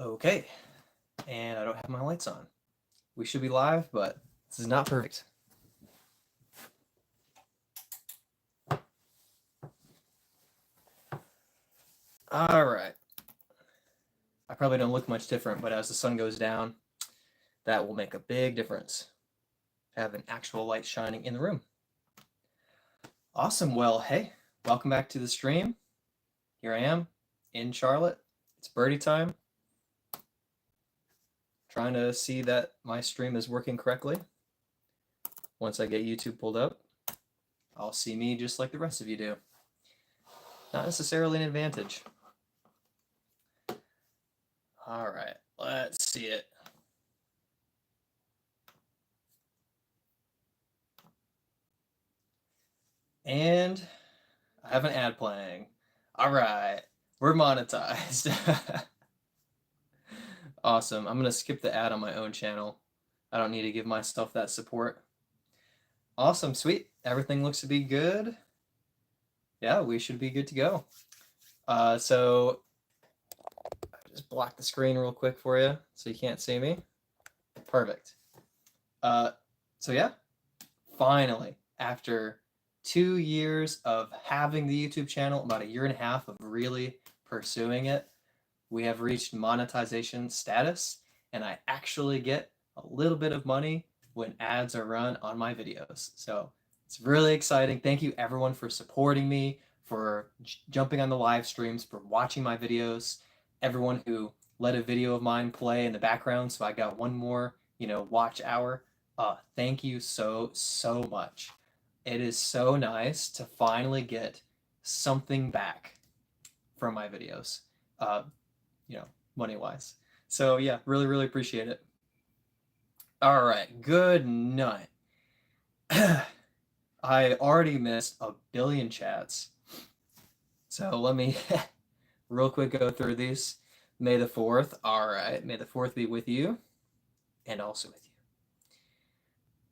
Okay, and I don't have my lights on. We should be live, but this is not perfect. All right. I probably don't look much different, but as the sun goes down, that will make a big difference. Have an actual light shining in the room. Awesome. Well, hey, welcome back to the stream. Here I am in Charlotte. It's birdie time. Trying to see that my stream is working correctly. Once I get YouTube pulled up, I'll see me just like the rest of you do. Not necessarily an advantage. All right, let's see it. And I have an ad playing. All right, we're monetized. Awesome. I'm going to skip the ad on my own channel. I don't need to give myself that support. Awesome, sweet. Everything looks to be good. Yeah, we should be good to go. So I just block the screen real quick for you so you can't see me. Perfect. So yeah, finally, after 2 years of having the YouTube channel, about 1.5 years of really pursuing it, we have reached monetization status, and I actually get a little bit of money when ads are run on my videos. So it's really exciting. Thank you everyone for supporting me, for jumping on the live streams, for watching my videos, everyone who let a video of mine play in the background so I got one more, watch hour. Thank you so much. It is so nice to finally get something back from my videos, money-wise. So yeah, really appreciate it. All right, good night. I already missed 1 billion chats. So let me real quick go through these. May the 4th. All right, may the 4th be with you and also with you.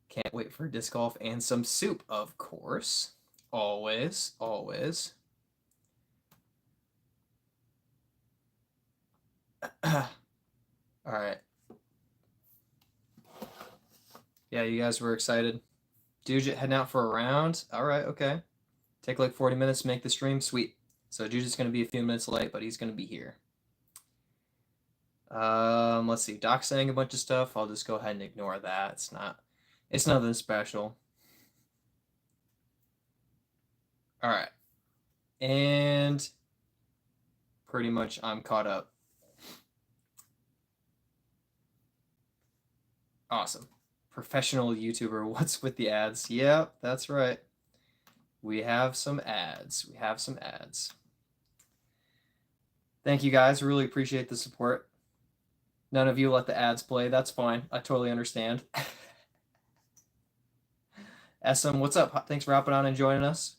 Can't wait for disc golf and some soup, of course. Always. All right. Yeah, you guys were excited. Dude, heading out for a round. All right, okay. Take like 40 minutes to make the stream. Sweet. So Jude's going to be a few minutes late, but he's going to be here. Let's see. Doc's saying a bunch of stuff. I'll just go ahead and ignore that. It's nothing special. All right. And pretty much I'm caught up. Awesome. Professional YouTuber. What's with the ads? Yep, that's right. We have some ads. Thank you guys. Really appreciate the support. None of you let the ads play. That's fine. I totally understand. SM, what's up? Thanks for hopping on and joining us.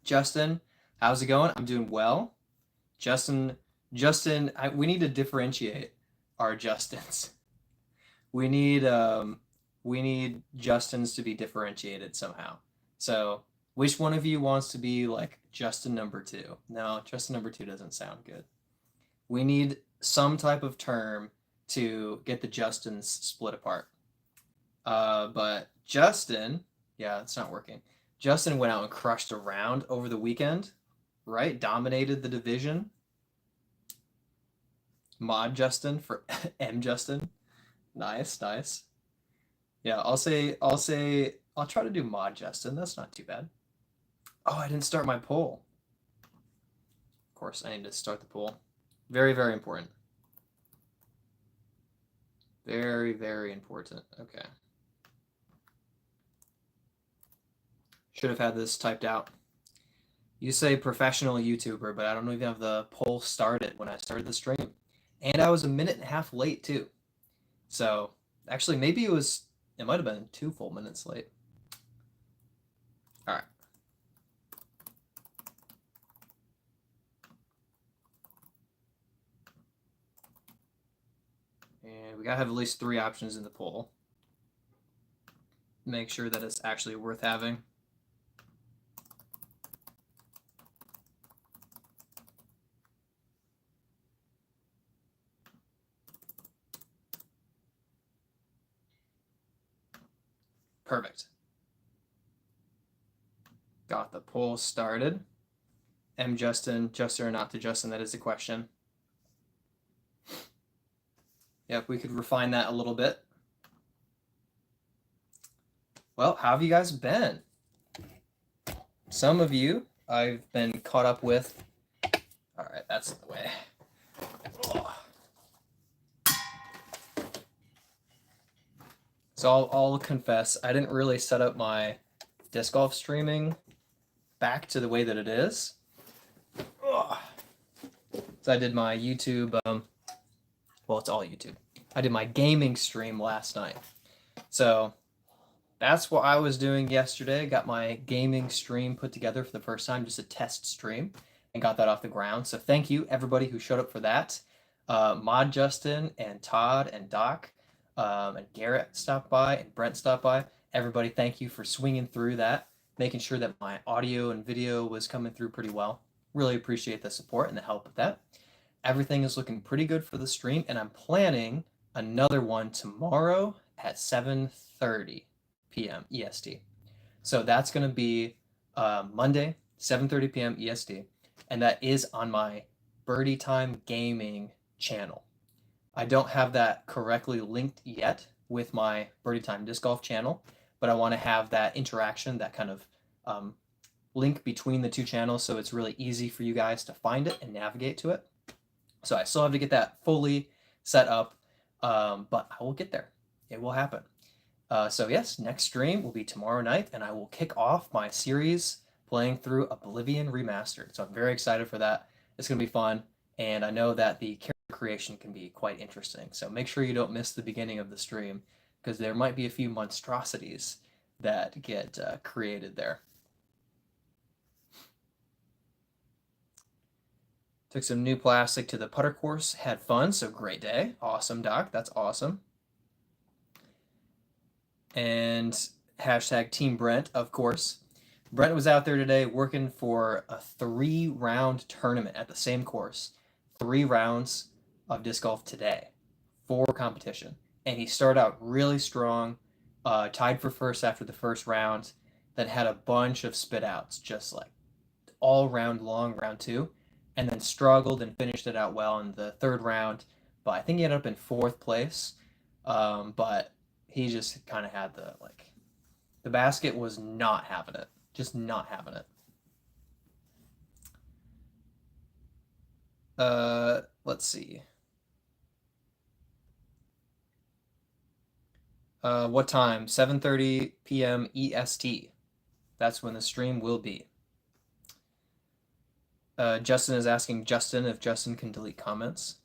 Justin, how's it going? I'm doing well. Justin, we need to differentiate our Justins. We need Justins to be differentiated somehow. So which one of you wants to be like Justin number 2? No, Justin number 2 doesn't sound good. We need some type of term to get the Justins split apart. But Justin, yeah, it's not working. Justin went out and crushed a round over the weekend, right? Dominated the division. Mod Justin for M Justin. Nice. Yeah, I'll try to do Mod Justin. That's not too bad. Oh, I didn't start my poll. Of course, I need to start the poll. Very important. Very important. Okay. Should have had this typed out. You say professional YouTuber, but I don't even have the poll started when I started the stream. And I was 1.5 minutes late too. So actually maybe it might have been 2 full minutes late. All right. And we gotta have at least 3 options in the poll. Make sure that it's actually worth having. perfect. Got the poll started. Justin or not to Justin, that is the question. Yep, we could refine that a little bit. Well, how have you guys been? Some of you I've been caught up with. All right, that's the way. Oh. So I'll confess, I didn't really set up my disc golf streaming back to the way that it is. Oh. So I did my YouTube, well, it's all YouTube. I did my gaming stream last night. So that's what I was doing yesterday. Got my gaming stream put together for the first time, just a test stream, and got that off the ground. So thank you, everybody who showed up for that. Mod Justin and Todd and Doc and Garrett stopped by and Brent stopped by. Everybody, thank you for swinging through that, making sure that my audio and video was coming through pretty well. Really appreciate the support and the help with that. Everything is looking pretty good for the stream, and I'm planning another one tomorrow at 7:30 p.m. EST. So that's going to be Monday, 7:30 p.m. EST, and that is on my Bhirdietime gaming channel. I don't have that correctly linked yet with my Bhirdietime disc golf channel, but I want to have that interaction, that kind of link between the two channels, so it's really easy for you guys to find it and navigate to it. So I still have to get that fully set up, but I will get there. It will happen. So yes, next stream will be tomorrow night, and I will kick off my series playing through Oblivion Remastered. So I'm very excited for that. It's going to be fun, and I know that the character creation can be quite interesting. So make sure you don't miss the beginning of the stream, because there might be a few monstrosities that get created there. Took some new plastic to the putter course, had fun, so great day. Awesome, Doc, that's awesome. And hashtag Team Brent, of course. Brent was out there today working for a 3-round tournament at the same course. 3 rounds of disc golf today for competition. And he started out really strong, tied for first after the first round, then had a bunch of spit outs, just like all round long, round 2, and then struggled and finished it out well in the 3rd round. But I think he ended up in 4th place. But he just kind of had the basket was not having it. Just not having it. Let's see. What time? 7:30 p.m. EST. That's when the stream will be. Justin is asking Justin if Justin can delete comments.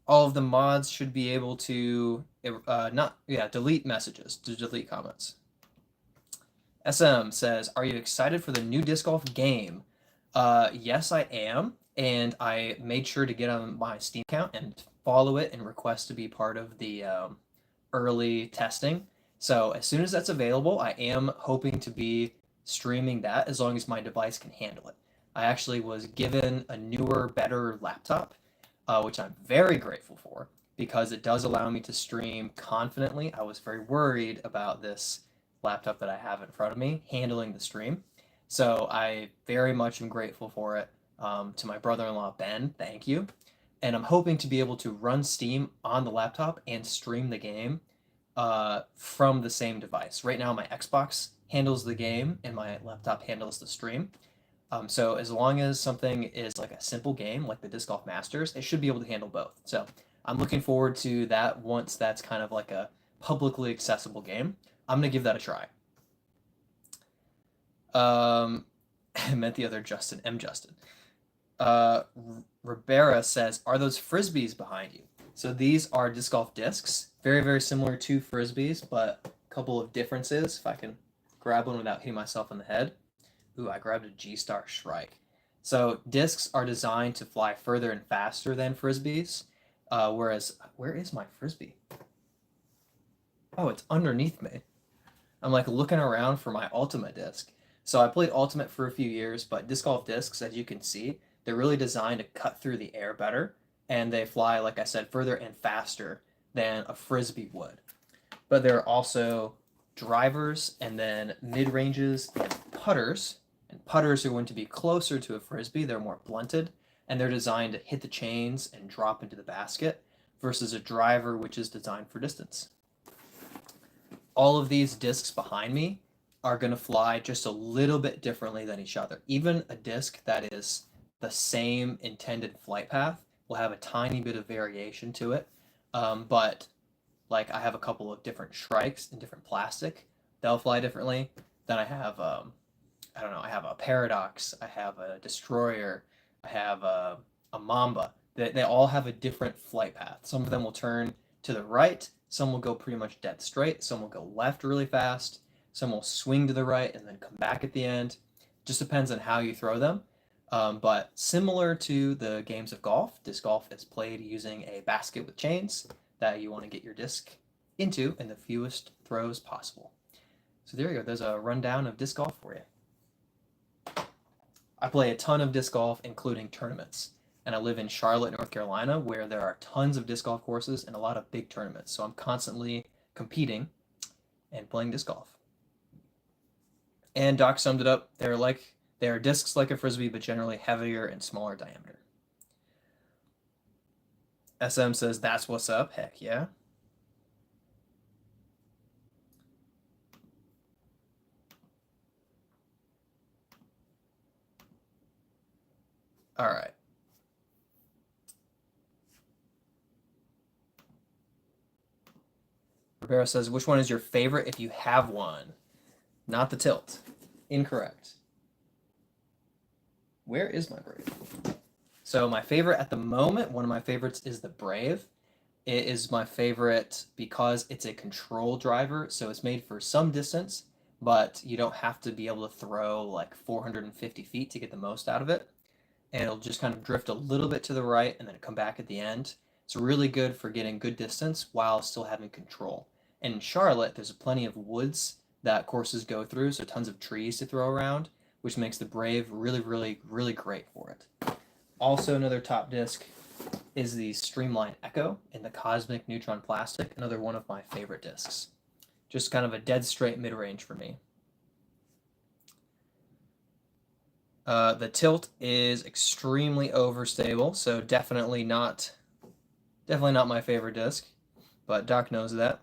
All of the mods should be able to delete messages, to delete comments. SM says, are you excited for the new disc golf game? Yes, I am, and I made sure to get on my Steam account and follow it and request to be part of the early testing. So as soon as that's available, I am hoping to be streaming that as long as my device can handle it. I actually was given a newer, better laptop, which I'm very grateful for, because it does allow me to stream confidently. I was very worried about this laptop that I have in front of me handling the stream. So I very much am grateful for it. To my brother-in-law, Ben, thank you. And I'm hoping to be able to run Steam on the laptop and stream the game from the same device. Right now, my Xbox handles the game and my laptop handles the stream. So as long as something is like a simple game, like the Disc Golf Masters, it should be able to handle both. So I'm looking forward to that once that's kind of like a publicly accessible game. I'm going to give that a try. I meant the other Justin, Justin. Ribera says, are those frisbees behind you? So these are disc golf discs, very, very similar to frisbees, but a couple of differences. If I can grab one without hitting myself in the head. Ooh, I grabbed a G-Star Shrike. So discs are designed to fly further and faster than frisbees, whereas, where is my frisbee? Oh, it's underneath me. I'm like looking around for my Ultimate disc. So I played Ultimate for a few years, but disc golf discs, as you can see, they're really designed to cut through the air better, and they fly, like I said, further and faster than a frisbee would. But they're also drivers, and then mid-ranges and putters. And putters are going to be closer to a frisbee. They're more blunted, and they're designed to hit the chains and drop into the basket, versus a driver, which is designed for distance. All of these discs behind me are going to fly just a little bit differently than each other. Even a disc that is the same intended flight path will have a tiny bit of variation to it. But like I have a couple of different Shrikes in different plastic, they'll fly differently. Then I have I don't know, I have a Paradox, I have a Destroyer, I have a Mamba. They all have a different flight path. Some of them will turn to the right, some will go pretty much dead straight, some will go left really fast, some will swing to the right and then come back at the end. Just depends on how you throw them. But similar to the games of golf, disc golf is played using a basket with chains that you want to get your disc into in the fewest throws possible. So there you go. There's a rundown of disc golf for you. I play a ton of disc golf, including tournaments. And I live in Charlotte, North Carolina, where there are tons of disc golf courses and a lot of big tournaments. So I'm constantly competing and playing disc golf. And Doc summed it up. They are discs like a frisbee, but generally heavier and smaller diameter. SM says, that's what's up. Heck yeah. All right. Rivera says, which one is your favorite if you have one? Not the tilt. Incorrect. Where is my Brave? So my favorite at the moment, one of my favorites is the Brave. It is my favorite because it's a control driver, so it's made for some distance, but you don't have to be able to throw like 450 feet to get the most out of it. And it'll just kind of drift a little bit to the right and then come back at the end. It's really good for getting good distance while still having control. And in Charlotte, there's plenty of woods that courses go through, so tons of trees to throw around, which makes the Brave really, really, really great for it. Also, another top disc is the Streamline Echo in the Cosmic Neutron Plastic, another one of my favorite discs. Just kind of a dead straight mid-range for me. The tilt is extremely overstable, so definitely not my favorite disc, but Doc knows that.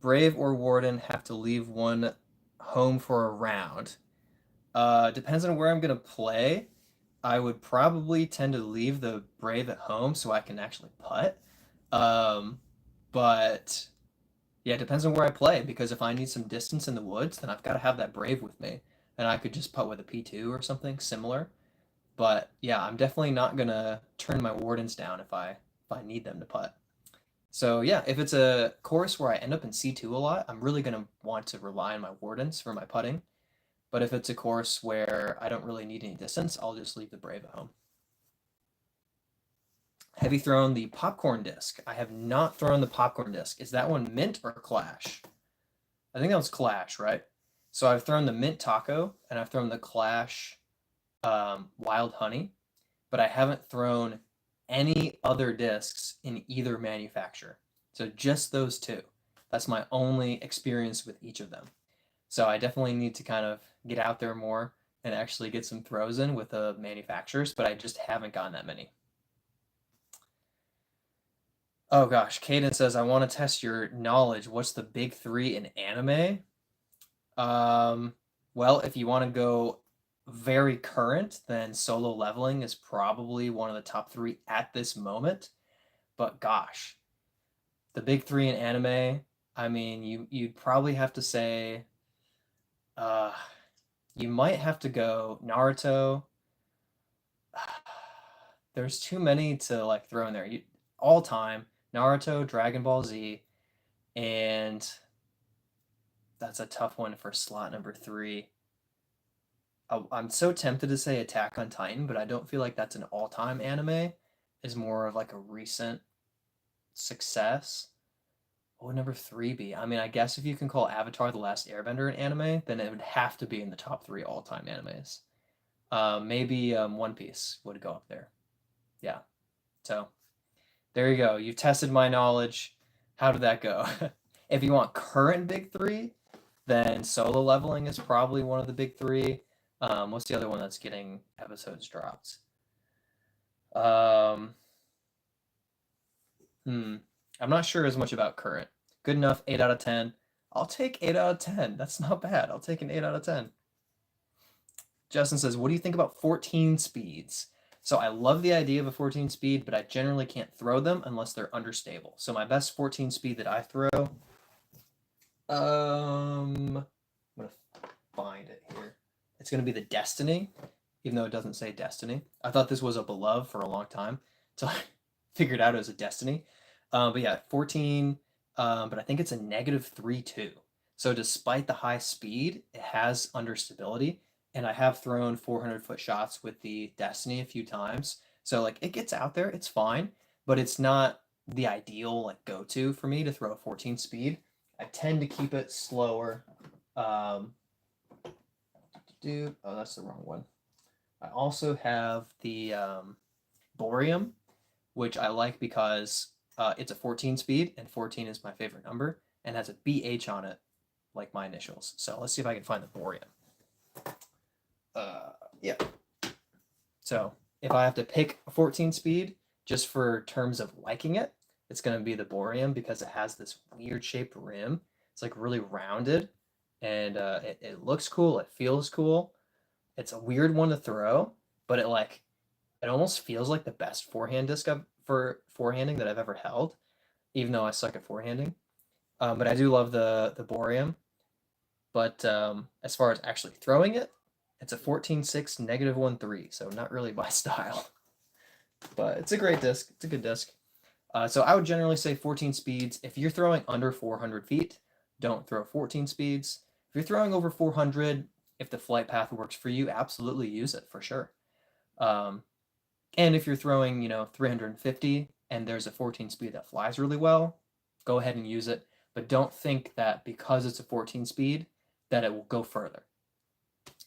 Brave or Warden have to leave one home for a round. Depends on where I'm gonna play. I would probably tend to leave the Brave at home so I can actually putt. But yeah, it depends on where I play, because if I need some distance in the woods, then I've got to have that Brave with me. And I could just putt with a P2 or something similar. But yeah, I'm definitely not gonna turn my Wardens down if I need them to putt. So yeah, if it's a course where I end up in C2 a lot, I'm really gonna want to rely on my Wardens for my putting. But if it's a course where I don't really need any distance, I'll just leave the Brave at home. Have you thrown the popcorn disc? I have not thrown the popcorn disc. Is that one Mint or Clash? I think that was Clash, right? So I've thrown the Mint Taco and I've thrown the Clash Wild Honey, but I haven't thrown any other discs in either manufacturer. So just those two. That's my only experience with each of them. So I definitely need to kind of get out there more and actually get some throws in with the manufacturers, but I just haven't gotten that many. Oh gosh, Caden says, I want to test your knowledge. What's the big three in anime? Well, if you want to go very current, then Solo Leveling is probably one of the top three at this moment. But gosh, the big three in anime, I mean, you'd probably have to say, you might have to go Naruto. There's too many to like throw in there. All time, Naruto, Dragon Ball Z, and that's a tough one for slot number 3. I'm so tempted to say Attack on Titan, but I don't feel like that's an all-time anime. It's more of like a recent success. What would number 3 be? I mean, I guess if you can call Avatar: The Last Airbender an anime, then it would have to be in the top 3 all-time animes. Maybe One Piece would go up there. Yeah. So there you go. You've tested my knowledge. How did that go? If you want current big 3, Then solo leveling is probably one of the big three. What's the other one that's getting episodes dropped? I'm not sure as much about current. Good enough, 8 out of 10. I'll take 8 out of 10. That's not bad. I'll take an 8 out of 10. Justin says, what do you think about 14 speeds? So I love the idea of a 14 speed, but I generally can't throw them unless they're understable. So my best 14 speed that I throw, I'm going to find it here. It's going to be the Destiny, even though it doesn't say Destiny. I thought this was a Beloved for a long time until I figured out it was a Destiny. But yeah, 14, but I think it's a -3.2. So despite the high speed, it has understability. And I have thrown 400-foot shots with the Destiny a few times. So like it gets out there, it's fine, but it's not the ideal like go-to for me to throw a 14 speed. I tend to keep it slower. Oh, that's the wrong one. I also have the Boreum, which I like because it's a 14 speed, and 14 is my favorite number, and has a BH on it, like my initials. So let's see if I can find the Boreum. Yeah. So if I have to pick a 14 speed just for terms of liking it, it's going to be the Boreum because it has this weird shaped rim. It's like really rounded, and it looks cool. It feels cool. It's a weird one to throw, but it almost feels like the best forehand disc for forehanding that I've ever held, even though I suck at forehanding. But I do love the Boreum. But as far as actually throwing it, it's a 14.6 -1.3, so not really my style. But it's a great disc. It's a good disc. So I would generally say 14 speeds. If you're throwing under 400 feet, don't throw 14 speeds. If you're throwing over 400, if the flight path works for you, absolutely use it for sure. And if you're throwing, 350 and there's a 14 speed that flies really well, go ahead and use it. But don't think that because it's a 14 speed that it will go further.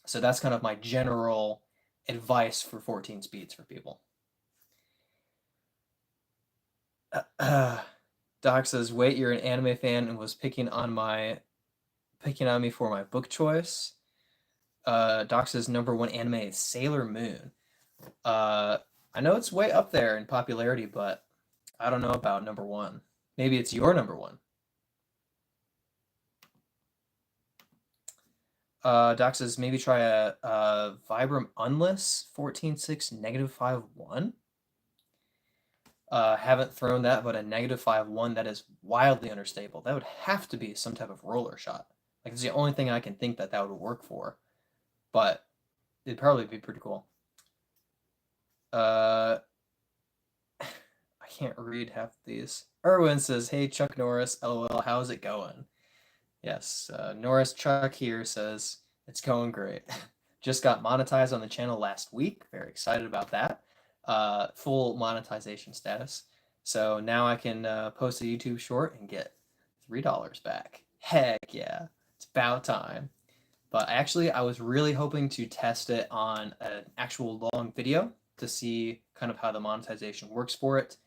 So that's kind of my general advice for 14 speeds for people. Doc says, wait, you're an anime fan and was picking on me for my book choice. Doc says #1 anime is Sailor Moon. I know it's way up there in popularity, but I don't know about #1. Maybe it's your #1. Doc says maybe try a Vibram Unless 14.6 -5.1. Haven't thrown that, but a -5.1 that is wildly understable. That would have to be some type of roller shot. Like it's the only thing I can think that would work for, but it'd probably be pretty cool. I can't read half of these. Erwin says, "Hey Chuck Norris, LOL, how's it going?" Yes, Norris Chuck here says it's going great. Just got monetized on the channel last week. Very excited about that. Full monetization status. So now I can post a YouTube short and get $3 back. Heck yeah, it's about time. But actually, I was really hoping to test it on an actual long video to see kind of how the monetization works for it.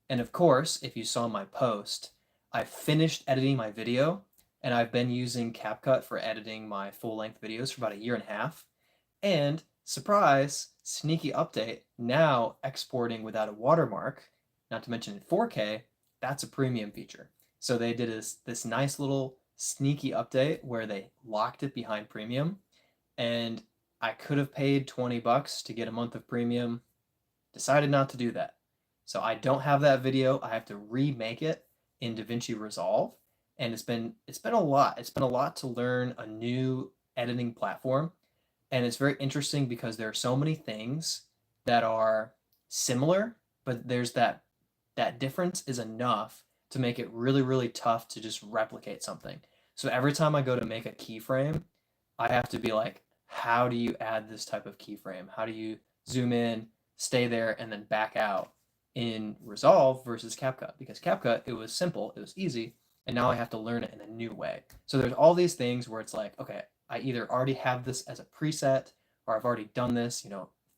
And of course, if you saw my post, I finished editing my video, and I've been using CapCut for editing my full-length videos for about a year and a half. And surprise, sneaky update, now exporting without a watermark, not to mention in 4K, that's a premium feature. So they did this nice little sneaky update where they locked it behind premium, and I could have paid $20 to get a month of premium, decided not to do that. So I don't have that video. I have to remake it in DaVinci Resolve, and it's been a lot. It's been a lot to learn a new editing platform, and it's very interesting because there are so many things that are similar, but there's that difference is enough to make it really, really tough to just replicate something. So every time I go to make a keyframe, I have to be like, how do you add this type of keyframe? How do you zoom in, stay there, and then back out in Resolve versus CapCut? Because CapCut, it was simple, it was easy, and now I have to learn it in a new way. So there's all these things where it's like, okay, I either already have this as a preset, or I've already done this,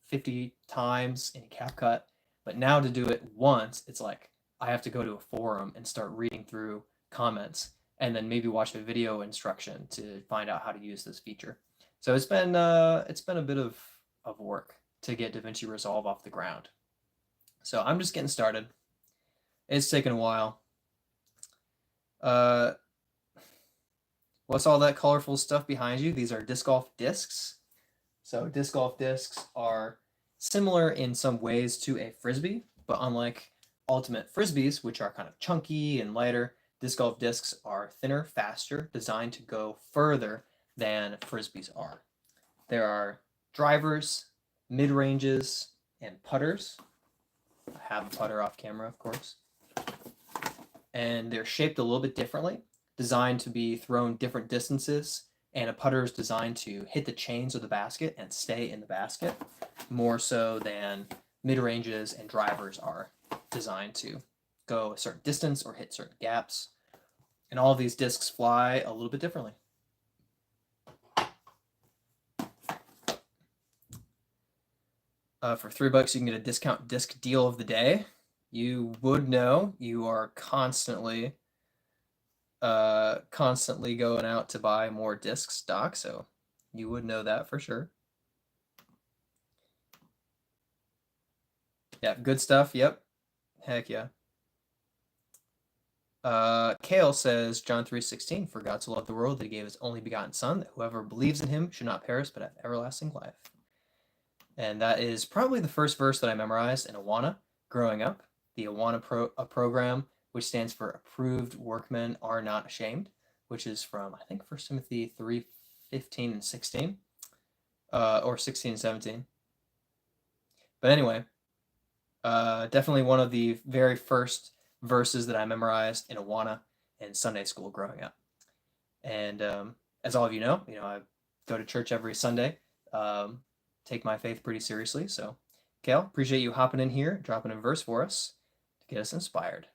50 times in CapCut, but now to do it once, it's like I have to go to a forum and start reading through comments and then maybe watch a video instruction to find out how to use this feature. So it's been a bit of work to get DaVinci Resolve off the ground. So I'm just getting started. It's taken a while. What's all that colorful stuff behind you? These are disc golf discs. So disc golf discs are similar in some ways to a frisbee, but unlike ultimate frisbees, which are kind of chunky and lighter, disc golf discs are thinner, faster, designed to go further than frisbees are. There are drivers, mid-ranges, and putters. I have a putter off camera, of course. And they're shaped a little bit differently, designed to be thrown different distances, and a putter is designed to hit the chains of the basket and stay in the basket, more so than mid-ranges and drivers are designed to go a certain distance or hit certain gaps. And all of these discs fly a little bit differently. For $3, you can get a discount disc deal of the day. You would know you are constantly going out to buy more disc stock, so you would know that for sure. Yeah, good stuff. Yep. Heck yeah. Kale says, John 3:16, for God so loved the world that he gave his only begotten son, that whoever believes in him should not perish but have everlasting life. And that is probably the first verse that I memorized in Awana growing up. The Awana program, which stands for Approved Workmen Are Not Ashamed, which is from, I think, 1 Timothy 3:15 and 16, or 16 and 17. But anyway, definitely one of the very first verses that I memorized in Awana in Sunday school growing up. And as all of you know, I go to church every Sunday, take my faith pretty seriously. So, Kale, appreciate you hopping in here, dropping a verse for us to get us inspired.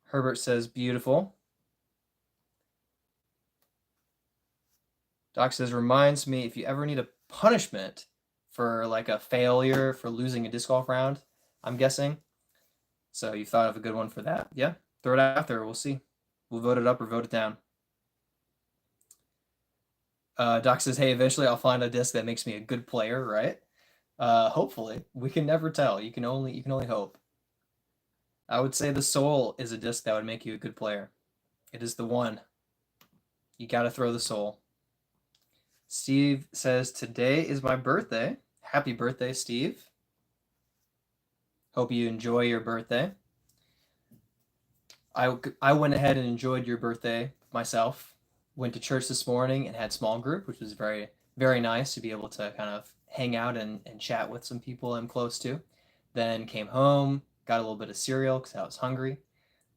Herbert says, beautiful. Doc says, reminds me, if you ever need a punishment for like a failure for losing a disc golf round, I'm guessing. So you thought of a good one for that. Yeah, throw it out there. We'll see. We'll vote it up or vote it down. Doc says, hey, eventually I'll find a disc that makes me a good player, right? Hopefully. We can never tell. You can only hope. I would say the Soul is a disc that would make you a good player. It is the one. You got to throw the Soul. Steve says, today is my birthday. Happy birthday, Steve. Hope you enjoy your birthday. I went ahead and enjoyed your birthday myself. Went to church this morning and had small group, which was very, very nice to be able to kind of hang out and chat with some people I'm close to. Then came home, got a little bit of cereal because I was hungry.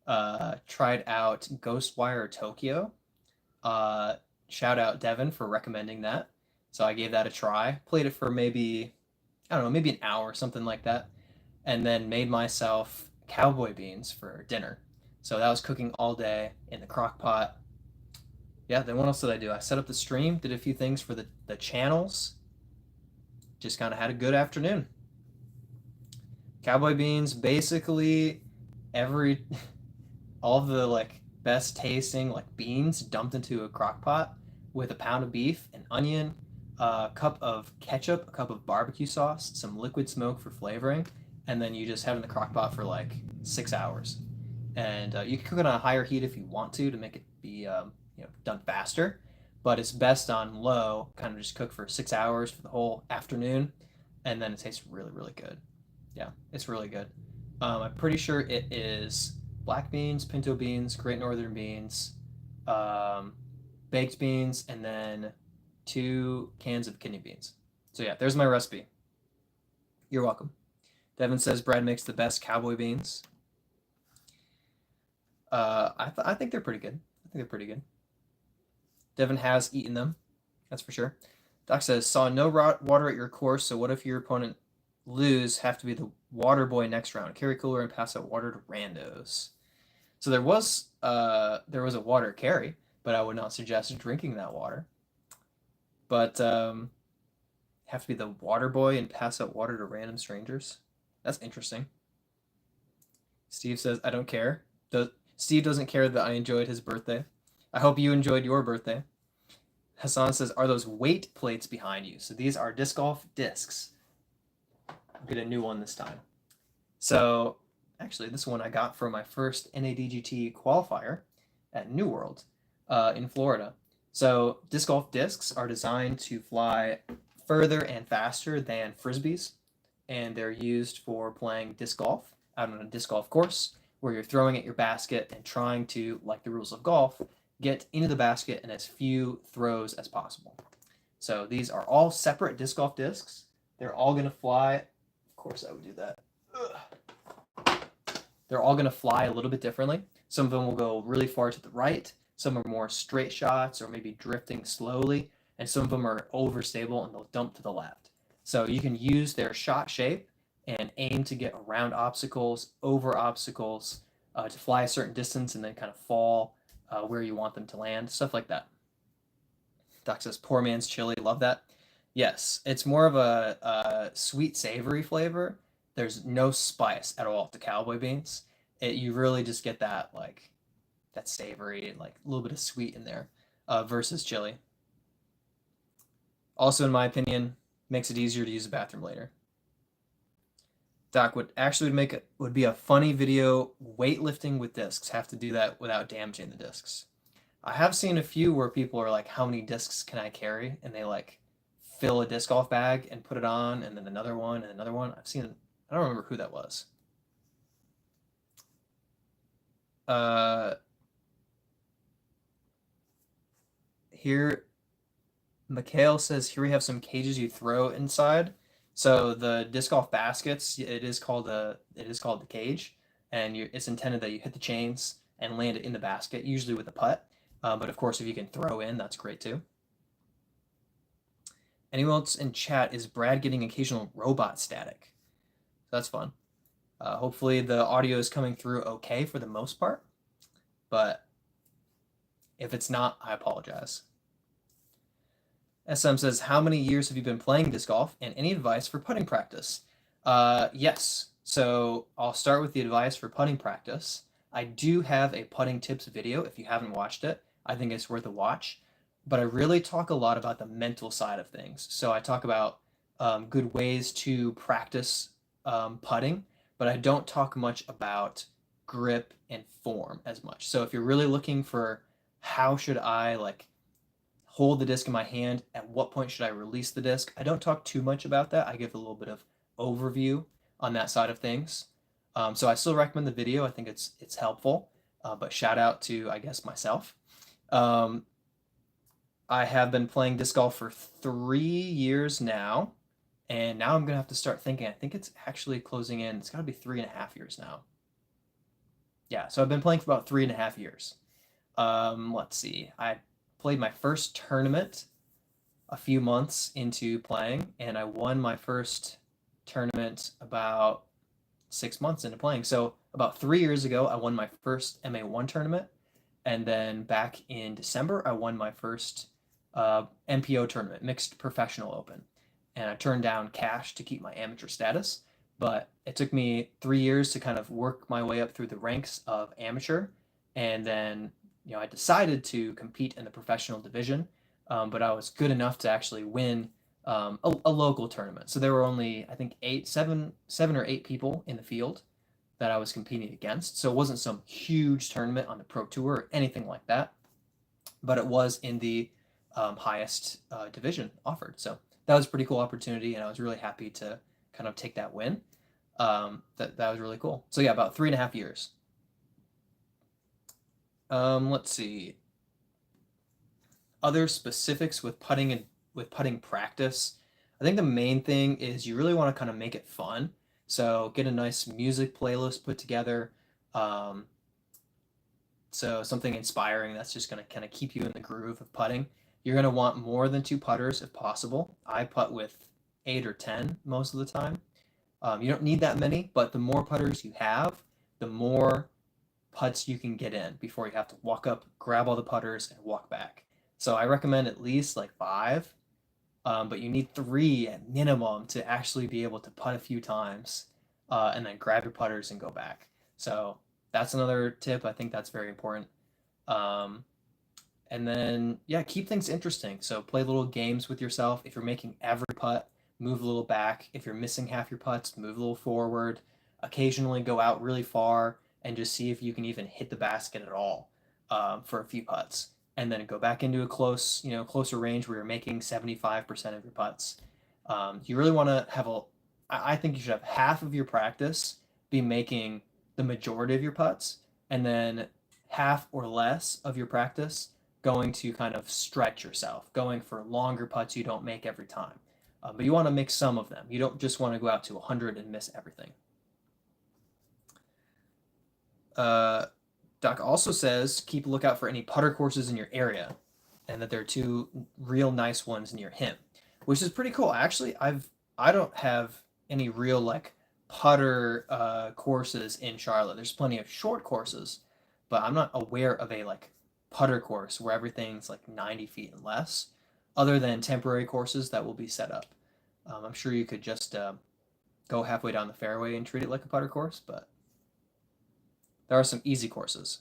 Tried out Ghostwire Tokyo. Shout out Devin for recommending that. So I gave that a try. Played it for maybe an hour, something like that. And then made myself cowboy beans for dinner. So that was cooking all day in the crock pot. Yeah, then what else did I do? I set up the stream, did a few things for the channels. Just kind of had a good afternoon. Cowboy beans, basically all the like best tasting like beans dumped into a crock pot with a pound of beef, an onion, a cup of ketchup, a cup of barbecue sauce, some liquid smoke for flavoring, and then you just have it in the crock pot for like 6 hours. And you can cook it on a higher heat if you want to make it be done faster, but it's best on low, kind of just cook for 6 hours for the whole afternoon, and then it tastes really, really good. Yeah, it's really good. I'm pretty sure it is black beans, pinto beans, Great Northern beans, baked beans, and then 2 cans of kidney beans. So yeah, there's my recipe. You're welcome. Devin says Brad makes the best cowboy beans. I think they're pretty good. Devin has eaten them, that's for sure. Doc says, saw no water at your course, so what if your opponent lose, have to be the water boy next round? Carry cooler and pass out water to randos. So there was a water carry, but I would not suggest drinking that water. But have to be the water boy and pass out water to random strangers. That's interesting. Steve says, I don't care. Steve doesn't care that I enjoyed his birthday. I hope you enjoyed your birthday. Hassan says, are those weight plates behind you? So these are disc golf discs. I'll get a new one this time. So actually, this one I got for my first NADGT qualifier at New World in Florida. So disc golf discs are designed to fly further and faster than frisbees, and they're used for playing disc golf out on a disc golf course where you're throwing at your basket and trying to, like the rules of golf, get into the basket in as few throws as possible. So these are all separate disc golf discs. They're all going to fly. Of course, I would do that. They're all going to fly a little bit differently. Some of them will go really far to the right. Some are more straight shots or maybe drifting slowly. And some of them are overstable and they'll dump to the left. So you can use their shot shape and aim to get around obstacles, over obstacles, to fly a certain distance and then kind of fall where you want them to land, stuff like that. Doc says, poor man's chili, love that. Yes, it's more of a sweet, savory flavor. There's no spice at all to cowboy beans. You really just get that, like, that savory, like a little bit of sweet in there versus chili. Also, in my opinion, makes it easier to use the bathroom later. Doc, would be a funny video weightlifting with discs. Have to do that without damaging the discs. I have seen a few where people are like, how many discs can I carry? And they like fill a disc golf bag and put it on, and then another one and another one. I don't remember who that was. Here, Mikhail says, here we have some cages you throw inside. So the disc golf baskets, it is called the cage, and it's intended that you hit the chains and land it in the basket, usually with a putt. But of course, if you can throw in, that's great too. Anyone else in chat, is Brad getting occasional robot static? So that's fun. Hopefully the audio is coming through okay for the most part, but if it's not, I apologize. SM says, how many years have you been playing disc golf, and any advice for putting practice? Yes. So I'll start with the advice for putting practice. I do have a putting tips video. If you haven't watched it, I think it's worth a watch. But I really talk a lot about the mental side of things. So I talk about good ways to practice putting, but I don't talk much about grip and form as much. So if you're really looking for how should I like hold the disc in my hand, at what point should I release the disc, I don't talk too much about that. I give a little bit of overview on that side of things. So I still recommend the video. I think it's helpful, but shout out to, I guess, myself. I have been playing disc golf for 3 years now, and now I'm gonna have to start thinking. I think it's actually closing in. It's gotta be 3.5 years now. Yeah, so I've been playing for about 3.5 years. Let's see. I played my first tournament a few months into playing, and I won my first tournament about 6 months into playing. So about 3 years ago, I won my first MA1 tournament, and then back in December, I won my first MPO tournament, Mixed Professional Open, and I turned down cash to keep my amateur status. But it took me 3 years to kind of work my way up through the ranks of amateur, and then I decided to compete in the professional division, but I was good enough to actually win a local tournament. So there were only, I think, seven or eight people in the field that I was competing against. So it wasn't some huge tournament on the pro tour or anything like that, but it was in the highest division offered. So that was a pretty cool opportunity, and I was really happy to kind of take that win. That was really cool. So yeah, about 3.5 years. Let's see. Other specifics with putting and with putting practice. I think the main thing is you really want to kind of make it fun. So get a nice music playlist put together. So something inspiring that's just going to kind of keep you in the groove of putting. You're going to want more than 2 putters if possible. I putt with 8 or 10 most of the time. You don't need that many, but the more putters you have, the more putts you can get in before you have to walk up, grab all the putters, and walk back. So I recommend at least like 5, but you need 3 at minimum to actually be able to putt a few times and then grab your putters and go back. So That's another tip. I think that's very important. Um, and then, yeah, keep things interesting. So play little games with yourself. If you're making every putt, move a little back. If you're missing half your putts, move a little forward. Occasionally go out really far and just see if you can even hit the basket at all for a few putts. And then go back into a closer range where you're making 75% of your putts. You really want to have I think you should have half of your practice be making the majority of your putts, and then half or less of your practice going to kind of stretch yourself, going for longer putts you don't make every time. But you want to make some of them. You don't just want to go out to 100 and miss everything. Uh, Doc also says keep a lookout for any putter courses in your area, and that there are two real nice ones near him, which is pretty cool. Actually, I don't have any real like putter courses in Charlotte. There's plenty of short courses, but I'm not aware of a like putter course where everything's like 90 feet and less, other than temporary courses that will be set up. I'm sure you could just go halfway down the fairway and treat it like a putter course, but there are some easy courses.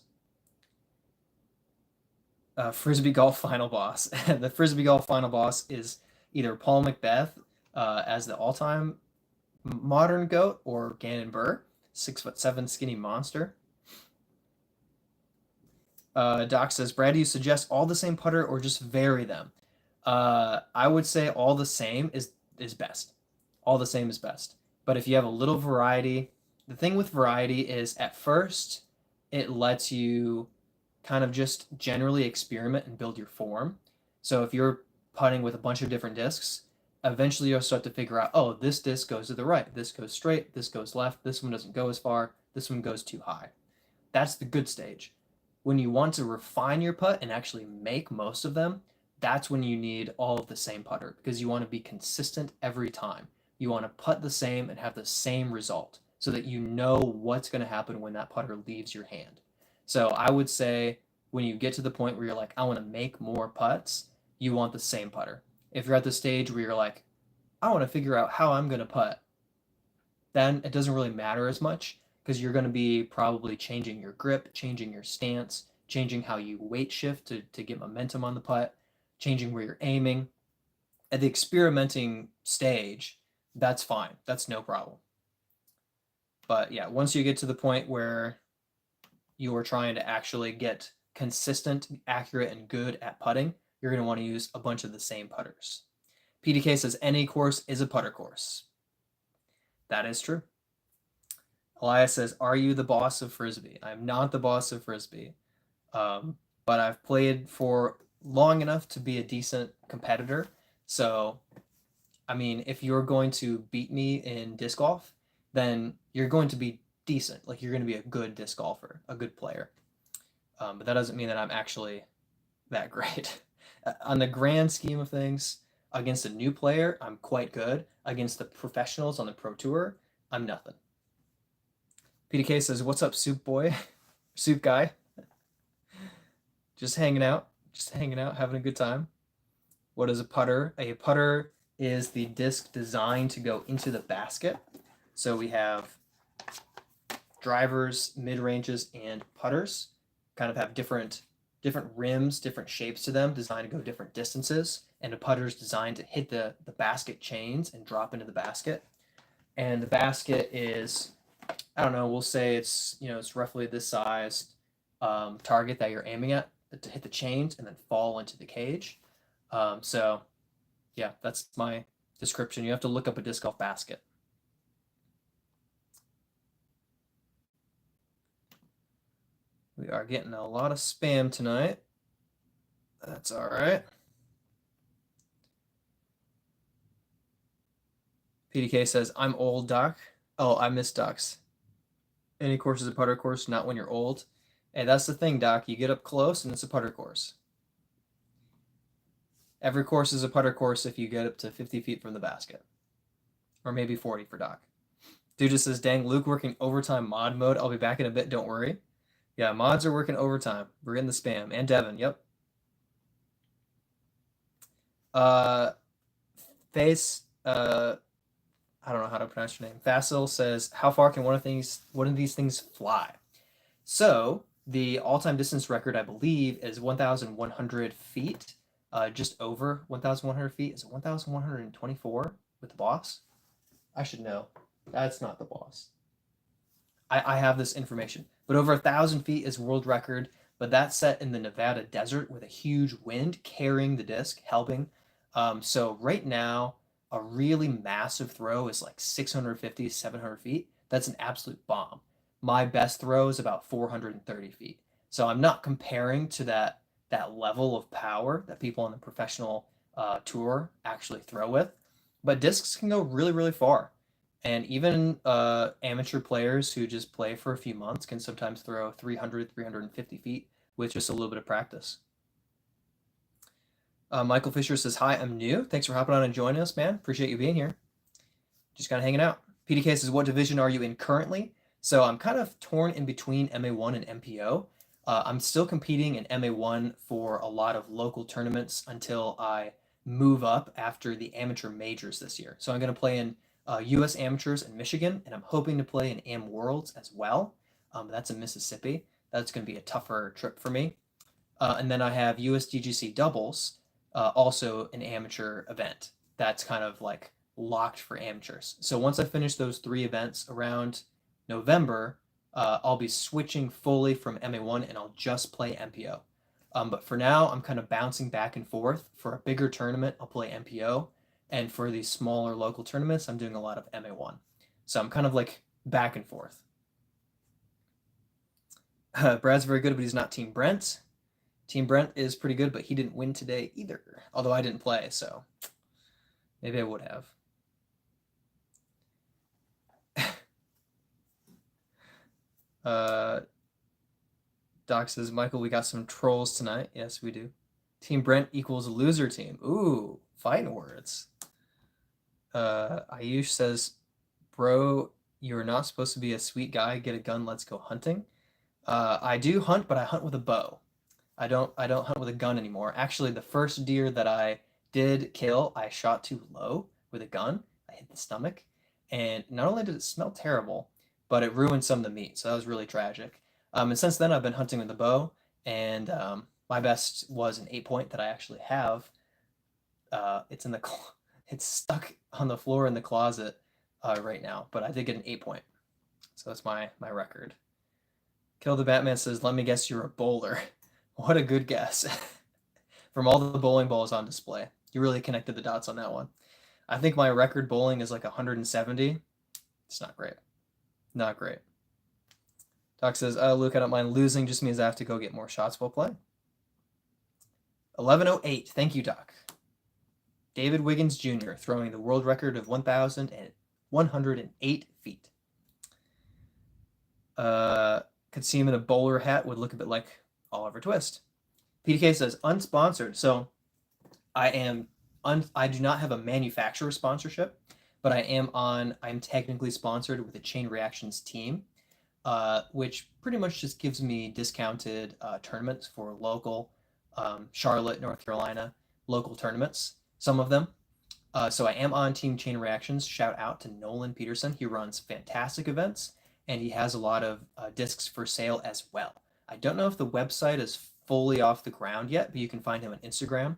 Frisbee golf final boss. The Frisbee golf final boss is either Paul Macbeth as the all-time modern goat or Gannon Burr, 6'7" skinny monster. Doc says, Brad, do you suggest all the same putter or just vary them? I would say all the same is best. All the same is best. But if you have a little variety, the thing with variety is at first it lets you kind of just generally experiment and build your form. So if you're putting with a bunch of different discs, eventually you'll start to figure out, oh, this disc goes to the right, this goes straight, this goes left, this one doesn't go as far, this one goes too high. That's the good stage. When you want to refine your putt and actually make most of them, that's when you need all of the same putter because you want to be consistent every time. You want to putt the same and have the same result so that you know what's going to happen when that putter leaves your hand. So I would say when you get to the point where you're like, I want to make more putts, you want the same putter. If you're at the stage where you're like, I want to figure out how I'm going to putt, then it doesn't really matter as much because you're going to be probably changing your grip, changing your stance, changing how you weight shift to get momentum on the putt, changing where you're aiming. At the experimenting stage, that's fine. That's no problem. But yeah, once you get to the point where you are trying to actually get consistent, accurate, and good at putting, you're going to want to use a bunch of the same putters. PDK says any course is a putter course. That is true. Elias says, are you the boss of Frisbee? I'm not the boss of Frisbee, but I've played for long enough to be a decent competitor. So, I mean, if you're going to beat me in disc golf, then you're going to be decent. Like, you're going to be a good disc golfer, a good player. But that doesn't mean that I'm actually that great. On the grand scheme of things, against a new player, I'm quite good. Against the professionals on the Pro Tour, I'm nothing. PDK says, what's up, soup boy? Soup guy? Just hanging out, having a good time. What is a putter? A putter is the disc designed to go into the basket. So we have drivers, mid-ranges, and putters. Kind of have different rims, different shapes to them, designed to go different distances. And a putter is designed to hit the basket chains and drop into the basket. And the basket is, I don't know, we'll say it's roughly this size target that you're aiming at to hit the chains and then fall into the cage. So yeah, that's my description. You have to look up a disc golf basket. We are getting a lot of spam tonight. That's all right. PDK says, I'm old, Doc. Oh, I miss Docs. Any course is a putter course, not when you're old. And that's the thing, Doc. You get up close and it's a putter course. Every course is a putter course if you get up to 50 feet from the basket. Or maybe 40 for Doc. Dude just says, dang, Luke working overtime mod mode. I'll be back in a bit, don't worry. Yeah, mods are working overtime. We're getting the spam. And Devin, yep. Face, I don't know how to pronounce your name. Facil says, how far can one of these things fly? So the all-time distance record, I believe, is 1,100 feet. Just over 1,100 feet. Is it 1,124 with the boss? I should know. That's not the boss. I have this information. But over 1,000 feet is world record. But that's set in the Nevada desert with a huge wind carrying the disc, helping. So right now, a really massive throw is like 650, 700 feet. That's an absolute bomb. My best throw is about 430 feet. So I'm not comparing to that level of power that people on the professional tour actually throw with. But discs can go really, really far. And even amateur players who just play for a few months can sometimes throw 300, 350 feet with just a little bit of practice. Michael Fisher says, hi, I'm new. Thanks for hopping on and joining us, man. Appreciate you being here. Just kind of hanging out. PDK says, what division are you in currently? So I'm kind of torn in between MA1 and MPO. I'm still competing in MA1 for a lot of local tournaments until I move up after the amateur majors this year. So I'm going to play in U.S. amateurs in Michigan, and I'm hoping to play in AM Worlds as well. That's in Mississippi. That's going to be a tougher trip for me. And then I have USDGC doubles, also an amateur event. That's kind of like locked for amateurs. So once I finish those 3 events around November, I'll be switching fully from MA1 and I'll just play MPO. But for now, I'm kind of bouncing back and forth. For a bigger tournament, I'll play MPO. And for these smaller local tournaments, I'm doing a lot of MA1. So I'm kind of like back and forth. Brad's very good, but he's not Team Brent. Team Brent is pretty good, but he didn't win today either. Although I didn't play, so maybe I would have. Doc says, Michael, we got some trolls tonight. Yes, we do. Team Brent equals loser team. Ooh, fighting words. Ayush says, bro, you're not supposed to be a sweet guy. Get a gun. Let's go hunting. I do hunt, but I hunt with a bow. I don't hunt with a gun anymore. Actually, the first deer that I did kill, I shot too low with a gun. I hit the stomach, and not only did it smell terrible, but it ruined some of the meat. So that was really tragic. And since then, I've been hunting with a bow, and my best was an 8-point that I actually have. It's it's stuck on the floor in the closet right now, but I did get an 8-point, so that's my record. Kill the Batman says, let me guess you're a bowler. What a good guess. From all the bowling balls on display. You really connected the dots on that one. I think my record bowling is like 170. It's not great. Not great. Doc says, oh, Luke, I don't mind losing. Just means I have to go get more shots while playing. 11:08. Thank you, Doc. David Wiggins Jr. throwing the world record of 1,108 feet. Could see him in a bowler hat. Would look a bit like Oliver Twist. PDK says, unsponsored. So I do not have a manufacturer sponsorship, but I'm technically sponsored with a Chain Reactions team, which pretty much just gives me discounted tournaments for local Charlotte, North Carolina, local tournaments, some of them. So I am on Team Chain Reactions. Shout out to Nolan Peterson. He runs fantastic events, and he has a lot of discs for sale as well. I don't know if the website is fully off the ground yet, but you can find him on Instagram.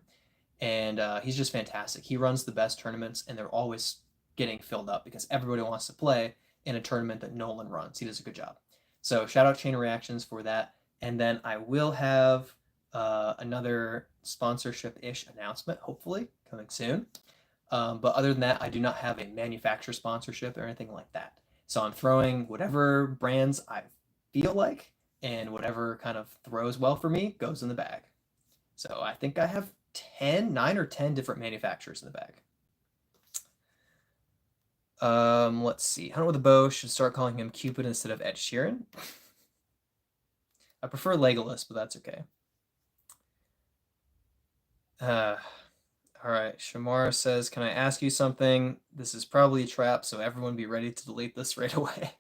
And he's just fantastic. He runs the best tournaments, and they're always getting filled up because everybody wants to play in a tournament that Nolan runs. He does a good job. So shout out Chain Reactions for that. And then I will have another sponsorship-ish announcement, hopefully, coming soon. But other than that, I do not have a manufacturer sponsorship or anything like that. So I'm throwing whatever brands I feel like, and whatever kind of throws well for me goes in the bag. So I think I have 9 or 10 different manufacturers in the bag. Let's see. Hunt with a Bow should start calling him Cupid instead of Ed Sheeran. I prefer Legolas, but that's okay. All right. Shamara says, can I ask you something? This is probably a trap, so everyone be ready to delete this right away.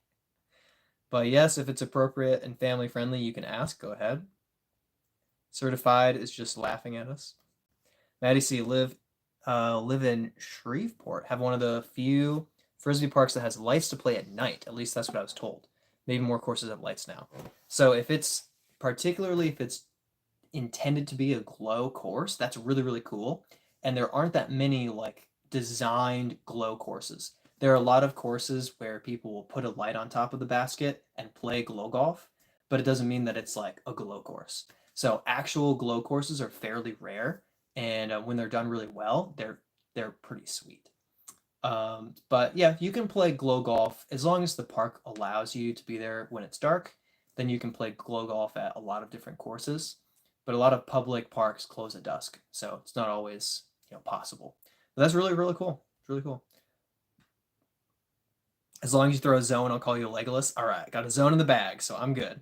But yes, if it's appropriate and family friendly, you can ask. Go ahead. Certified is just laughing at us. Maddie C, live in Shreveport. Have one of the few frisbee parks that has lights to play at night. At least that's what I was told. Maybe more courses have lights now. So if it's intended to be a glow course, that's really, really cool. And there aren't that many like designed glow courses. There are a lot of courses where people will put a light on top of the basket and play glow golf, but it doesn't mean that it's like a glow course. So actual glow courses are fairly rare, and when they're done really well, they're pretty sweet. But yeah, you can play glow golf as long as the park allows you to be there when it's dark. Then you can play glow golf at a lot of different courses, but a lot of public parks close at dusk, so it's not always possible. But that's really, really cool. It's really cool. As long as you throw a zone, I'll call you Legolas. All right, got a zone in the bag, so I'm good.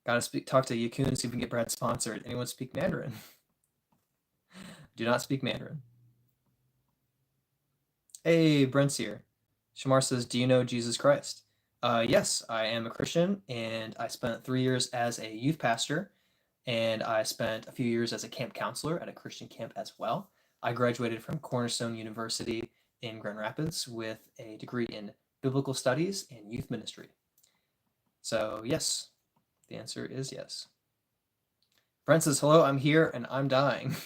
Got to talk to Yakun, see if we can get Brad sponsored. Anyone speak Mandarin? Do not speak Mandarin. Hey, Brent's here. Shamar says, do you know Jesus Christ? Yes, I am a Christian, and I spent 3 years as a youth pastor, and I spent a few years as a camp counselor at a Christian camp as well. I graduated from Cornerstone University in Grand Rapids with a degree in biblical studies and youth ministry. So yes, the answer is yes. Brent says, hello, I'm here and I'm dying.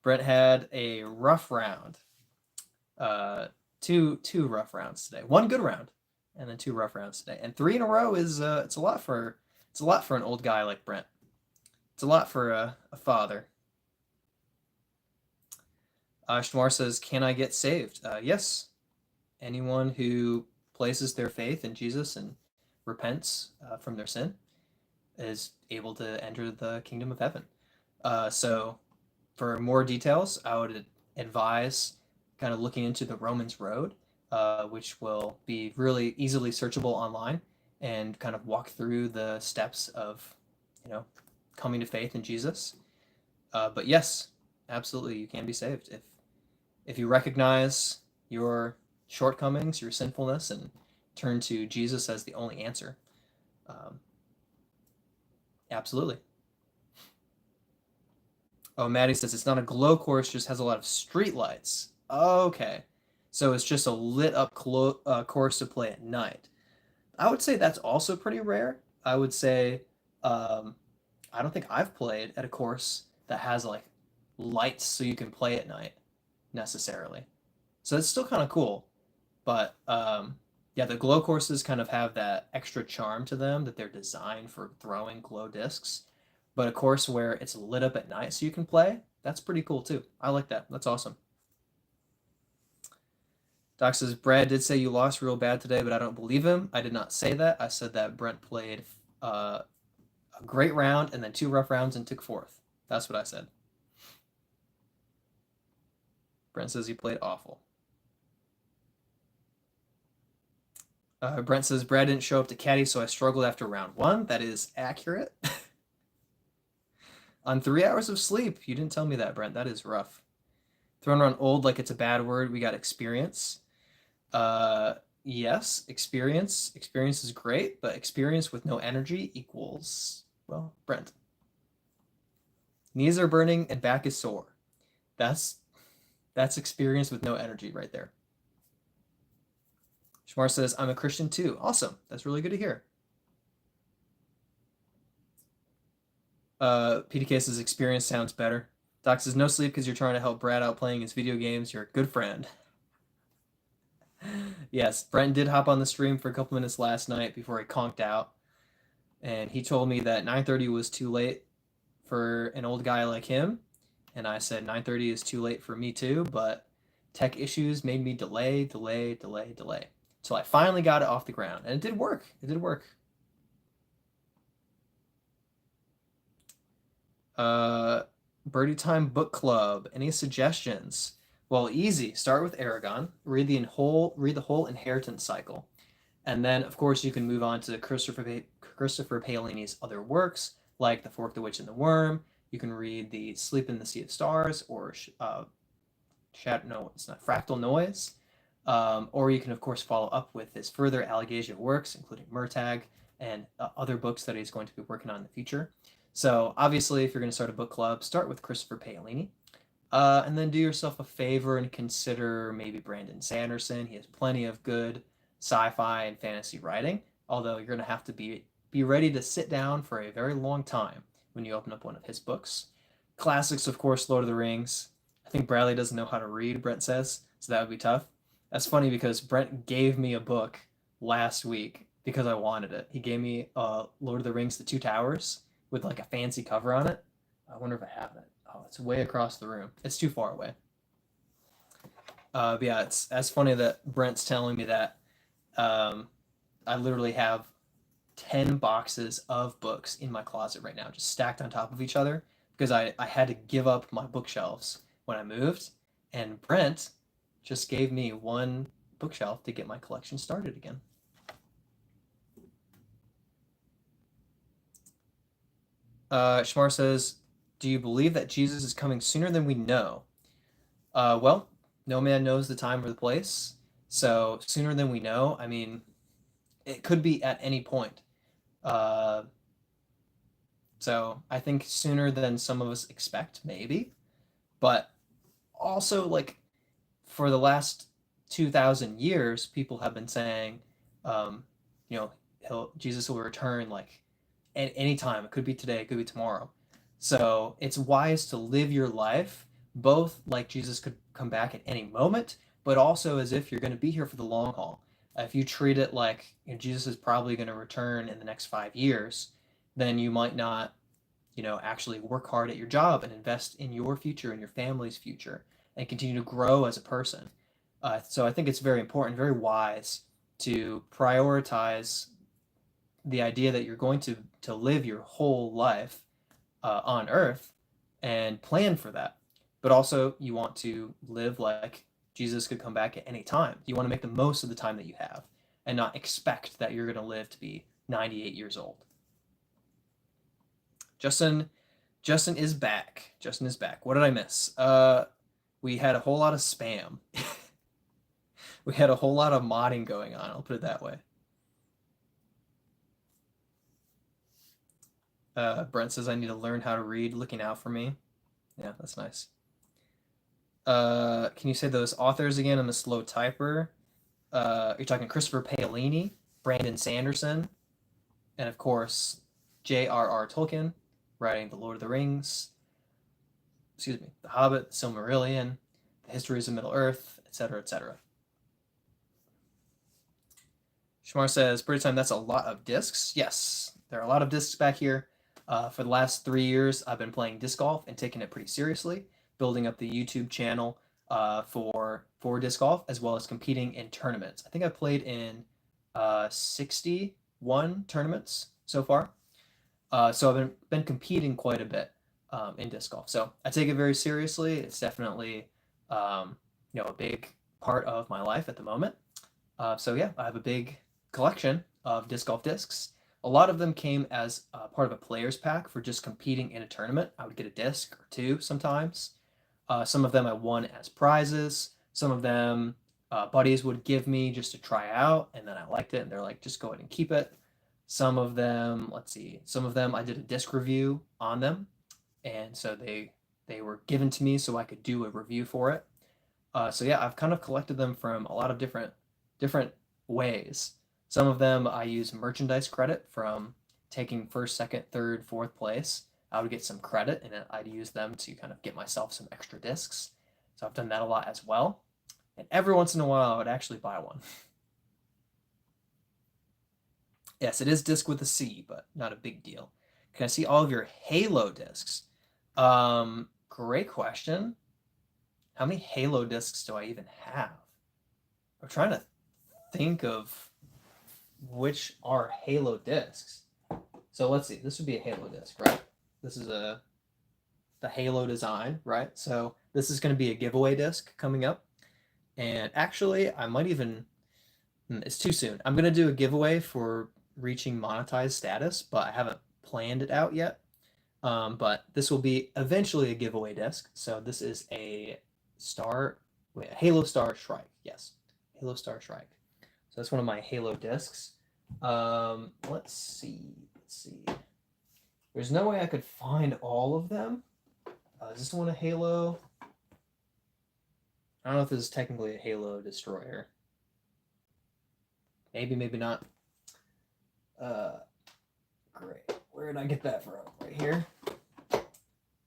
Brent had a rough round. Two rough rounds today. One good round, and then 2 rough rounds today. And 3 in a row is it's a lot for an old guy like Brent. It's a lot for a father. Shamar says, can I get saved? Yes. Anyone who places their faith in Jesus and repents from their sin is able to enter the kingdom of heaven. So for more details, I would advise kind of looking into the Romans Road, which will be really easily searchable online, and kind of walk through the steps of, coming to faith in Jesus. But yes, absolutely, you can be saved if you recognize your shortcomings, your sinfulness, and turn to Jesus as the only answer. Absolutely. Oh, Maddie says it's not a glow course, just has a lot of street lights. Okay. So it's just a lit up course to play at night. I would say that's also pretty rare. I would say I don't think I've played at a course that has like lights so you can play at night necessarily. So it's still kind of cool. But yeah, the glow courses kind of have that extra charm to them that they're designed for throwing glow discs. But a course where it's lit up at night so you can play, that's pretty cool too. I like that. That's awesome. Doc says, Brad did say you lost real bad today, but I don't believe him. I did not say that. I said that Brent played a great round and then 2 rough rounds and took 4th. That's what I said. Brent says he played awful. Brent says, Brad didn't show up to caddy, so I struggled after round 1. That is accurate. On 3 hours of sleep. You didn't tell me that, Brent. That is rough. Thrown around old like it's a bad word. We got experience. Yes, experience. Experience is great, but experience with no energy equals, well, Brent. Knees are burning and back is sore. That's experience with no energy right there. Shamar says, I'm a Christian too. Awesome. That's really good to hear. PDK says experience sounds better. Doc says no sleep because you're trying to help Brad out playing his video games. You're a good friend. Yes, Brent did hop on the stream for a couple minutes last night before he conked out. And he told me that 9:30 was too late for an old guy like him. And I said 9:30 is too late for me too, but tech issues made me delay. Till I finally got it off the ground. And it did work. It did work. Bhirdietime book club. Any suggestions? Well, easy. Start with Aragon. Read the whole inheritance cycle. And then, of course, you can move on to Christopher Paolini's other works, like The Fork, the Witch, and the Worm. You can read the Sleep in the Sea of Stars, or Fractal Noise. Or you can, of course, follow up with his further Allegasia works, including Murtagh and other books that he's going to be working on in the future. So, obviously, if you're going to start a book club, start with Christopher Paolini. And then do yourself a favor and consider maybe Brandon Sanderson. He has plenty of good sci-fi and fantasy writing, although you're going to have to be ready to sit down for a very long time when you open up one of his books. Classics, of course, Lord of the Rings. I think Bradley doesn't know how to read, Brent says, so that would be tough. That's funny because Brent gave me a book last week because I wanted it. He gave me Lord of the Rings: The Two Towers with like a fancy cover on it. I wonder if I have it. Oh, it's way across the room. It's too far away. But yeah, that's funny that Brent's telling me that. I literally have 10 boxes of books in my closet right now, just stacked on top of each other because I had to give up my bookshelves when I moved. And Brent just gave me one bookshelf to get my collection started again. Shmar says, do you believe that Jesus is coming sooner than we know? Well, no man knows the time or the place. So sooner than we know, I mean, it could be at any point. So I think sooner than some of us expect, maybe. But also, like, for the last 2,000 years, people have been saying, um, you know, Jesus will return like at any time. It could be today, it could be tomorrow. So it's wise to live your life both like Jesus could come back at any moment, but also as if you're going to be here for the long haul. If you treat it like, you know, Jesus is probably going to return in the next 5 years, then you might not, you know, actually work hard at your job and invest in your future and your family's future and continue to grow as a person. So I think it's very important, very wise to prioritize the idea that you're going to live your whole life on Earth and plan for that. But also, you want to live like Jesus could come back at any time. You want to make the most of the time that you have and not expect that you're going to live to be 98 years old. Justin is back. Justin is back. What did I miss? We had a whole lot of spam. We had a whole lot of modding going on. I'll put it that way. Brent says I need to learn how to read. Looking out for me. Yeah, that's nice. Can you say those authors again? I'm a slow typer. You're talking Christopher Paolini, Brandon Sanderson, and of course J.R.R. Tolkien, writing The Lord of the Rings. Excuse me, The Hobbit, The Silmarillion, The Histories of Middle Earth, etc., etc. Shamar says, Bhirdietime, that's a lot of discs. Yes, there are a lot of discs back here. For the last 3 years, I've been playing disc golf and taking it pretty seriously, building up the YouTube channel for disc golf, as well as competing in tournaments. I think I played in 61 tournaments so far. So I've been competing quite a bit in disc golf. So I take it very seriously. It's definitely you know, a big part of my life at the moment. So yeah, I have a big collection of disc golf discs. A lot of them came as part of a player's pack for just competing in a tournament. I would get a disc or two sometimes. Some of them I won as prizes. Some of them buddies would give me just to try out, and then I liked it, and they're like, just go ahead and keep it. Some of them, let's see, some of them I did a disc review on them, and so they were given to me so I could do a review for it. So yeah, I've kind of collected them from a lot of different ways. Some of them I use merchandise credit from taking first, second, third, fourth place. I would get some credit and I'd use them to kind of get myself some extra discs. So I've done that a lot as well. And every once in a while I would actually buy one. Yes, it is disc with a C, but not a big deal. Can I see all of your Halo discs? Great question. How many Halo discs do I even have? I'm trying to think of which are Halo discs. So let's see. This would be a Halo disc, right? This is the Halo design, right? So this is going to be a giveaway disc coming up. And actually, I might even... It's too soon. I'm going to do a giveaway for reaching monetized status, but I haven't planned it out yet. But this will be eventually a giveaway disc. So this is a Halo Star Shrike. Yes, Halo Star Shrike. So that's one of my Halo discs. Let's see. There's no way I could find all of them. Is this one a Halo? I don't know if this is technically a Halo destroyer. Maybe, maybe not. Great. Where did I get that from? Right here.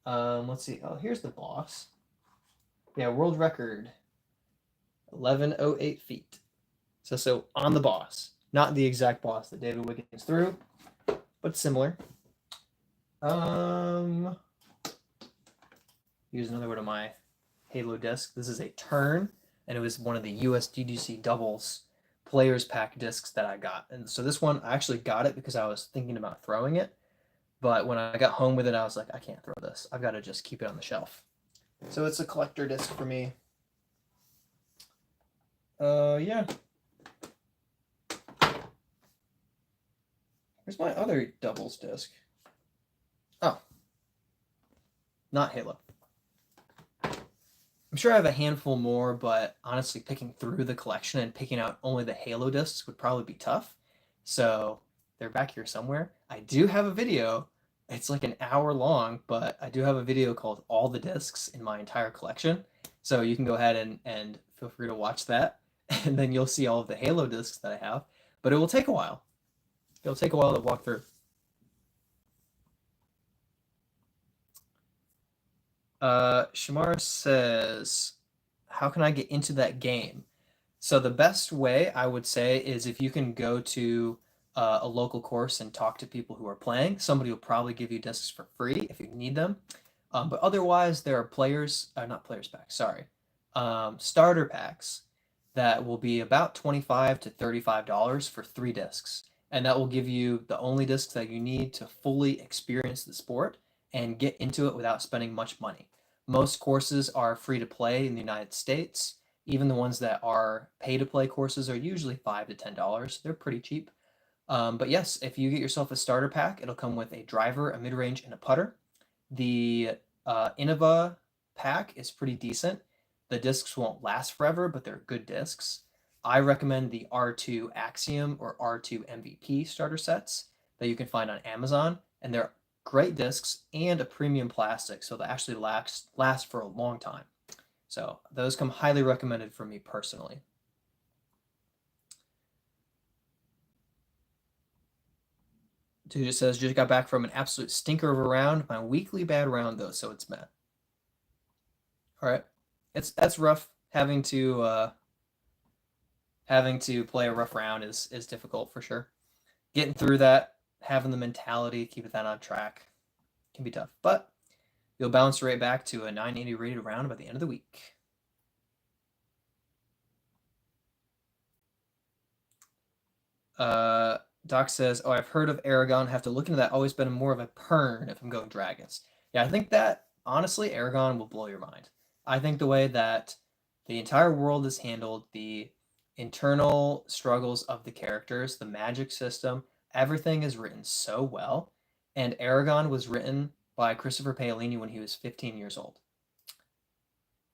Let's see. Oh, here's the boss. Yeah, world record, 1108 feet. So on the boss, not the exact boss that David Wiggins threw, but similar. Here's another one of my Halo disc. This is a turn, and it was one of the USDGC doubles players pack discs that I got. And so this one, I actually got it because I was thinking about throwing it. But when I got home with it, I was like, I can't throw this. I've got to just keep it on the shelf. So it's a collector disc for me. Yeah. Where's my other doubles disc? Oh. Not Halo. I'm sure I have a handful more, but honestly, picking through the collection and picking out only the Halo discs would probably be tough. So they're back here somewhere. I do have a video. It's like an hour long, but I do have a video called All the Discs in My Entire Collection. So you can go ahead and feel free to watch that. And then you'll see all of the Halo discs that I have. But it will take a while. It'll take a while to walk through. Shamar says, how can I get into that game? So the best way I would say is if you can go to a local course and talk to people who are playing. Somebody will probably give you discs for free if you need them. But otherwise, there are not players packs, sorry, starter packs that will be about $25 to $35 for 3 discs. And that will give you the only discs that you need to fully experience the sport and get into it without spending much money. Most courses are free to play in the United States. Even the ones that are pay to play courses are usually $5 to $10. They're pretty cheap. But yes, if you get yourself a starter pack, it'll come with a driver, a mid-range, and a putter. The Innova pack is pretty decent. The discs won't last forever, but they're good discs. I recommend the R2 Axiom or R2 MVP starter sets that you can find on Amazon, and they're great discs and a premium plastic, so they actually last for a long time. So those come highly recommended for me personally. Dude, it says, just got back from an absolute stinker of a round. My weekly bad round, though, so it's meh. All right. That's rough. Having to play a rough round is difficult for sure. Getting through that, having the mentality, keeping that on track can be tough. But you'll bounce right back to a 980 rated round by the end of the week. Doc says, oh, I've heard of Aragon. Have to look into that. Always been more of a pern if I'm going dragons. Yeah, I think that, honestly, Aragon will blow your mind. I think the way that the entire world is handled, the internal struggles of the characters, the magic system, everything is written so well. And Aragon was written by Christopher Paolini when he was 15 years old.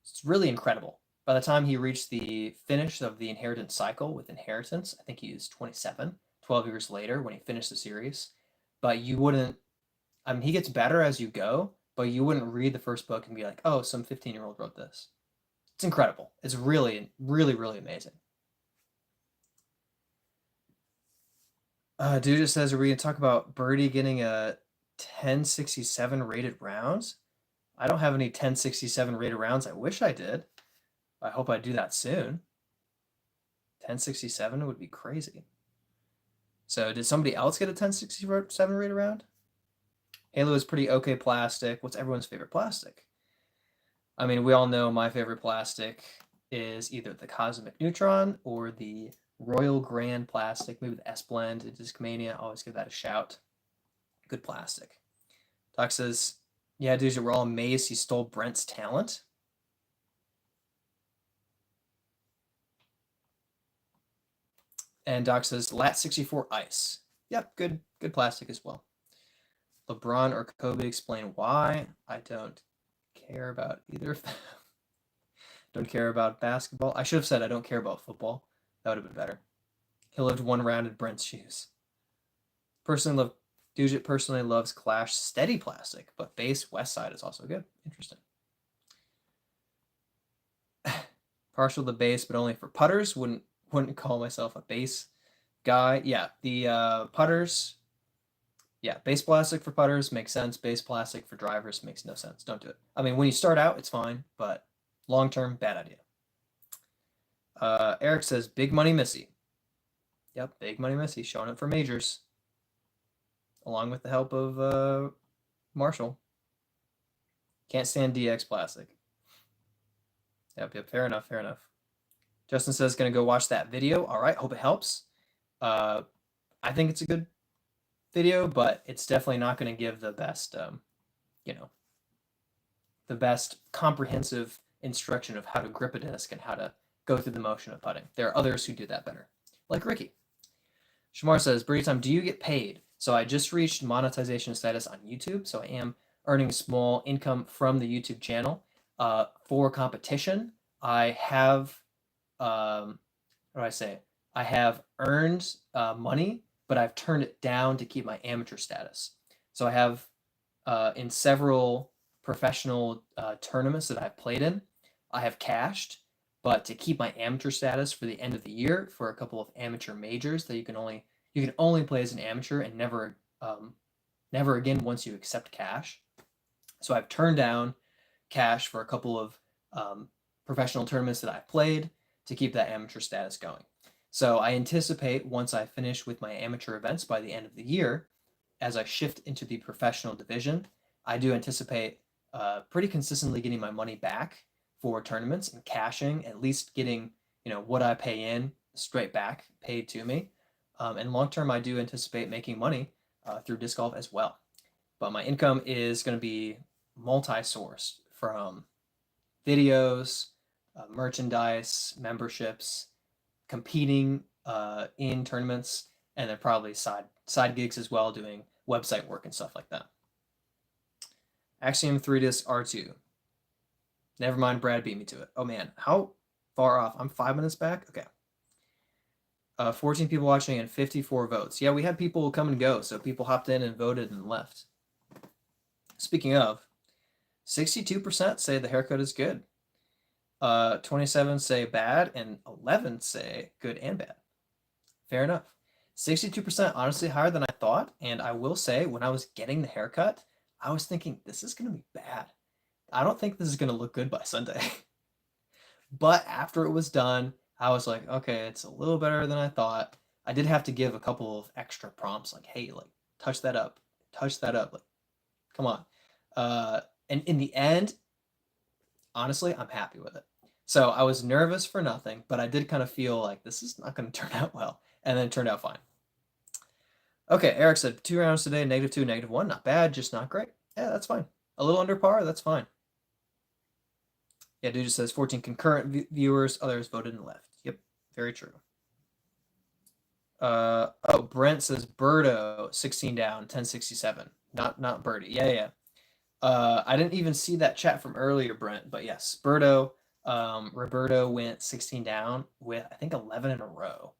It's really incredible. By the time he reached the finish of the Inheritance cycle with Inheritance, I think he was 27, 12 years later when he finished the series. But you wouldn't, I mean, he gets better as you go, but you wouldn't read the first book and be like, oh, some 15-year-old wrote this. It's incredible. It's really, really, really amazing. Dude just says, are we going to talk about Birdie getting a 1067 rated rounds? I don't have any 1067 rated rounds. I wish I did. I hope I do that soon. 1067 would be crazy. So did somebody else get a 1067 rated round? Halo is pretty okay plastic. What's everyone's favorite plastic? I mean, we all know my favorite plastic is either the Cosmic Neutron or the Royal Grand plastic, maybe the S-Blend, Discmania. Always give that a shout. Good plastic. Doc says, yeah, dudes, we're all amazed he stole Brent's talent. And Doc says, Lat 64 ice. Yep, good plastic as well. LeBron or Kobe explain why. I don't care about either of them. Don't care about basketball. I should have said I don't care about football. That would have been better. He lived one round in Brent's shoes. Dujet personally loves Clash steady plastic, but base West Side is also good. Interesting. Partial to base, but only for putters. Wouldn't call myself a base guy. Yeah, the putters. Yeah, base plastic for putters makes sense. Base plastic for drivers makes no sense. Don't do it. I mean, when you start out, it's fine, but long term, bad idea. Eric says, Big Money Missy. Yep, Big Money Missy showing up for majors, along with the help of Marshall. Can't stand DX plastic. Yep, fair enough, fair enough. Justin says, gonna go watch that video. All right, hope it helps. I think it's a good video, but it's definitely not going to give the best, the best comprehensive instruction of how to grip a disc and how to go through the motion of putting. There are others who do that better, like Ricky. Shamar says, Bhirdietime, do you get paid? So I just reached monetization status on YouTube, so I am earning small income from the YouTube channel. For competition, I have, what do I say? I have earned money, but I've turned it down to keep my amateur status. So I have in several professional tournaments that I've played in, I have cashed, but to keep my amateur status for the end of the year for a couple of amateur majors that you can only play as an amateur and never again once you accept cash. So I've turned down cash for a couple of professional tournaments that I've played to keep that amateur status going. So I anticipate once I finish with my amateur events by the end of the year, as I shift into the professional division, I do anticipate pretty consistently getting my money back for tournaments and cashing, at least getting what I pay in straight back paid to me. And long term, I do anticipate making money through disc golf as well. But my income is going to be multi-sourced from videos, merchandise, memberships, competing in tournaments, and then probably side gigs as well, doing website work and stuff like that. Axiom 3 disc R2. Never mind, Brad beat me to it. Oh man, how far off? I'm 5 minutes back? Okay. 14 people watching and 54 votes. Yeah, we had people come and go, so people hopped in and voted and left. Speaking of, 62% say the haircut is good. 27 say bad, and 11 say good and bad. Fair enough. 62% honestly higher than I thought, and I will say when I was getting the haircut, I was thinking this is going to be bad. I don't think this is going to look good by Sunday. But after it was done, I was like, okay, it's a little better than I thought. I did have to give a couple of extra prompts, like, hey, like, touch that up, like, come on. And in the end, honestly, I'm happy with it. So I was nervous for nothing, but I did kind of feel like this is not going to turn out well, and then it turned out fine. Okay, Eric said 2 rounds today, -2, -1, not bad, just not great. Yeah, that's fine. A little under par, that's fine. Yeah, dude just says 14 concurrent viewers, others voted and left. Yep, very true. Oh, Brent says Birdo 16 down, 1067. Not Birdie. Yeah. I didn't even see that chat from earlier, Brent, but yes, Birdo, Roberto went 16 down with I think 11 in a row,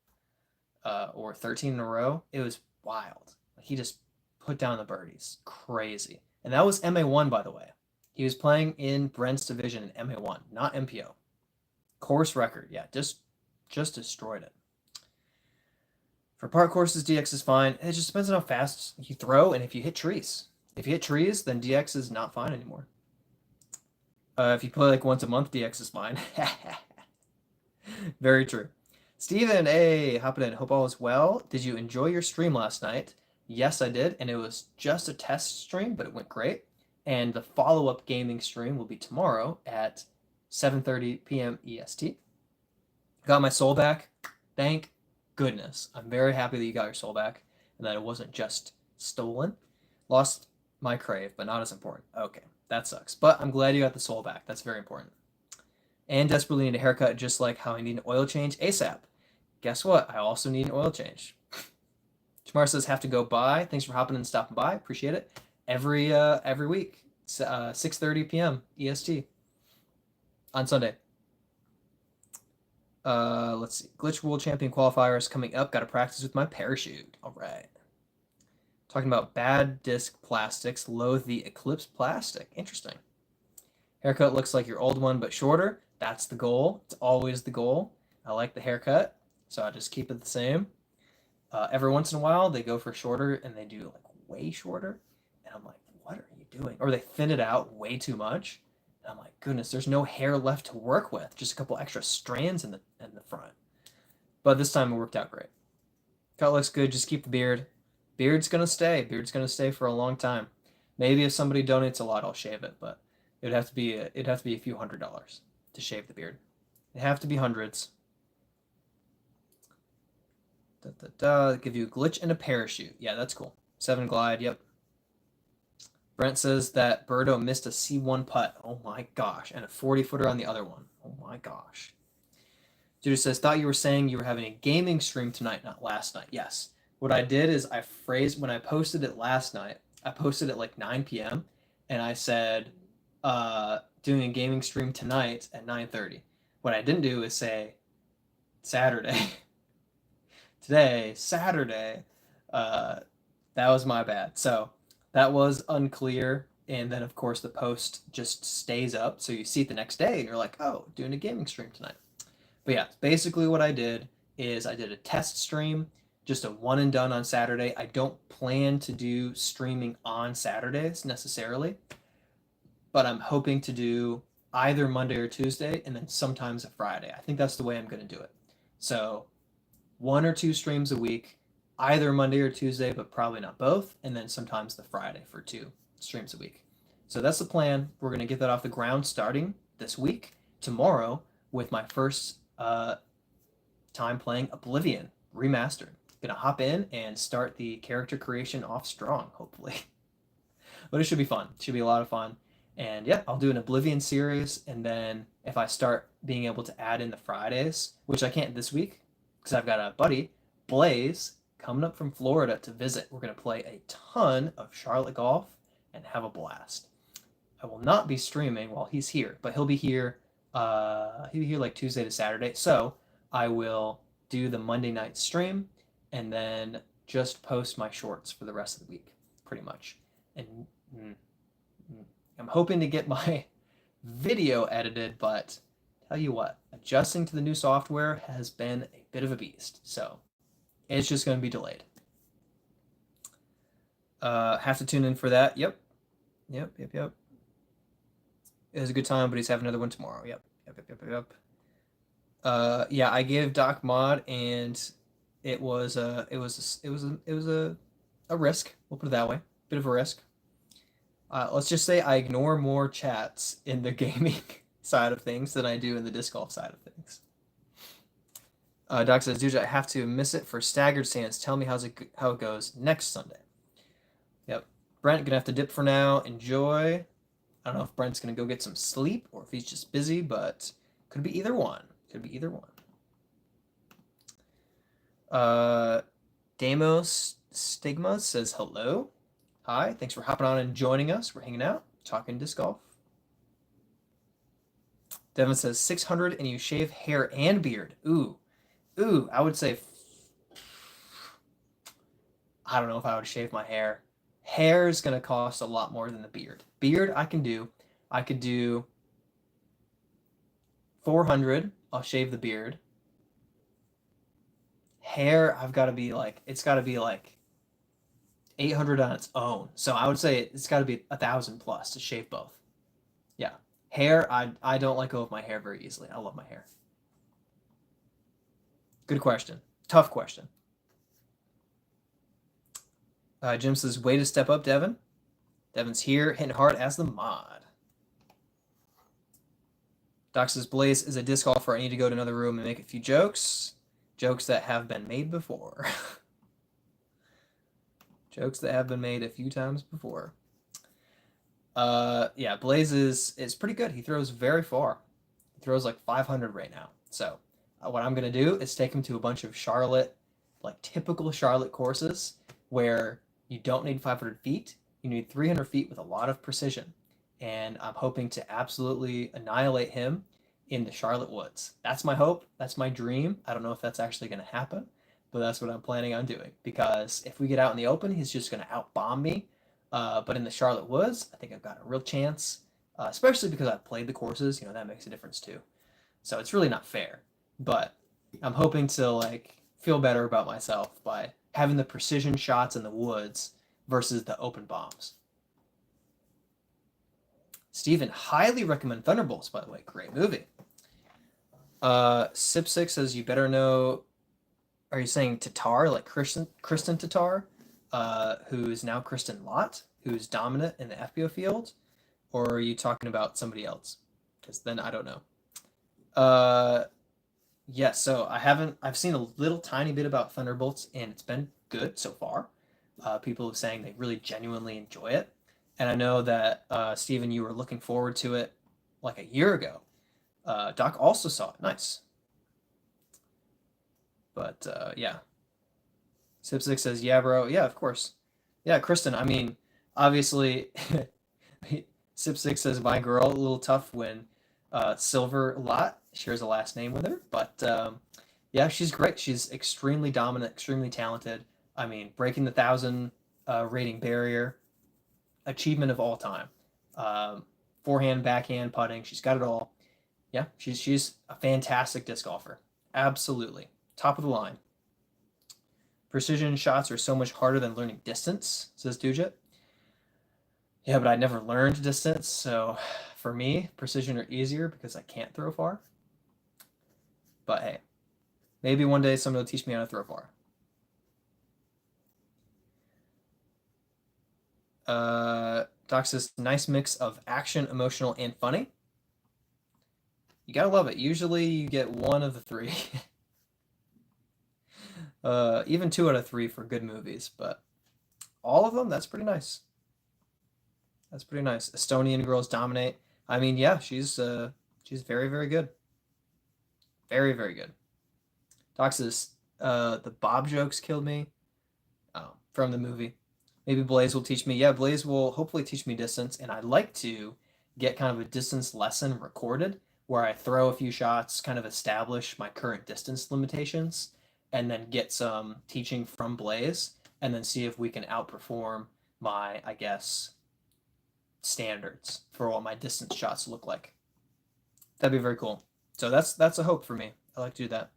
or 13 in a row. It was wild. He just put down the birdies, crazy. And that was MA1, by the way. He was playing in Brent's division in MA1, not MPO. Course record, yeah, just destroyed it. For park courses, DX is fine. It just depends on how fast you throw and if you hit trees. If you hit trees, then DX is not fine anymore. If you play like once a month, DX is fine. Very true. Steven, hey, hopping in. Hope all is well. Did you enjoy your stream last night? Yes, I did, and it was just a test stream, but it went great. And the follow-up gaming stream will be tomorrow at 7:30 p.m. EST. Got my soul back. Thank goodness. I'm very happy that you got your soul back and that it wasn't just stolen. Lost my crave, but not as important. Okay, that sucks. But I'm glad you got the soul back. That's very important. And desperately need a haircut, just like how I need an oil change ASAP. Guess what? I also need an oil change. Tamara says, have to go by. Thanks for hopping and stopping by. Appreciate it. Every week, 6:30 p.m. EST on Sunday. Let's see. Glitch World Champion qualifiers coming up. Got to practice with my parachute. All right. Talking about bad disc plastics. Loathe the Eclipse plastic. Interesting. Haircut looks like your old one, but shorter. That's the goal. It's always the goal. I like the haircut, so I just keep it the same. Every once in a while, they go for shorter and they do like way shorter. And I'm like, what are you doing? Or they thin it out way too much. And I'm like, goodness, there's no hair left to work with. Just a couple extra strands in the front. But this time it worked out great. Cut looks good. Just keep the beard. Beard's gonna stay. Beard's gonna stay for a long time. Maybe if somebody donates a lot, I'll shave it. But it'd have to be a few $100s to shave the beard. It'd have to be hundreds. Give you a glitch and a parachute. Yeah, that's cool. 7 glide. Yep. Brent says that Birdo missed a C1 putt. Oh my gosh. And a 40-footer on the other one. Oh my gosh. Judah says, thought you were saying you were having a gaming stream tonight, not last night. Yes. What I did is I phrased, when I posted it last night, I posted at like 9 p.m. and I said, doing a gaming stream tonight at 9:30. What I didn't do is say Saturday. Today, Saturday. That was my bad. So that was unclear. And then, of course, the post just stays up. So you see it the next day and you're like, oh, doing a gaming stream tonight. But yeah, basically what I did is I did a test stream, just a one and done on Saturday. I don't plan to do streaming on Saturdays necessarily, but I'm hoping to do either Monday or Tuesday and then sometimes a Friday. I think that's the way I'm going to do it. So 1 or 2 streams a week, either Monday or Tuesday, but probably not both, and then sometimes the Friday for 2 streams a week. So that's the plan. We're going to get that off the ground starting this week, tomorrow, with my first time playing Oblivion Remastered. Gonna hop in and start the character creation off strong, hopefully. But it should be fun. It should be a lot of fun. And yeah, I'll do an Oblivion series, and then if I start being able to add in the Fridays, which I can't this week, because I've got a buddy, Blaze, coming up from Florida to visit. We're going to play a ton of Charlotte Golf and have a blast. I will not be streaming while he's here, but he'll be here like Tuesday to Saturday. So I will do the Monday night stream and then just post my shorts for the rest of the week, pretty much. And I'm hoping to get my video edited, but tell you what, adjusting to the new software has been a bit of a beast. So it's just going to be delayed. Have to tune in for that. Yep. It was a good time, but he's having another one tomorrow. Yep. Yeah, I gave Doc mod, and it was a risk. We'll put it that way. Bit of a risk. Let's just say I ignore more chats in the gaming side of things than I do in the disc golf side of things. Doc says, dude, I have to miss it for staggered stance. Tell me how it goes next Sunday. Yep. Brent, gonna have to dip for now. Enjoy. I don't know if Brent's gonna go get some sleep or if he's just busy, but could be either one. Damos Stigma says hello. Hi, thanks for hopping on and joining us. We're hanging out, talking disc golf. Devin says 600 and you shave hair and beard. Ooh, I would say, I don't know if I would shave my hair. Hair is going to cost a lot more than the beard. Beard I could do 400. I'll shave the beard. Hair, it's got to be like 800 on its own. So I would say it's got to be 1,000 plus to shave both. Yeah. Hair, I don't let go of my hair very easily. I love my hair. Good question. Tough question. Jim says, way to step up, Devin. Devin's here, hitting hard as the mod. Doc says, Blaze is a disc golfer. I need to go to another room and make a few jokes. Jokes that have been made before. Jokes that have been made a few times before. Yeah, Blaze is pretty good. He throws very far. He throws like 500 right now. So what I'm going to do is take him to a bunch of Charlotte, like typical Charlotte courses where you don't need 500 feet. You need 300 feet with a lot of precision. And I'm hoping to absolutely annihilate him in the Charlotte woods. That's my hope. That's my dream. I don't know if that's actually going to happen, but that's what I'm planning on doing. Because if we get out in the open, he's just going to outbomb me. But in the Charlotte woods, I think I've got a real chance, especially because I've played the courses. That makes a difference too. So it's really not fair. But I'm hoping to feel better about myself by having the precision shots in the woods versus the open bombs. Steven, highly recommend Thunderbolts, by the way. Great movie. Sip6 says, you better know. Are you saying Tatar, like Kristen Tatar, who's now Kristen Lott, who's dominant in the FPO field? Or are you talking about somebody else? Because then I don't know. Yeah, so I've seen a little tiny bit about Thunderbolts, and it's been good so far. People are saying they really genuinely enjoy it. And I know that, Steven, you were looking forward to it like a year ago. Doc also saw it. Nice. But yeah. Sip6 says, yeah, bro. Yeah, of course. Yeah, Kristen, I mean, obviously, Sip6 says, my girl, a little tough when Silver Lot shares a last name with her. But yeah, she's great. She's extremely dominant, extremely talented. I mean, breaking the 1,000 rating barrier, achievement of all time. Forehand, backhand, putting, she's got it all. Yeah, she's a fantastic disc golfer. Absolutely. Top of the line. Precision shots are so much harder than learning distance, says Dujet. Yeah, but I never learned distance, so for me, precision are easier because I can't throw far. But hey, maybe one day somebody will teach me how to throw far. Doc says, nice mix of action, emotional, and funny. You gotta love it. Usually you get one of the three. Even 2 out of 3 for good movies, but all of them, that's pretty nice. That's pretty nice. Estonian girls dominate. I mean, yeah, she's very, very good. Very, very good. Doc says, the Bob jokes killed me. Oh, from the movie. Maybe Blaze will teach me. Yeah, Blaze will hopefully teach me distance, and I'd like to get kind of a distance lesson recorded where I throw a few shots, kind of establish my current distance limitations, and then get some teaching from Blaze, and then see if we can outperform my, I guess, standards for what my distance shots look like. That'd be very cool. So that's a hope for me. I like to do that.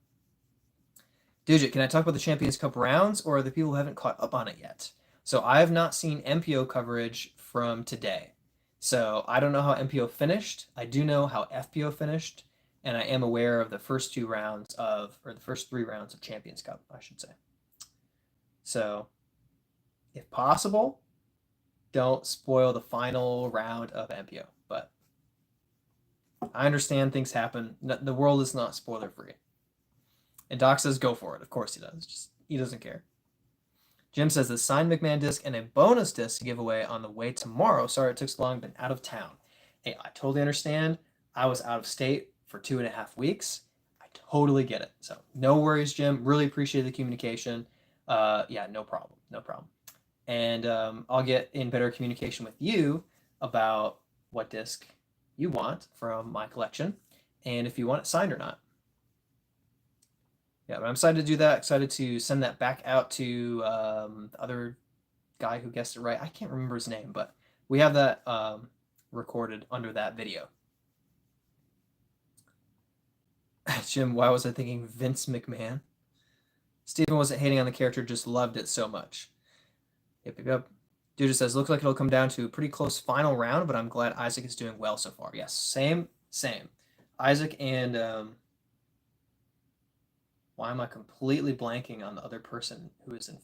Digit, can I talk about the Champions Cup rounds, or are the people who haven't caught up on it yet? So I have not seen MPO coverage from today. So I don't know how MPO finished. I do know how FPO finished, and I am aware of the first 2 rounds of, or the first 3 rounds of Champions Cup, I should say. So, if possible, don't spoil the final round of MPO. But I understand things happen. The world is not spoiler free. And Doc says go for it. Of course he does. Just he doesn't care. Jim says the signed McMahon disc and a bonus disc giveaway on the way tomorrow. Sorry it took so long. Been out of town. Hey, I totally understand. I was out of state for 2.5 weeks. I totally get it. So no worries, Jim. Really appreciate the communication. Yeah, no problem. No problem. And I'll get in better communication with you about what disc you want from my collection and if you want it signed or not. Yeah, but I'm excited to do that. Excited to send that back out to the other guy who guessed it right. I can't remember his name, but we have that recorded under that video. Jim, why was I thinking Vince McMahon? Steven wasn't hating on the character, just loved it so much. Yep. Dude just says, looks like it'll come down to a pretty close final round, but I'm glad Isaac is doing well so far. Yes, same. Isaac and why am I completely blanking on the other person who is in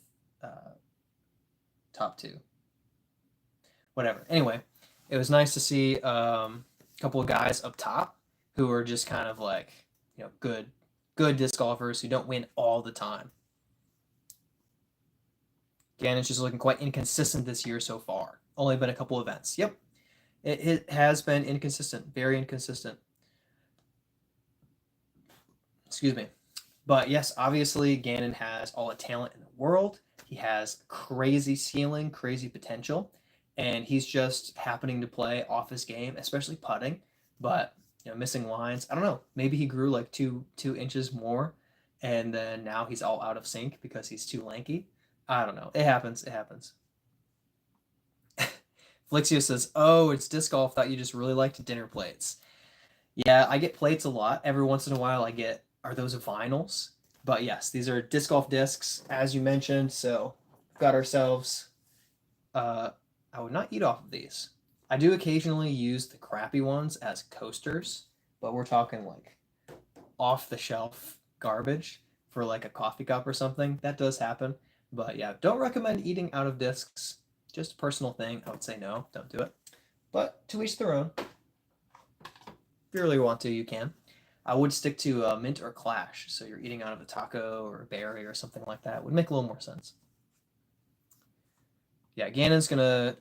top 2? Whatever. Anyway, it was nice to see a couple of guys up top who are just kind of like, good disc golfers who don't win all the time. Gannon's just looking quite inconsistent this year so far. Only been a couple events. Yep. It has been inconsistent. Very inconsistent. Excuse me. But yes, obviously Gannon has all the talent in the world. He has crazy ceiling, crazy potential, and he's just happening to play off his game, especially putting, but missing lines. I don't know. Maybe he grew like two inches more, and then now he's all out of sync because he's too lanky. I don't know. It happens. Flixio says, oh, it's disc golf. Thought you just really liked dinner plates. Yeah, I get plates a lot. Every once in a while I get, are those vinyls? But yes, these are disc golf discs, as you mentioned. So we've got ourselves. I would not eat off of these. I do occasionally use the crappy ones as coasters, but we're talking like off the shelf garbage for like a coffee cup or something. That does happen. But yeah, don't recommend eating out of discs. Just a personal thing. I would say no, don't do it. But to each their own. If you really want to, you can. I would stick to mint or clash. So you're eating out of a taco or a berry or something like that. It would make a little more sense. Yeah, Gannon's gonna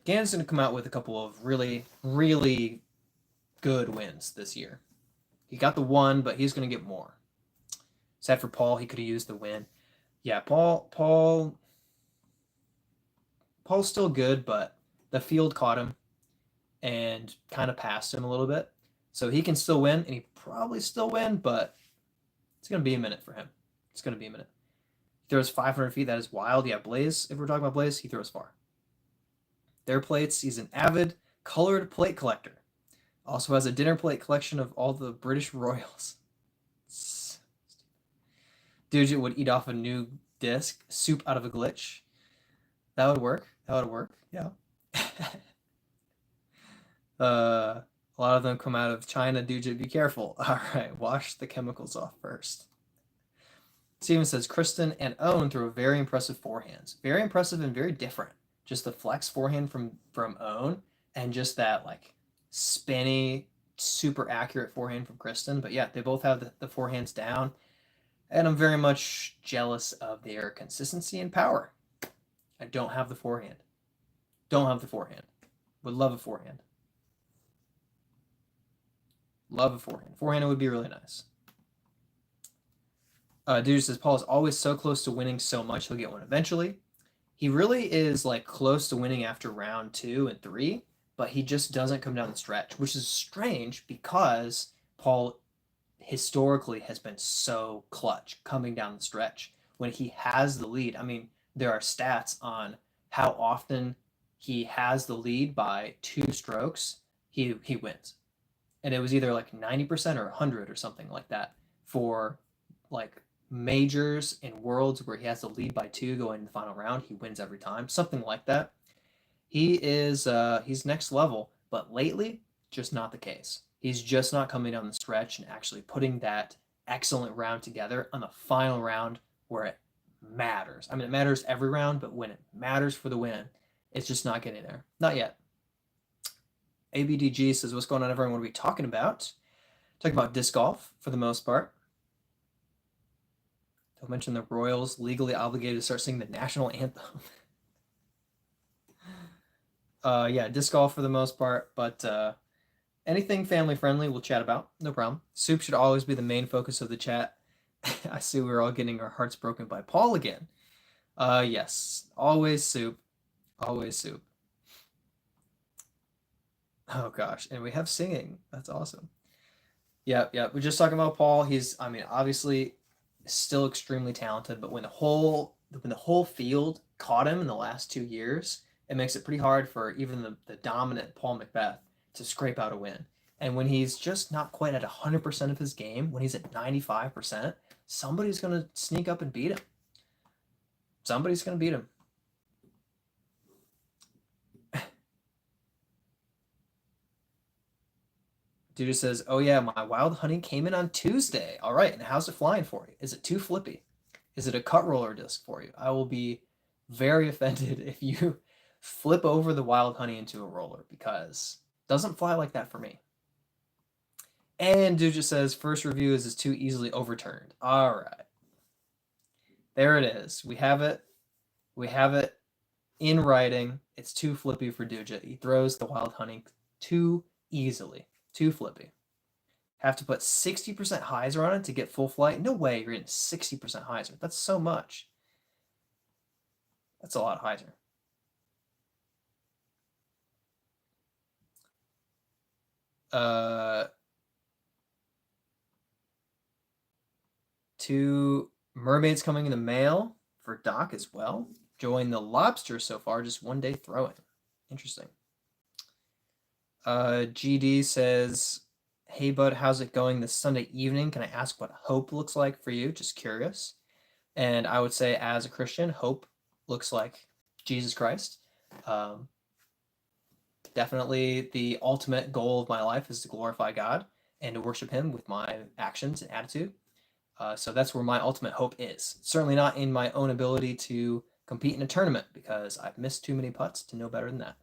come out with a couple of really, really good wins this year. He got the one, but he's gonna get more. Sad for Paul, he could have used the win. Yeah, Paul's still good, but the field caught him and kind of passed him a little bit. So he can still win, and he probably still win, but it's gonna be a minute for him. It's gonna be a minute. He throws 500 feet. That is wild. Yeah, Blaze. If we're talking about Blaze, he throws far. Their plates. He's an avid colored plate collector. Also has a dinner plate collection of all the British royals. Dude would eat off a new disc, soup out of a glitch. That would work. That would work. Yeah. A lot of them come out of China. Dude, be careful. All right, wash the chemicals off first. Steven says Kristen and Owen throw very impressive forehands. Very impressive and very different. Just the flex forehand from Owen and just that like spinny, super accurate forehand from Kristen. But yeah, they both have the forehands down. And I'm very much jealous of their consistency and power. I don't have the forehand. Don't have the forehand. Would love a forehand. Love a forehand. Forehand would be really nice. Dude says Paul is always so close to winning so much he'll get one eventually. He really is like close to winning after round 2 and 3, but he just doesn't come down the stretch, which is strange because Paul historically has been so clutch coming down the stretch when he has the lead. I mean, there are stats on how often he has the lead by 2 strokes, he wins. And it was either like 90% or 100 or something like that for like majors and worlds where he has the lead by 2 going to the final round. He wins every time, something like that. He is he's next level, but lately just not the case. He's just not coming down the stretch and actually putting that excellent round together on the final round where it matters. I mean, it matters every round, but when it matters for the win, it's just not getting there. Not yet. ABDG says, what's going on, everyone? What are we talking about? Talking about disc golf for the most part. Don't mention the Royals legally obligated to start singing the national anthem. Yeah, disc golf for the most part, but anything family friendly we'll chat about. No problem. Soup should always be the main focus of the chat. I see we're all getting our hearts broken by Paul again. Yes, always soup. Always soup. Oh gosh, and we have singing. That's awesome. Yeah, we're just talking about Paul. He's, I mean, obviously still extremely talented, but when the whole field caught him in the last 2 years, it makes it pretty hard for even the dominant Paul Macbeth to scrape out a win. And when he's just not quite at 100% of his game, when he's at 95%, somebody's going to sneak up and beat him. Somebody's going to beat him. Dude says, oh yeah, my wild honey came in on Tuesday. All right, and how's it flying for you? Is it too flippy? Is it a cut roller disc for you? I will be very offended if you flip over the wild honey into a roller because it doesn't fly like that for me. And dude just says, first review is too easily overturned. All right. There it is. We have it. We have it in writing. It's too flippy for Duja. He throws the wild honey too easily. Too flippy. Have to put 60% hyzer on it to get full flight? No way you're getting 60% hyzer. That's so much. That's a lot of hyzer. Two mermaids coming in the mail for Doc as well. Join the lobster so far, just 1 day throwing. Interesting. GD says, hey bud, how's it going this Sunday evening? Can I ask what hope looks like for you? Just curious. And I would say, as a Christian, hope looks like Jesus Christ. Definitely the ultimate goal of my life is to glorify God and to worship Him with my actions and attitude. So that's where my ultimate hope is. Certainly not in my own ability to compete in a tournament, because I've missed too many putts to know better than that.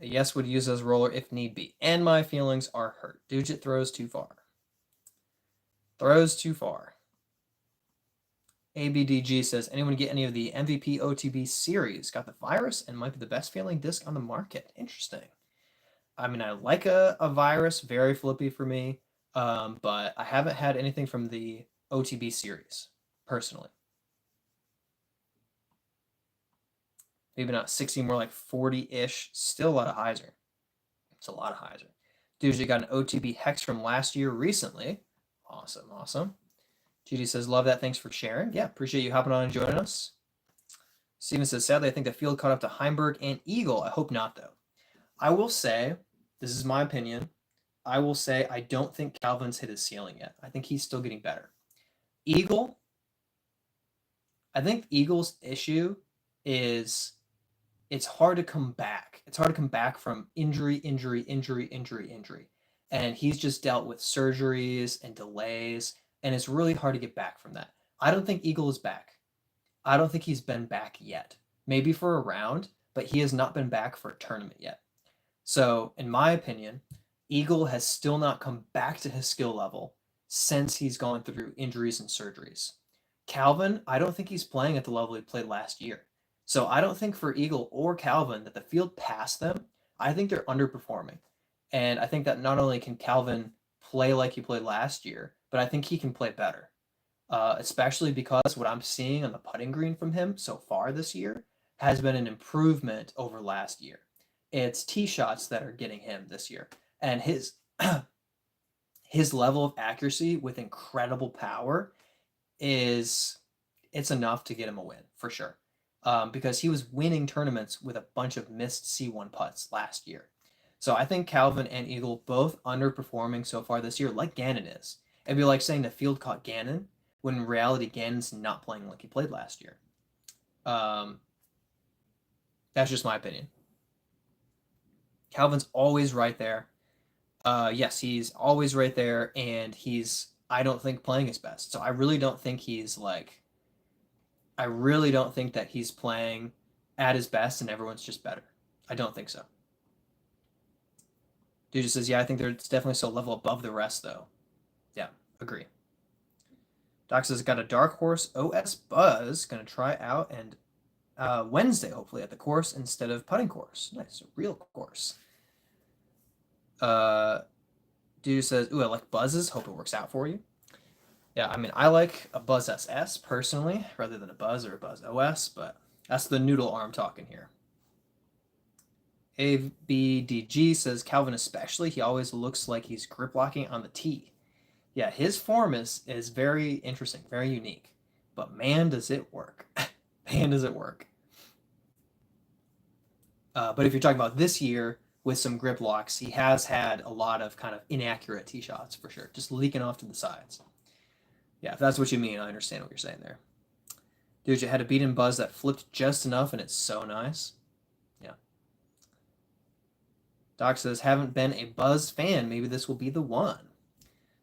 A yes would use as roller if need be. And my feelings are hurt. Dugit throws too far. Throws too far. ABDG says, anyone get any of the MVP OTB series? Got the virus and might be the best feeling disc on the market. Interesting. I mean, I like a virus, very flippy for me, but I haven't had anything from the OTB series, personally. Maybe not 60, more like 40-ish. Still a lot of hyzer. It's a lot of hyzer. Dude, you got an OTB hex from last year recently. Awesome, awesome. GD says, love that. Thanks for sharing. Yeah, appreciate you hopping on and joining us. Steven says, sadly, I think the field caught up to Heimberg and Eagle. I hope not, though. I will say, this is my opinion, I will say I don't think Calvin's hit his ceiling yet. I think he's still getting better. Eagle, I think Eagle's issue is it's hard to come back. It's hard to come back from injury. And he's just dealt with surgeries and delays, and it's really hard to get back from that. I don't think Eagle is back. I don't think he's been back yet. Maybe for a round, but he has not been back for a tournament yet. So, in my opinion, Eagle has still not come back to his skill level since he's gone through injuries and surgeries. Calvin, I don't think he's playing at the level he played last year. So I don't think for Eagle or Calvin that the field passed them. I think they're underperforming. And I think that not only can Calvin play like he played last year, but I think he can play better. Especially because what I'm seeing on the putting green from him so far this year has been an improvement over last year. It's tee shots that are getting him this year. And his his level of accuracy with incredible power it's enough to get him a win for sure. Because he was winning tournaments with a bunch of missed C1 putts last year. So I think Calvin and Eagle both underperforming so far this year, like Gannon is. It'd be like saying the field caught Gannon, when in reality Gannon's not playing like he played last year. That's just my opinion. Calvin's always right there. Yes, he's always right there, and he's, I don't think, playing his best. So I really don't think he's like, I really don't think that he's playing at his best and everyone's just better. I don't think so. Dude just says, yeah, I think they're definitely still a level above the rest, though. Yeah, agree. Doc says, got a dark horse OS Buzz. Going to try out and Wednesday, hopefully, at the course instead of putting course. Nice, real course. Dude says, ooh, I like buzzes. Hope it works out for you. Yeah, I mean, I like a Buzz SS personally, rather than a Buzz or a Buzz OS, but that's the noodle arm talking here. ABDG says, Calvin especially, he always looks like he's grip locking on the tee. Yeah, his form is very interesting, very unique. But man, does it work. Man, does it work. But if you're talking about this year with some grip locks, he has had a lot of kind of inaccurate tee shots for sure, just leaking off to the sides. Yeah, if that's what you mean, I understand what you're saying there. Dude, you had a beat-in Buzz that flipped just enough, and it's so nice. Yeah. Doc says, haven't been a Buzz fan. Maybe this will be the one.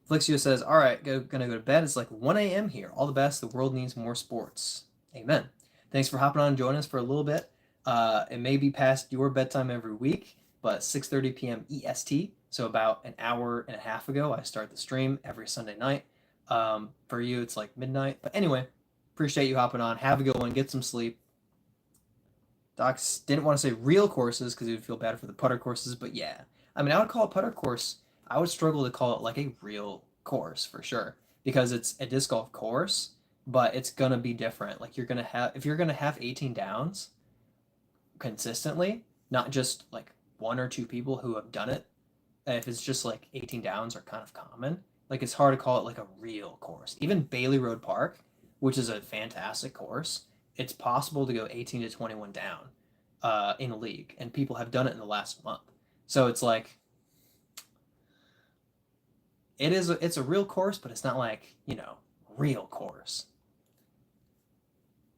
Flixio says, all right, gonna go to bed. It's like 1 a.m. here. All the best. The world needs more sports. Amen. Thanks for hopping on and joining us for a little bit. It may be past your bedtime every week, but 6:30 p.m. EST, so about an hour and a half ago, I start the stream every Sunday night. For you, it's like midnight. But anyway, appreciate you hopping on. Have a good one. Get some sleep. Docs didn't want to say real courses because he would feel bad for the putter courses, but yeah. I mean, I would call a putter course, I would struggle to call it like a real course for sure, because it's a disc golf course, but it's gonna be different. Like if you're gonna have 18 downs consistently, not just like one or two people who have done it. If it's just like 18 downs are kind of common, like it's hard to call it like a real course. Even Bailey Road Park, which is a fantastic course, it's possible to go 18 to 21 down in a league, and people have done it in the last month. So it's like it's a real course, but it's not like, real coarse.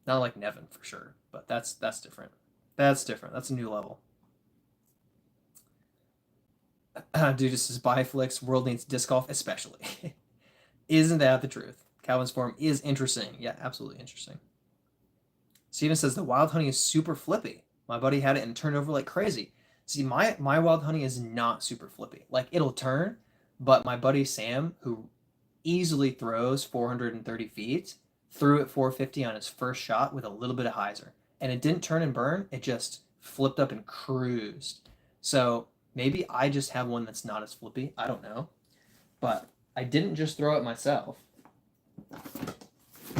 Not like Nevin for sure, but that's different. That's different. That's a new level. Dude, just says Biflix, world needs disc golf, especially. Isn't that the truth? Calvin's form is interesting. Yeah, absolutely interesting. Steven says the wild honey is super flippy. My buddy had it and turned over like crazy. See, my wild honey is not super flippy. Like, it'll turn, but my buddy Sam, who easily throws 430 feet, threw it 450 on his first shot with a little bit of hyzer. And it didn't turn and burn. It just flipped up and cruised. So maybe I just have one that's not as flippy. I don't know. But I didn't just throw it myself.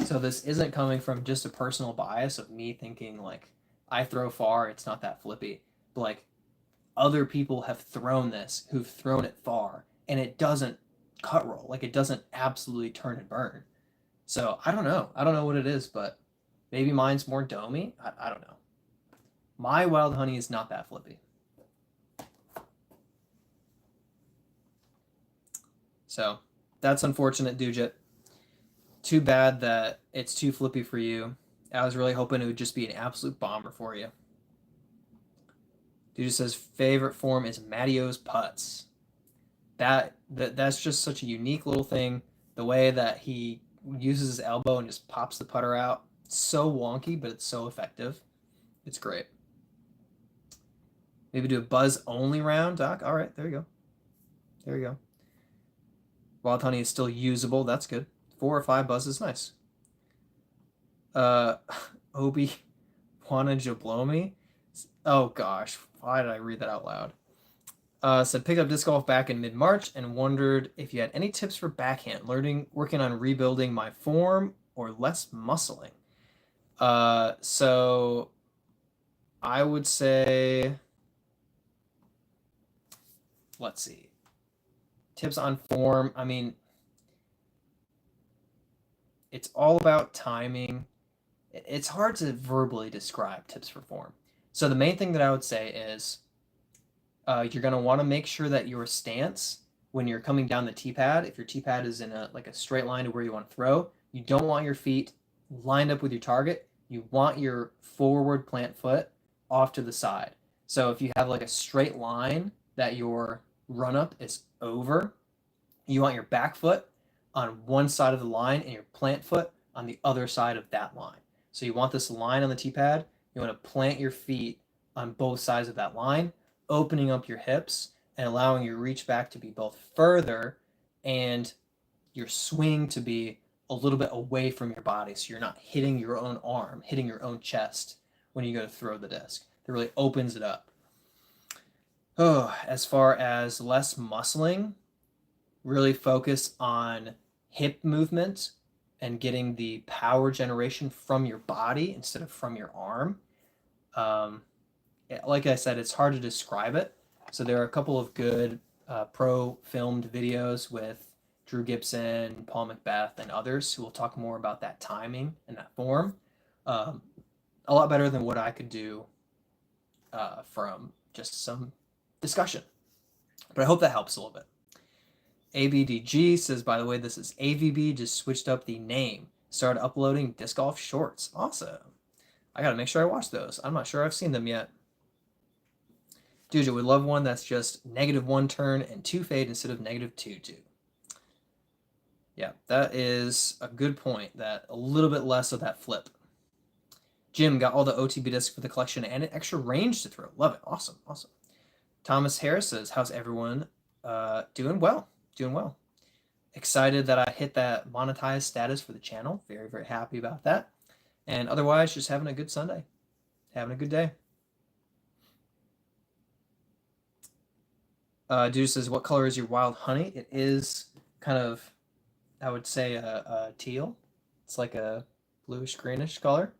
So this isn't coming from just a personal bias of me thinking like I throw far, it's not that flippy. But like other people have thrown this who've thrown it far and it doesn't cut roll. Like it doesn't absolutely turn and burn. So I don't know. I don't know what it is, but maybe mine's more domey. I don't know. My wild honey is not that flippy. So that's unfortunate, Dujit. Too bad that it's too flippy for you. I was really hoping it would just be an absolute bomber for you. Dude says favorite form is Mattio's putts. That's just such a unique little thing. The way that he uses his elbow and just pops the putter out. It's so wonky, but it's so effective. It's great. Maybe do a buzz only round, Doc. All right, there you go. There you go. Wild honey is still usable. That's good. 4 or 5 buzzes, nice. Obi Juana Jablomi. Oh gosh, why did I read that out loud? Said picked up disc golf back in mid-March and wondered if you had any tips for backhand, working on rebuilding my form or less muscling. So I would say, let's see. Tips on form. I mean, it's all about timing. It's hard to verbally describe tips for form. So the main thing that I would say is you're going to want to make sure that your stance when you're coming down the tee pad, if your tee pad is in a straight line to where you want to throw, you don't want your feet lined up with your target. You want your forward plant foot off to the side. So if you have like a straight line that your run up is over, you want your back foot on one side of the line and your plant foot on the other side of that line. So you want this line on the tee pad. You want to plant your feet on both sides of that line, opening up your hips and allowing your reach back to be both further and your swing to be a little bit away from your body, so you're not hitting your own arm, hitting your own chest when you go to throw the disc. It really opens it up. Oh, as far as less muscling, really focus on hip movement and getting the power generation from your body instead of from your arm. Like I said, it's hard to describe it. So there are a couple of good pro filmed videos with Drew Gibson, Paul Macbeth, and others who will talk more about that timing and that form. A lot better than what I could do from just some discussion. But I hope that helps a little bit. ABDG says, by the way, this is AVB, just switched up the name. Started uploading disc golf shorts. Awesome. I got to make sure I watch those. I'm not sure I've seen them yet. Dude, would love one that's just -1 turn and 2 fade instead of -2. Yeah, that is a good point. That a little bit less of that flip. Jim got all the OTB discs for the collection and an extra range to throw. Love it. Awesome. Awesome. Thomas Harris says, how's everyone? Doing well. Doing well. Excited that I hit that monetized status for the channel. Very, very happy about that. And otherwise, just having a good Sunday. Having a good day. Dude says, what color is your wild honey? It is kind of, I would say, a teal. It's like a bluish greenish color,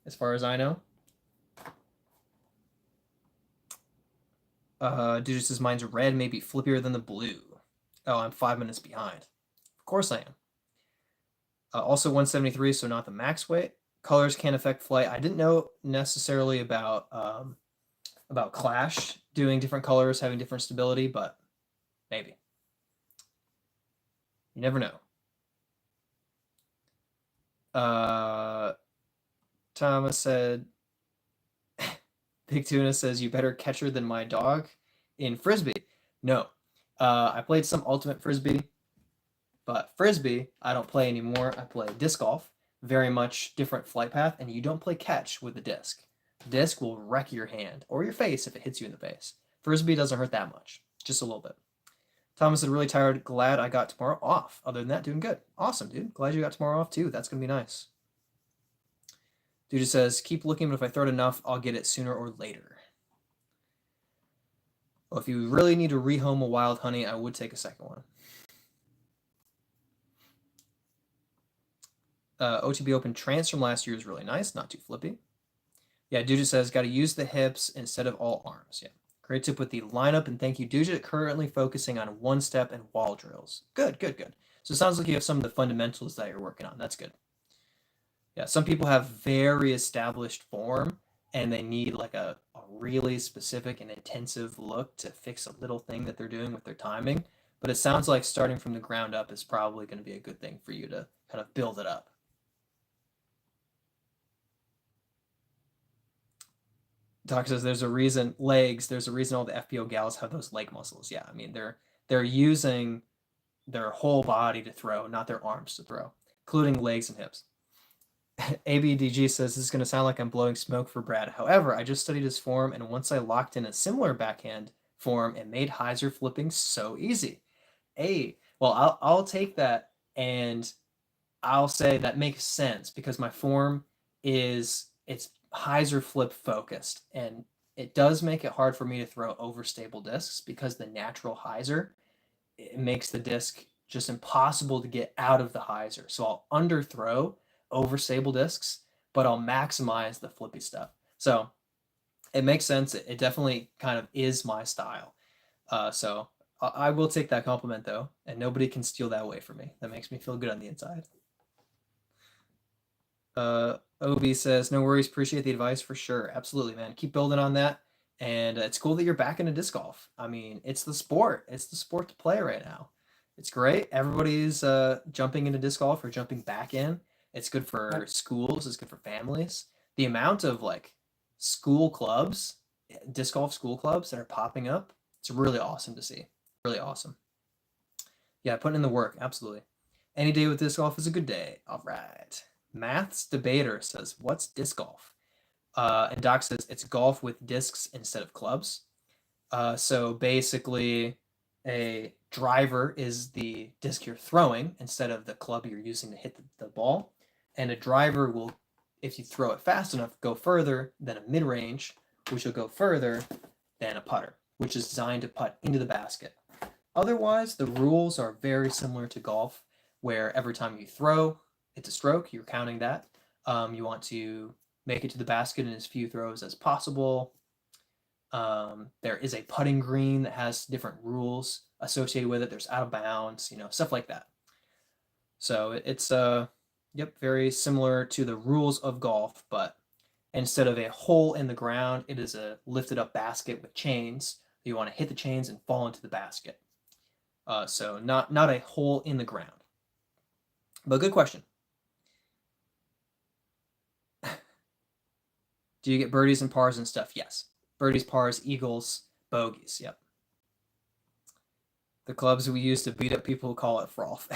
as far as I know. Dude says, mine's red, maybe flippier than the blue. Oh, I'm 5 minutes behind. Of course I am. Also 173, so not the max weight. Colors can affect flight. I didn't know necessarily about Clash doing different colors, having different stability, but maybe. You never know. Thomas said, Big Tuna says, you better catcher than my dog in frisbee. No. I played some ultimate frisbee, but frisbee I don't play anymore. I play disc golf. Very much different flight path, and you don't play catch with the disc. Disc will wreck your hand or your face if it hits you in the face. Frisbee doesn't hurt that much, just a little bit. Thomas said, really tired. Glad I got tomorrow off. Other than that, doing good. Awesome, dude. Glad you got tomorrow off too. That's going to be nice. Dude just says, keep looking, but if I throw it enough, I'll get it sooner or later. Well, if you really need to rehome a wild honey, I would take a second one. OTB Open Trance from last year is really nice. Not too flippy. Yeah, Dude says, got to use the hips instead of all arms. Yeah. Great tip with the lineup, and thank you, Dude. Currently focusing on one step and wall drills. Good. So it sounds like you have some of the fundamentals that you're working on. That's good. Yeah, some people have very established form, and they need like a really specific and intensive look to fix a little thing that they're doing with their timing. But it sounds like starting from the ground up is probably going to be a good thing for you to kind of build it up. Doc says there's a reason all the FPO gals have those leg muscles. Yeah, I mean they're using their whole body to throw, not their arms to throw, including legs and hips. ABDG says this is going to sound like I'm blowing smoke for Brad. However, I just studied his form, and once I locked in a similar backhand form, it made hyzer flipping so easy. Hey, well, I'll take that, and I'll say that makes sense because my form it's hyzer flip focused, and it does make it hard for me to throw overstable discs because the natural hyzer, it makes the disc just impossible to get out of the hyzer. So I'll underthrow overstable discs, but I'll maximize the flippy stuff. So it makes sense. It definitely kind of is my style. So I will take that compliment though, and nobody can steal that away from me. That makes me feel good on the inside. OB says, no worries, appreciate the advice for sure. Absolutely, man. Keep building on that. And it's cool that you're back into disc golf. I mean, it's the sport. It's the sport to play right now. It's great. Everybody's jumping into disc golf or jumping back in. It's good for schools. It's good for families. The amount of like school clubs, disc golf school clubs that are popping up, it's really awesome to see. Really awesome. Yeah, putting in the work. Absolutely. Any day with disc golf is a good day. All right. Maths Debater says, what's disc golf? And Doc says, it's golf with discs instead of clubs. So basically, a driver is the disc you're throwing instead of the club you're using to hit the ball. And a driver will, if you throw it fast enough, go further than a mid-range, which will go further than a putter, which is designed to putt into the basket. Otherwise, the rules are very similar to golf, where every time you throw, it's a stroke. You're counting that. You want to make it to the basket in as few throws as possible. There is a putting green that has different rules associated with it. There's out of bounds, stuff like that. So it's very similar to the rules of golf, but instead of a hole in the ground, it is a lifted up basket with chains. You want to hit the chains and fall into the basket. So not a hole in the ground. But good question. Do you get birdies and pars and stuff? Yes. Birdies, pars, eagles, bogeys. Yep. The clubs we use to beat up people who call it froth.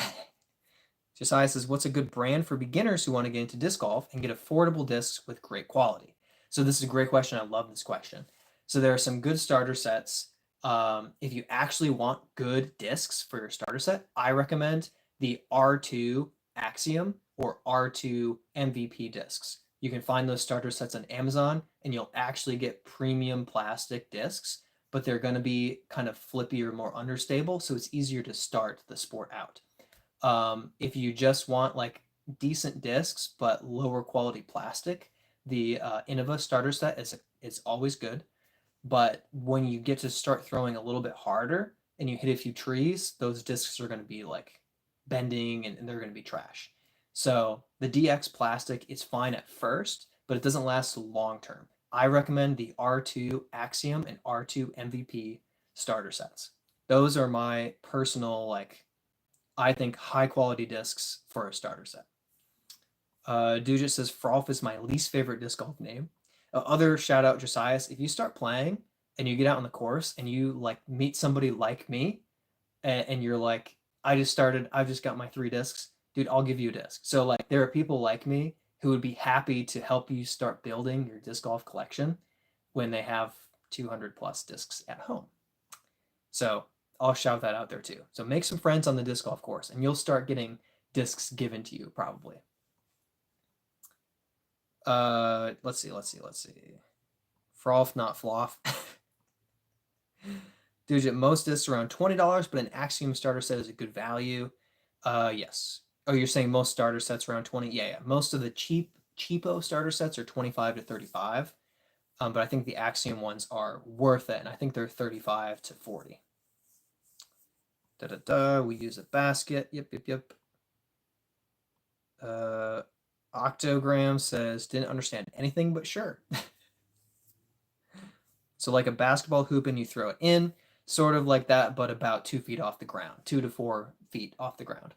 Josiah says, what's a good brand for beginners who want to get into disc golf and get affordable discs with great quality? So this is a great question. I love this question. So there are some good starter sets. If you actually want good discs for your starter set, I recommend the R2 Axiom or R2 MVP discs. You can find those starter sets on Amazon, and you'll actually get premium plastic discs, but they're going to be kind of flippy or more understable, so it's easier to start the sport out. If you just want like decent discs but lower quality plastic, the Innova starter set is always good. But when you get to start throwing a little bit harder and you hit a few trees, those discs are going to be like bending and they're going to be trash. So the DX plastic is fine at first, but it doesn't last long term. I recommend the R2 Axiom and R2 MVP starter sets. Those are my personal like I think high quality discs for a starter set. Dujit says Frolf is my least favorite disc golf name. Other shout out Josias, if you start playing and you get out on the course and you like meet somebody like me and you're like, I just started, I've just got my 3 discs, dude, I'll give you a disc. So like there are people like me who would be happy to help you start building your disc golf collection when they have 200 plus discs at home. So I'll shout that out there too. So make some friends on the disc golf course and you'll start getting discs given to you probably. Let's see. Frolf, not Floff. Dude, most discs around $20, but an Axiom starter set is a good value. Yes. Oh, you're saying most starter sets around 20? Yeah. Most of the cheapo starter sets are 25 to 35. But I think the Axiom ones are worth it, and I think they're 35 to 40. We use a basket. Yep. Octogram says, didn't understand anything, but sure. So like a basketball hoop and you throw it in, sort of like that, but about 2 feet off the ground, 2 to 4 feet off the ground,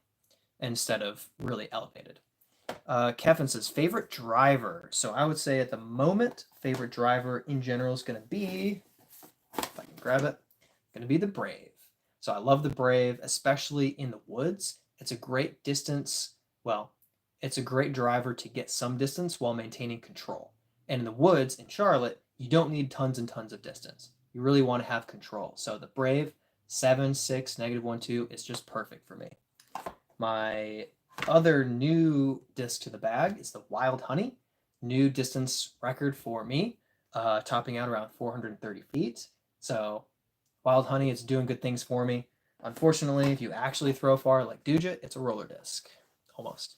instead of really elevated. Kevin says, favorite driver. So I would say at the moment, favorite driver in general is going to be, if I can grab it, going to be the Brave. So I love the Brave, especially in the woods. It's a great distance. Well, it's a great driver to get some distance while maintaining control. And in the woods in Charlotte, you don't need tons and tons of distance. You really want to have control. So the Brave 7, 6, -1, 2 is just perfect for me. My other new disc to the bag is the Wild Honey. New distance record for me, topping out around 430 feet. So Wild Honey is doing good things for me. Unfortunately, if you actually throw far like Dujit, it's a roller disc, almost.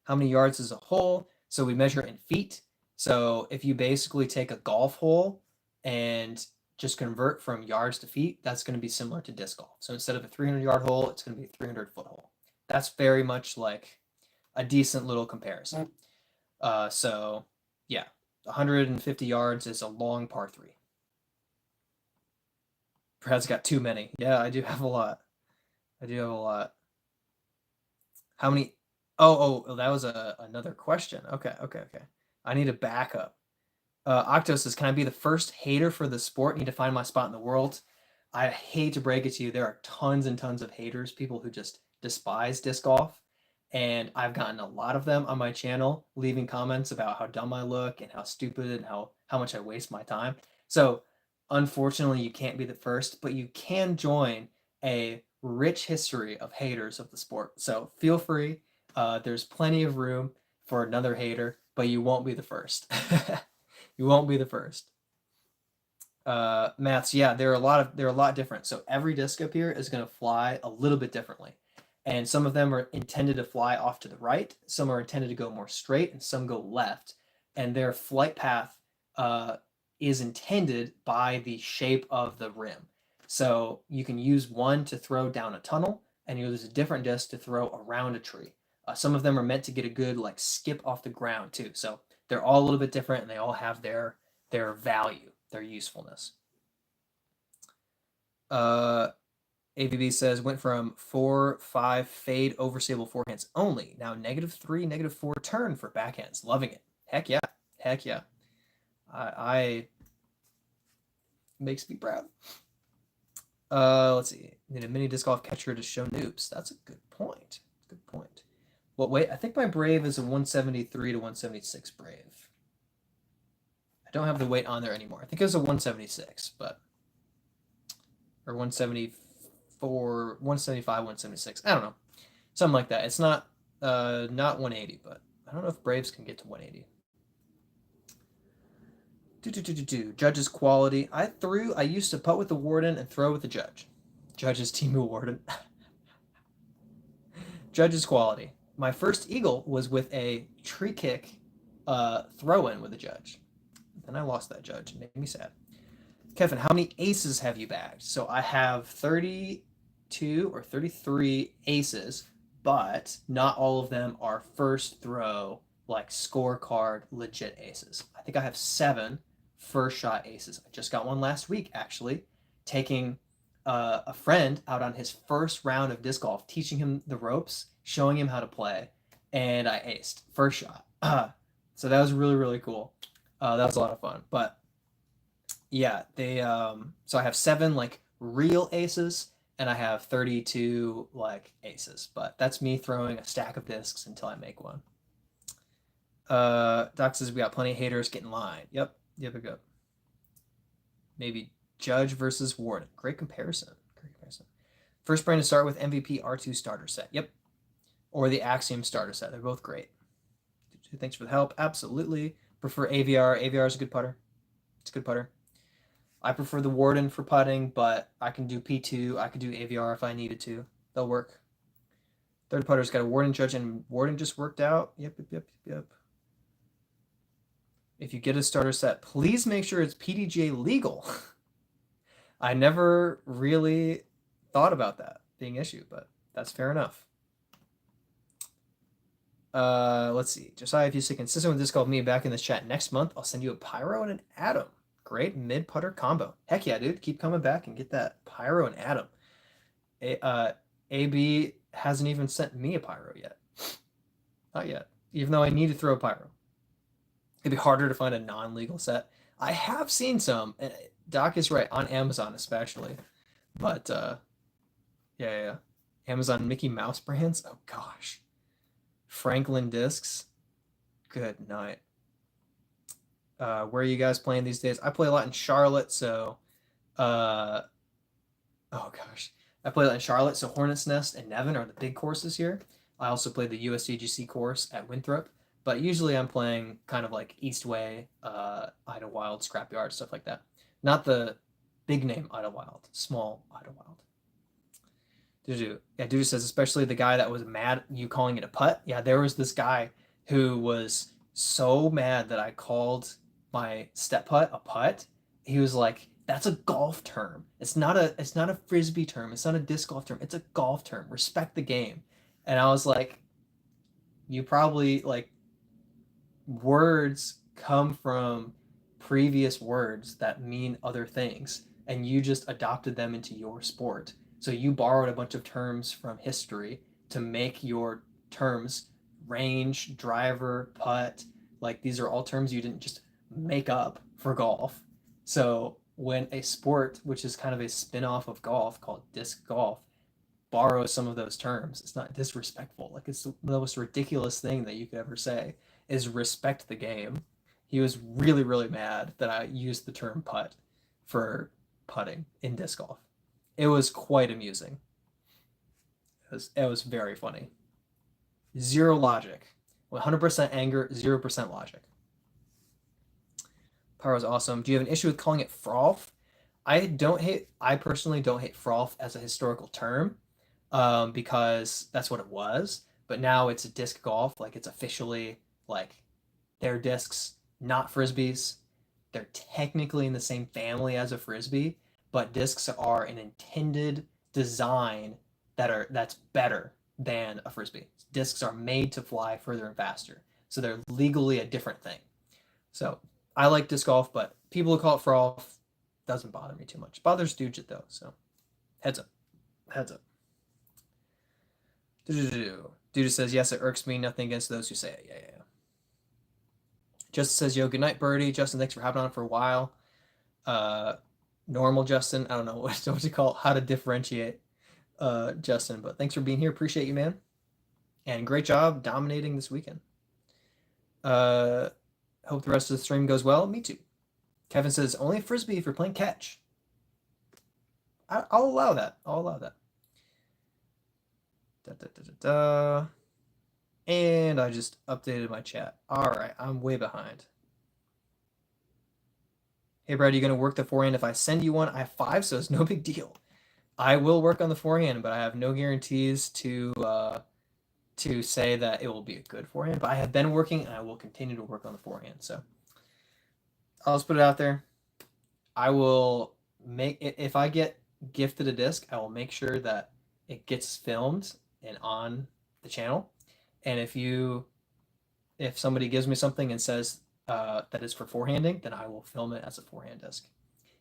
How many yards is a hole? So we measure in feet. So if you basically take a golf hole and just convert from yards to feet, that's going to be similar to disc golf. So instead of a 300-yard hole, it's going to be a 300-foot hole. That's very much like a decent little comparison. So yeah, 150 yards is a long par 3. Brad's got too many. Yeah, I do have a lot. How many? Oh, that was another question. Okay. I need a backup. Octo says, can I be the first hater for the sport? Need to find my spot in the world. I hate to break it to you. There are tons and tons of haters, people who just despise disc golf. And I've gotten a lot of them on my channel, leaving comments about how dumb I look and how stupid and how much I waste my time. So unfortunately, you can't be the first, but you can join a rich history of haters of the sport. So feel free. There's plenty of room for another hater, but you won't be the first. You won't be the first. Maths, yeah, they're a lot different. So every disc up here is going to fly a little bit differently. And some of them are intended to fly off to the right, some are intended to go more straight, and some go left. And their flight path is intended by the shape of the rim. So you can use one to throw down a tunnel, and you use a different disc to throw around a tree. Some of them are meant to get a good like skip off the ground too. So they're all a little bit different, and they all have their value, their usefulness. ABB says, went from 4-5 fade over stable forehands only. Now -3, -4 turn for backhands. Loving it. Heck yeah. I makes me proud. Let's see. Need a mini disc golf catcher to show noobs. That's a good point. What weight? I think my Brave is a 173 to 176 Brave. I don't have the weight on there anymore. I think it was a 176, but or 174, 175, 176. I don't know. Something like that. It's not 180, but I don't know if Braves can get to 180. Judge's quality. I used to putt with the Warden and throw with the Judge. Judge's team Warden. Judge's quality. My first eagle was with a tree kick throw-in with a Judge. Then I lost that Judge. It made me sad. Kevin, how many aces have you bagged? So I have 32 or 33 aces, but not all of them are first throw, like scorecard, legit aces. I think I have 7 first shot aces. I just got one last week, actually, taking a friend out on his first round of disc golf, teaching him the ropes, showing him how to play, and I aced first shot. So that was really, really cool. That was a lot of fun. But yeah, they so I have 7 like real aces, and I have 32 like aces. But that's me throwing a stack of discs until I make one. Doc says we got plenty of haters. Get in line. Yep. Yep. Maybe Judge versus Warden. Great comparison. Great comparison. First brand to start with MVP R2 starter set. Yep. Or the Axiom starter set. They're both great. Thanks for the help. Absolutely. Prefer AVR. AVR is a good putter. It's a good putter. I prefer the Warden for putting, but I can do P2. I could do AVR if I needed to. They'll work. Third putter's got a Warden Judge, and Warden just worked out. Yep. If you get a starter set, please make sure it's PDGA legal. I never really thought about that being an issue, but that's fair enough. Let's see. Josiah, if you stay consistent with disc golf, me back in this chat next month, I'll send you a Pyro and an Atom. Great mid putter combo. Heck yeah, dude. Keep coming back and get that Pyro and Atom. AB hasn't even sent me a Pyro yet. Not yet. Even though I need to throw a Pyro. It'd be harder to find a non-legal set. I have seen some. Doc is right, on Amazon especially. But yeah. Amazon Mickey Mouse brands. Oh gosh. Franklin discs. Good night. Where are you guys playing these days? I play a lot in Charlotte, so oh gosh. I play a lot in Charlotte, so Hornets Nest and Nevin are the big courses here. I also play the USDGC course at Winthrop, but usually I'm playing kind of like Eastway, Idlewild, Scrapyard, stuff like that. Not the big name Idlewild, small Idlewild. Yeah, Dude says, especially the guy that was mad you calling it a putt. Yeah, there was this guy who was so mad that I called my step putt a putt. He was like, that's a golf term. It's not a frisbee term. It's not a disc golf term. It's a golf term. Respect the game. And I was like, you probably like words come from previous words that mean other things, and you just adopted them into your sport. So you borrowed a bunch of terms from history to make your terms range, driver, putt. Like these are all terms you didn't just make up for golf. So when a sport, which is kind of a spin-off of golf called disc golf, borrows some of those terms, it's not disrespectful. Like it's the most ridiculous thing that you could ever say is respect the game. He was really, really mad that I used the term putt for putting in disc golf. It was quite amusing. It was very funny. Zero logic. 100% anger, 0% logic. Pyro's awesome. Do you have an issue with calling it froth? I personally don't hate froth as a historical term, because that's what it was. But now it's a disc golf. Like it's officially like they're discs, not frisbees. They're technically in the same family as a frisbee, but discs are an intended design that's better than a frisbee. Discs are made to fly further and faster, so they're legally a different thing. So I like disc golf, but people who call it froth doesn't bother me too much. It bothers Dugit though, so heads up. Dude says, yes, it irks me. Nothing against those who say it. Yeah. Justin says, yo, good night, Birdie. Justin, thanks for having on for a while. Normal Justin, I don't know what you call it, how to differentiate Justin, but thanks for being here. Appreciate you, man. And great job dominating this weekend. Hope the rest of the stream goes well. Me too. Kevin says, only frisbee if you're playing catch. I'll allow that. And I just updated my chat. All right, I'm way behind. Hey, Brad, are you going to work the forehand if I send you one? I have 5, so it's no big deal. I will work on the forehand, but I have no guarantees to say that it will be a good forehand. But I have been working, and I will continue to work on the forehand. So I'll just put it out there. I will make it, if I get gifted a disc, I will make sure that it gets filmed and on the channel. And if somebody gives me something and says that is for forehanding, then I will film it as a forehand disc,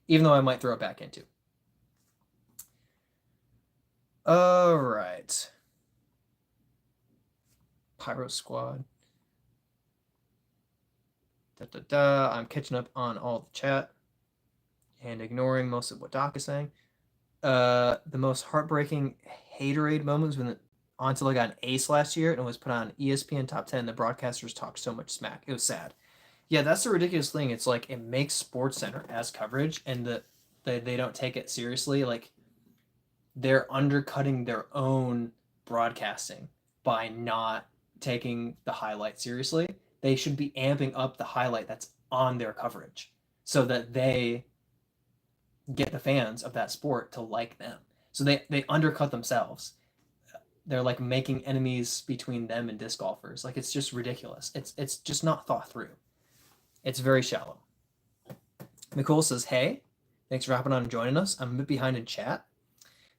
even though I might throw it back into. All right. Pyro Squad. I'm catching up on all the chat and ignoring most of what Doc is saying. The most heartbreaking haterade moments when Ontel got an ace last year and was put on ESPN Top 10. The broadcasters talked so much smack. It was sad. Yeah, that's the ridiculous thing. It's like it makes SportsCenter as coverage, and they don't take it seriously. Like they're undercutting their own broadcasting by not taking the highlight seriously. They should be amping up the highlight that's on their coverage so that they get the fans of that sport to like them. So they undercut themselves. They're like making enemies between them and disc golfers. Like it's just ridiculous. It's just not thought through. It's very shallow. Nicole says, "Hey, thanks for hopping on and joining us. I'm a bit behind in chat,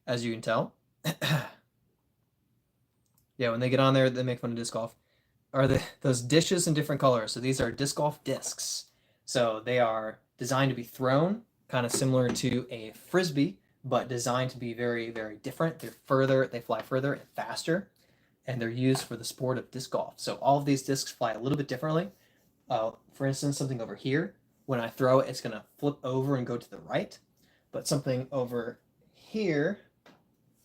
as you can tell." Yeah, when they get on there, they make fun of disc golf. Are those dishes in different colors? So these are disc golf discs. So they are designed to be thrown, kind of similar to a frisbee, but designed to be very, very different. They fly further and faster, and they're used for the sport of disc golf. So all of these discs fly a little bit differently. For instance, something over here, when I throw it, it's going to flip over and go to the right. But something over here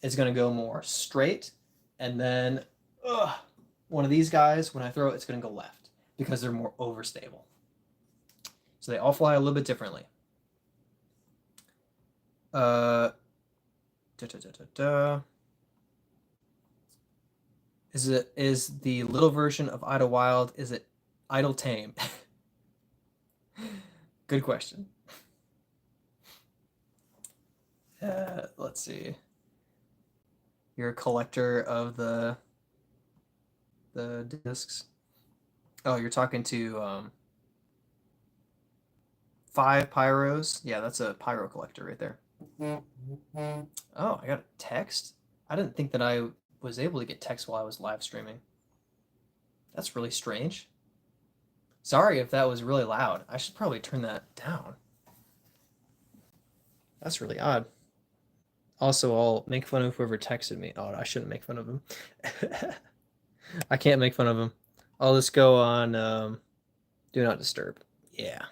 is going to go more straight. And then one of these guys, when I throw it, it's going to go left because they're more overstable. So they all fly a little bit differently. Is the little version of Idlewild, is it Idle Tame? Good question. Let's see. You're a collector of the discs. Oh, you're talking to 5 pyros. Yeah, that's a pyro collector right there. Oh, I got a text. I didn't think that I was able to get text while I was live streaming. That's really strange. Sorry if that was really loud. I should probably turn that down. That's really odd. Also, I'll make fun of whoever texted me. Oh, I shouldn't make fun of him. I can't make fun of him. I'll just go on Do Not Disturb. Yeah.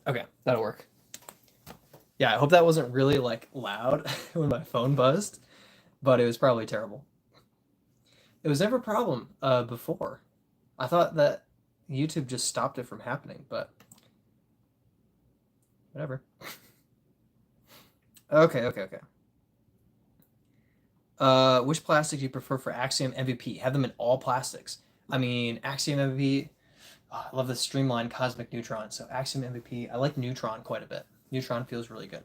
Okay, that'll work. Yeah, I hope that wasn't really like loud when my phone buzzed, but it was probably terrible. It was never a problem before. I thought that YouTube just stopped it from happening, but whatever. Okay. Which plastic do you prefer for Axiom MVP? Have them in all plastics. I mean, Axiom MVP, I love the streamlined cosmic neutron. So Axiom MVP, I like neutron quite a bit. Neutron feels really good.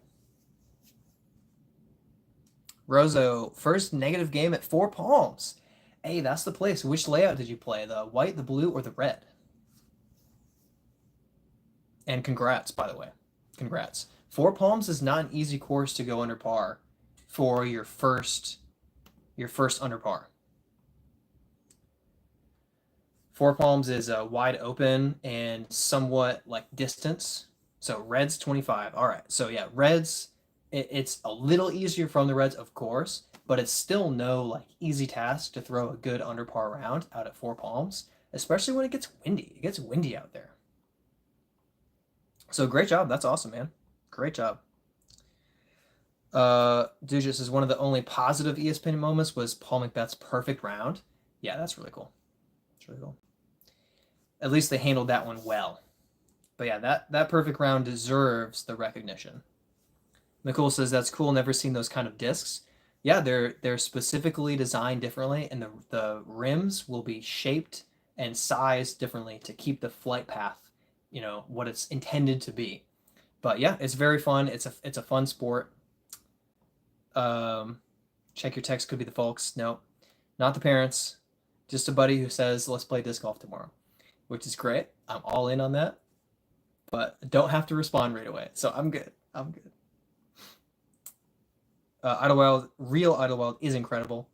Rozo, first negative game at 4 Palms. Hey, that's the place. Which layout did you play? The white, the blue, or the red? And congrats, by the way. Congrats. 4 Palms is not an easy course to go under par for your first under par. 4 Palms is wide open and somewhat like distance. So reds 25. All right. So yeah, reds, it's a little easier from the reds, of course, but it's still no like easy task to throw a good under par round out at 4 Palms, especially when it gets windy. It gets windy out there. So great job. That's awesome, man. Great job. Dujas is one of the only positive ESPN moments was Paul McBeth's perfect round. Yeah, that's really cool. That's really cool. At least they handled that one well. But yeah, that perfect round deserves the recognition. Nicole says that's cool. Never seen those kind of discs. Yeah, they're specifically designed differently, and the rims will be shaped and sized differently to keep the flight path, what it's intended to be. But yeah, it's very fun. It's a fun sport. Check your text, could be the folks. No, not the parents. Just a buddy who says, let's play disc golf tomorrow, which is great. I'm all in on that, but don't have to respond right away. So I'm good. Idlewild, real Idlewild is incredible.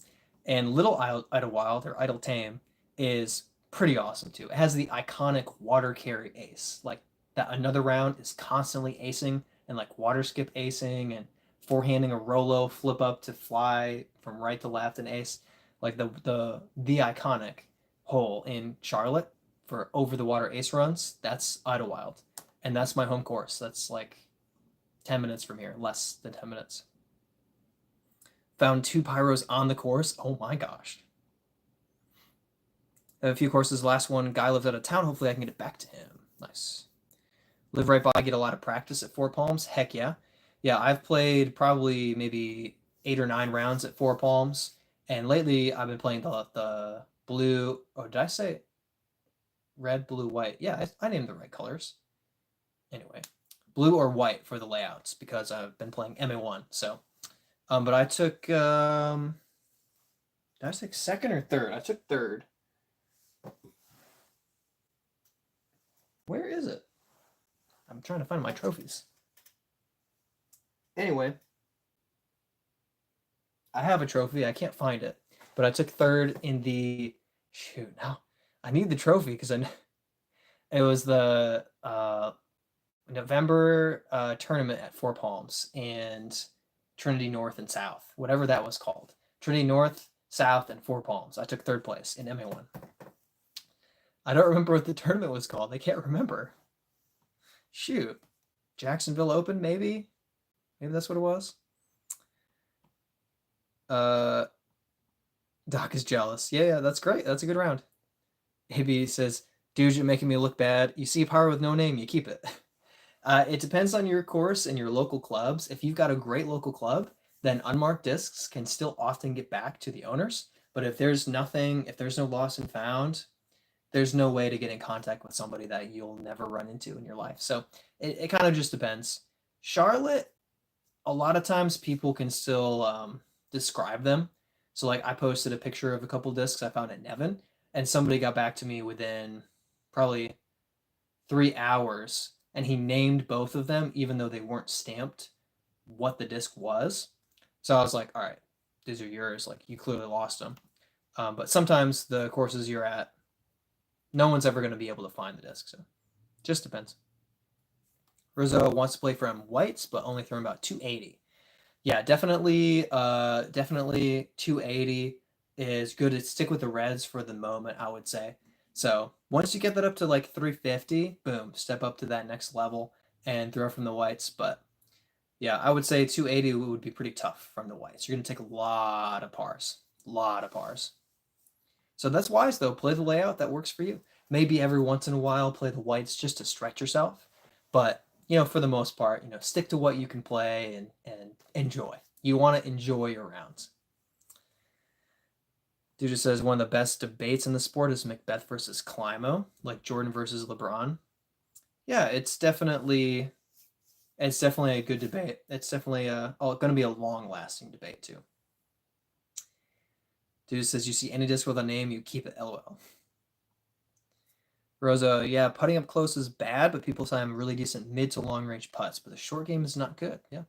And little Idlewild, or Idle Tame, is pretty awesome too. It has the iconic water carry ace. Like that another round is constantly acing and like water skip acing and forehanding a Rolo flip up to fly from right to left and ace, like the iconic hole in Charlotte for over the water ace runs. That's Idlewild, and that's my home course. That's like 10 minutes from here, less than 10 minutes. Found 2 pyros on the course. Oh my gosh. I have a few courses. Last one, guy lives out of town. Hopefully I can get it back to him. Nice. Live right by, get a lot of practice at Four Palms. Heck yeah. Yeah, I've played probably maybe 8 or 9 rounds at Four Palms. And lately I've been playing the blue. Oh, did I say red, blue, white? Yeah, I named the right colors. Anyway, blue or white for the layouts because I've been playing MA1. So, but I took, did I take second or third? I took third. Where is it? I'm trying to find my trophies. Anyway, I have a trophy. I can't find it, but I took third in the shoot. Now I need the trophy because it was the November tournament at Four Palms and Trinity North and South, whatever that was called. Trinity North, South, and Four Palms. I took third place in MA1. I don't remember what the tournament was called. I can't remember. Shoot. Jacksonville Open, maybe? Maybe that's what it was. Doc is jealous. Yeah, that's great. That's a good round. AB says, dude, you're making me look bad. You see power with no name, you keep it. It depends on your course and your local clubs. If you've got a great local club, then unmarked discs can still often get back to the owners. But if there's nothing, if there's no lost and found, there's no way to get in contact with somebody that you'll never run into in your life. So it kind of just depends. Charlotte, a lot of times people can still describe them. So like I posted a picture of a couple discs I found at Nevin, and somebody got back to me within probably 3 hours, and he named both of them, even though they weren't stamped what the disc was. So I was like, all right, these are yours. Like you clearly lost them. But sometimes the courses you're at, no one's ever going to be able to find the disc. So just depends. Rizzo wants to play from whites, but only throwing about 280. Yeah, definitely 280 is good to stick with the reds for the moment, I would say. So once you get that up to like 350, boom, step up to that next level and throw from the whites. But yeah, I would say 280 would be pretty tough from the whites. You're going to take a lot of pars. So that's wise, though. Play the layout that works for you. Maybe every once in a while play the whites just to stretch yourself. But, for the most part, stick to what you can play and enjoy. You want to enjoy your rounds. Dude just says one of the best debates in the sport is Macbeth versus Climo, like Jordan versus LeBron. Yeah, it's definitely a good debate. It's definitely going to be a long-lasting debate, too. Dude says, you see any disc with a name, you keep it, LOL. Rosa, yeah, putting up close is bad, but people say I'm really decent mid to long range putts, but the short game is not good. Yeah.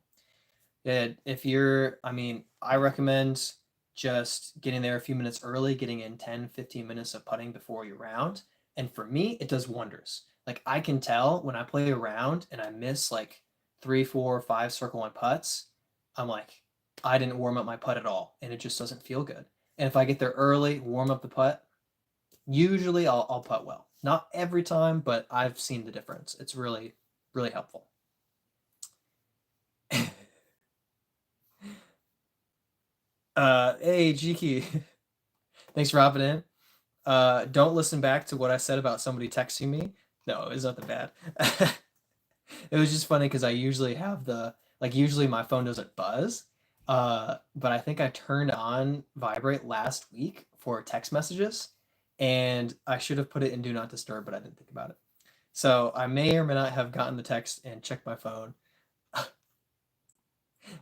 If I recommend just getting there a few minutes early, getting in 10, 15 minutes of putting before your round. And for me, it does wonders. Like I can tell when I play a round and I miss like 3, 4, 5 circle one putts, I'm like, I didn't warm up my putt at all. And it just doesn't feel good. And if I get there early, warm up the putt, usually I'll putt well. Not every time, but I've seen the difference. It's really, really helpful. Hey, GK. Thanks for hopping in. Don't listen back to what I said about somebody texting me. No, it's not that bad. It was just funny because I usually have usually my phone doesn't buzz. But I think I turned on vibrate last week for text messages, and I should have put it in do not disturb, but I didn't think about it. So I may or may not have gotten the text and checked my phone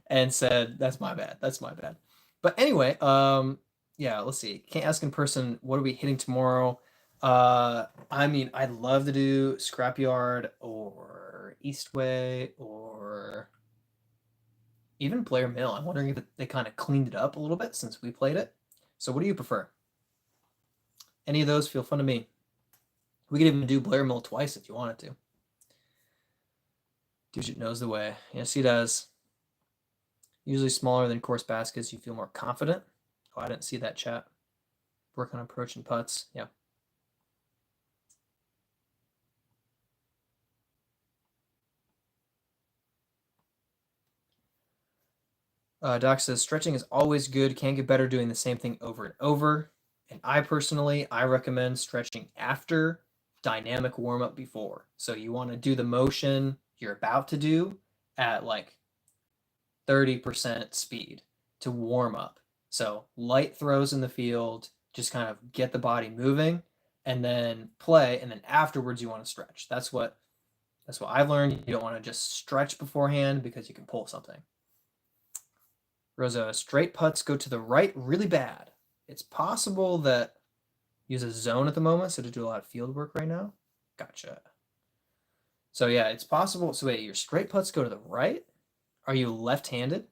and said, that's my bad. But anyway, yeah, let's see. Can't ask in person, what are we hitting tomorrow? I'd love to do Scrapyard or Eastway or even Blair Mill. I'm wondering if they kind of cleaned it up a little bit since we played it. So what do you prefer? Any of those feel fun to me. We could even do Blair Mill twice if you wanted to. Dude knows the way. Yes, he does. Usually smaller than course baskets, you feel more confident. Oh, I didn't see that chat. Work on approach and putts. Yeah. Doc says stretching is always good. Can't get better doing the same thing over and over. And I recommend stretching after, dynamic warm up before. So you want to do the motion you're about to do at like 30% speed to warm up. So light throws in the field, just kind of get the body moving, and then play, and then afterwards you want to stretch. That's what I've learned. You don't want to just stretch beforehand because you can pull something. Rosa, straight putts go to the right really bad. It's possible that use a zone at the moment, so to do a lot of field work right now. Gotcha. So yeah, it's possible. So wait, your straight putts go to the right? Are you left-handed?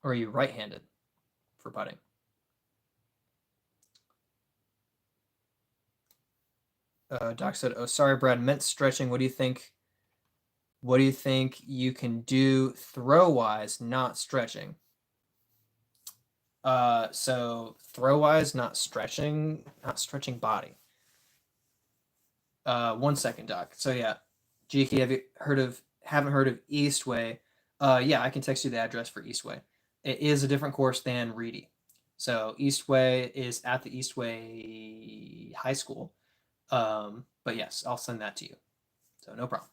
Or are you right-handed for putting? Doc said, "Oh, sorry, Brad. Meant stretching. What do you think? What do you think you can do throw-wise, not stretching?" So throw-wise, not stretching body. 1 second, Doc. So yeah, GK, haven't heard of Eastway? Yeah, I can text you the address for Eastway. It is a different course than Reedy. So Eastway is at the Eastway High School. But yes, I'll send that to you. So no problem.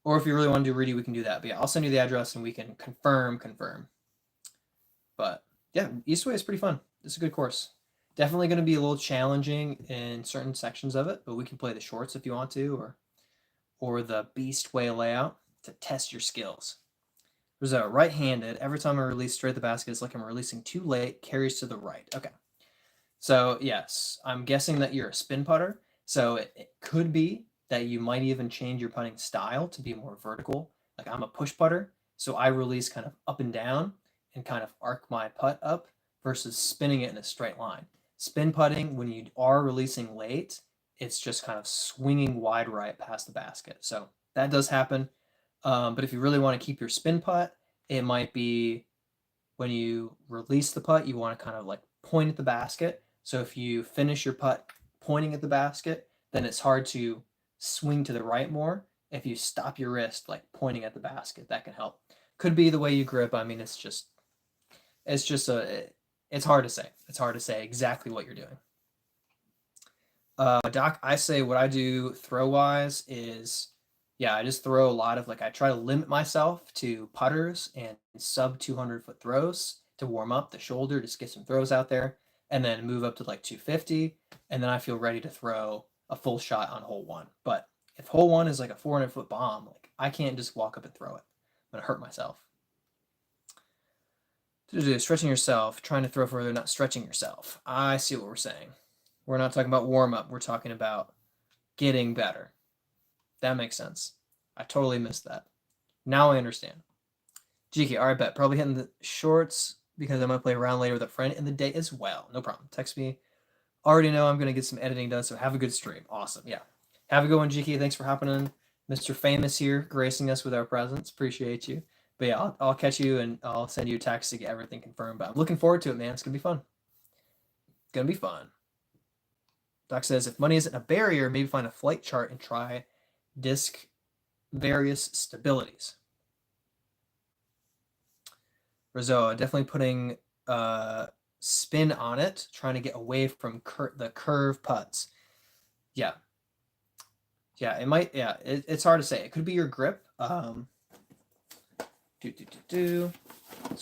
Or if you really want to do Reedy, we can do that. But yeah, I'll send you the address and we can confirm. But yeah, Eastway is pretty fun. It's a good course. Definitely going to be a little challenging in certain sections of it, but we can play the shorts if you want to, or the Beastway layout to test your skills. There's a right-handed. Every time I release straight at the basket, it's like I'm releasing too late. Carries to the right. Okay. So yes, I'm guessing that you're a spin putter. So it could be that you might even change your putting style to be more vertical. Like I'm a push putter, so I release kind of up and down and kind of arc my putt up versus spinning it in a straight line. Spin putting, when you are releasing late, it's just kind of swinging wide right past the basket. So that does happen. But if you really want to keep your spin putt, it might be when you release the putt, you want to kind of like point at the basket. So if you finish your putt pointing at the basket, then it's hard to swing to the right more. If you stop your wrist like pointing at the basket, that can help. Could be the way you grip. I mean, it's hard to say. It's hard to say exactly what you're doing. Doc, I say what I do throw wise is, yeah, I just throw a lot of I try to limit myself to putters and sub 200-foot throws to warm up the shoulder, just get some throws out there, and then move up to like 250, and then I feel ready to throw a full shot on hole one. But if hole one is like a 400-foot bomb, like I can't just walk up and throw it. I'm gonna hurt myself. Stretching yourself, trying to throw further, not stretching yourself. I see what we're saying. We're not talking about warm up. We're talking about getting better. That makes sense. I totally missed that. Now I understand. GK, all right, bet. Probably hitting the shorts because I'm going to play around later with a friend in the day as well. No problem. Text me. Already know I'm going to get some editing done, so have a good stream. Awesome. Yeah. Have a good one, GK. Thanks for hopping in. Mr. Famous here, gracing us with our presence. Appreciate you. But yeah, I'll catch you and I'll send you a text to get everything confirmed. But I'm looking forward to it, man. It's going to be fun. Going to be fun. Doc says, if money isn't a barrier, maybe find a flight chart and try disc various stabilities. Rizzo, definitely putting spin on it, trying to get away from the curve putts. Yeah. Yeah, it might, yeah, it's hard to say. It could be your grip. So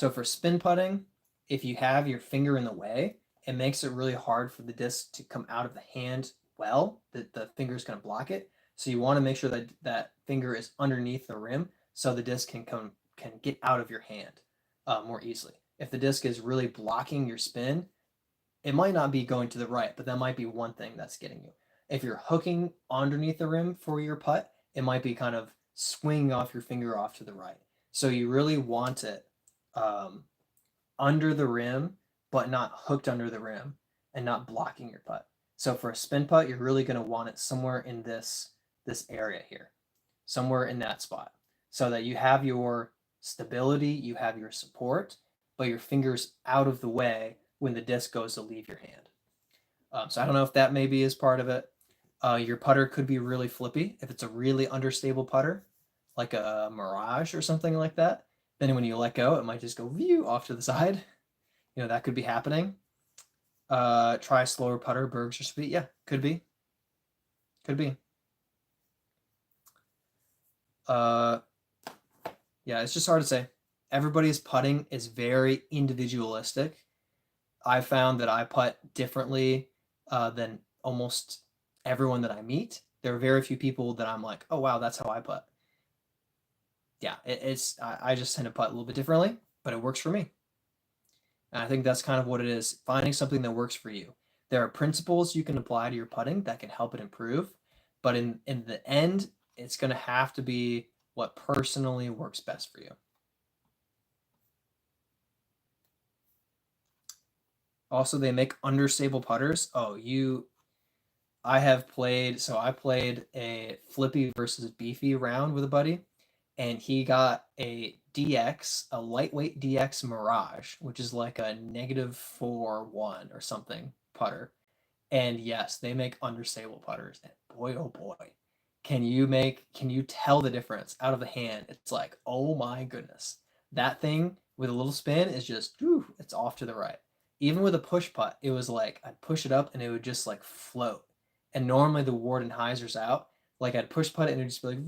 for spin putting, if you have your finger in the way, it makes it really hard for the disc to come out of the hand well. The finger is going to block it. So you want to make sure that that finger is underneath the rim so the disc can get out of your hand more easily. If the disc is really blocking your spin, it might not be going to the right, but that might be one thing that's getting you. If you're hooking underneath the rim for your putt, it might be kind of swinging off your finger off to the right. So you really want it under the rim, but not hooked under the rim and not blocking your putt. So for a spin putt, you're really going to want it somewhere in this area here, somewhere in that spot, so that you have your stability, you have your support, but your finger's out of the way when the disc goes to leave your hand. So I don't know if that maybe is part of it. Your putter could be really flippy if it's a really understable putter, like a Mirage or something like that. Then when you let go, it might just go view off to the side. That could be happening. Try a slower putter, Bergs or speed. Yeah, could be. Could be. Yeah, it's just hard to say. Everybody's putting is very individualistic. I found that I putt differently than almost everyone that I meet. There are very few people that I'm like, oh wow, that's how I putt. Yeah, I just tend to putt a little bit differently, but it works for me. And I think that's kind of what it is, finding something that works for you. There are principles you can apply to your putting that can help it improve, but in the end, it's going to have to be what personally works best for you. Also, they make understable putters. I played a flippy versus beefy round with a buddy, and he got a lightweight DX Mirage, which is like a -4-1 or something putter. And yes, they make understable putters. And boy, oh boy, can you tell the difference out of the hand? It's like, oh my goodness. That thing with a little spin is just, it's off to the right. Even with a push putt, it was like I'd push it up and it would just like float. And normally the Wardenheiser's out. Like I'd push putt it and it would just be like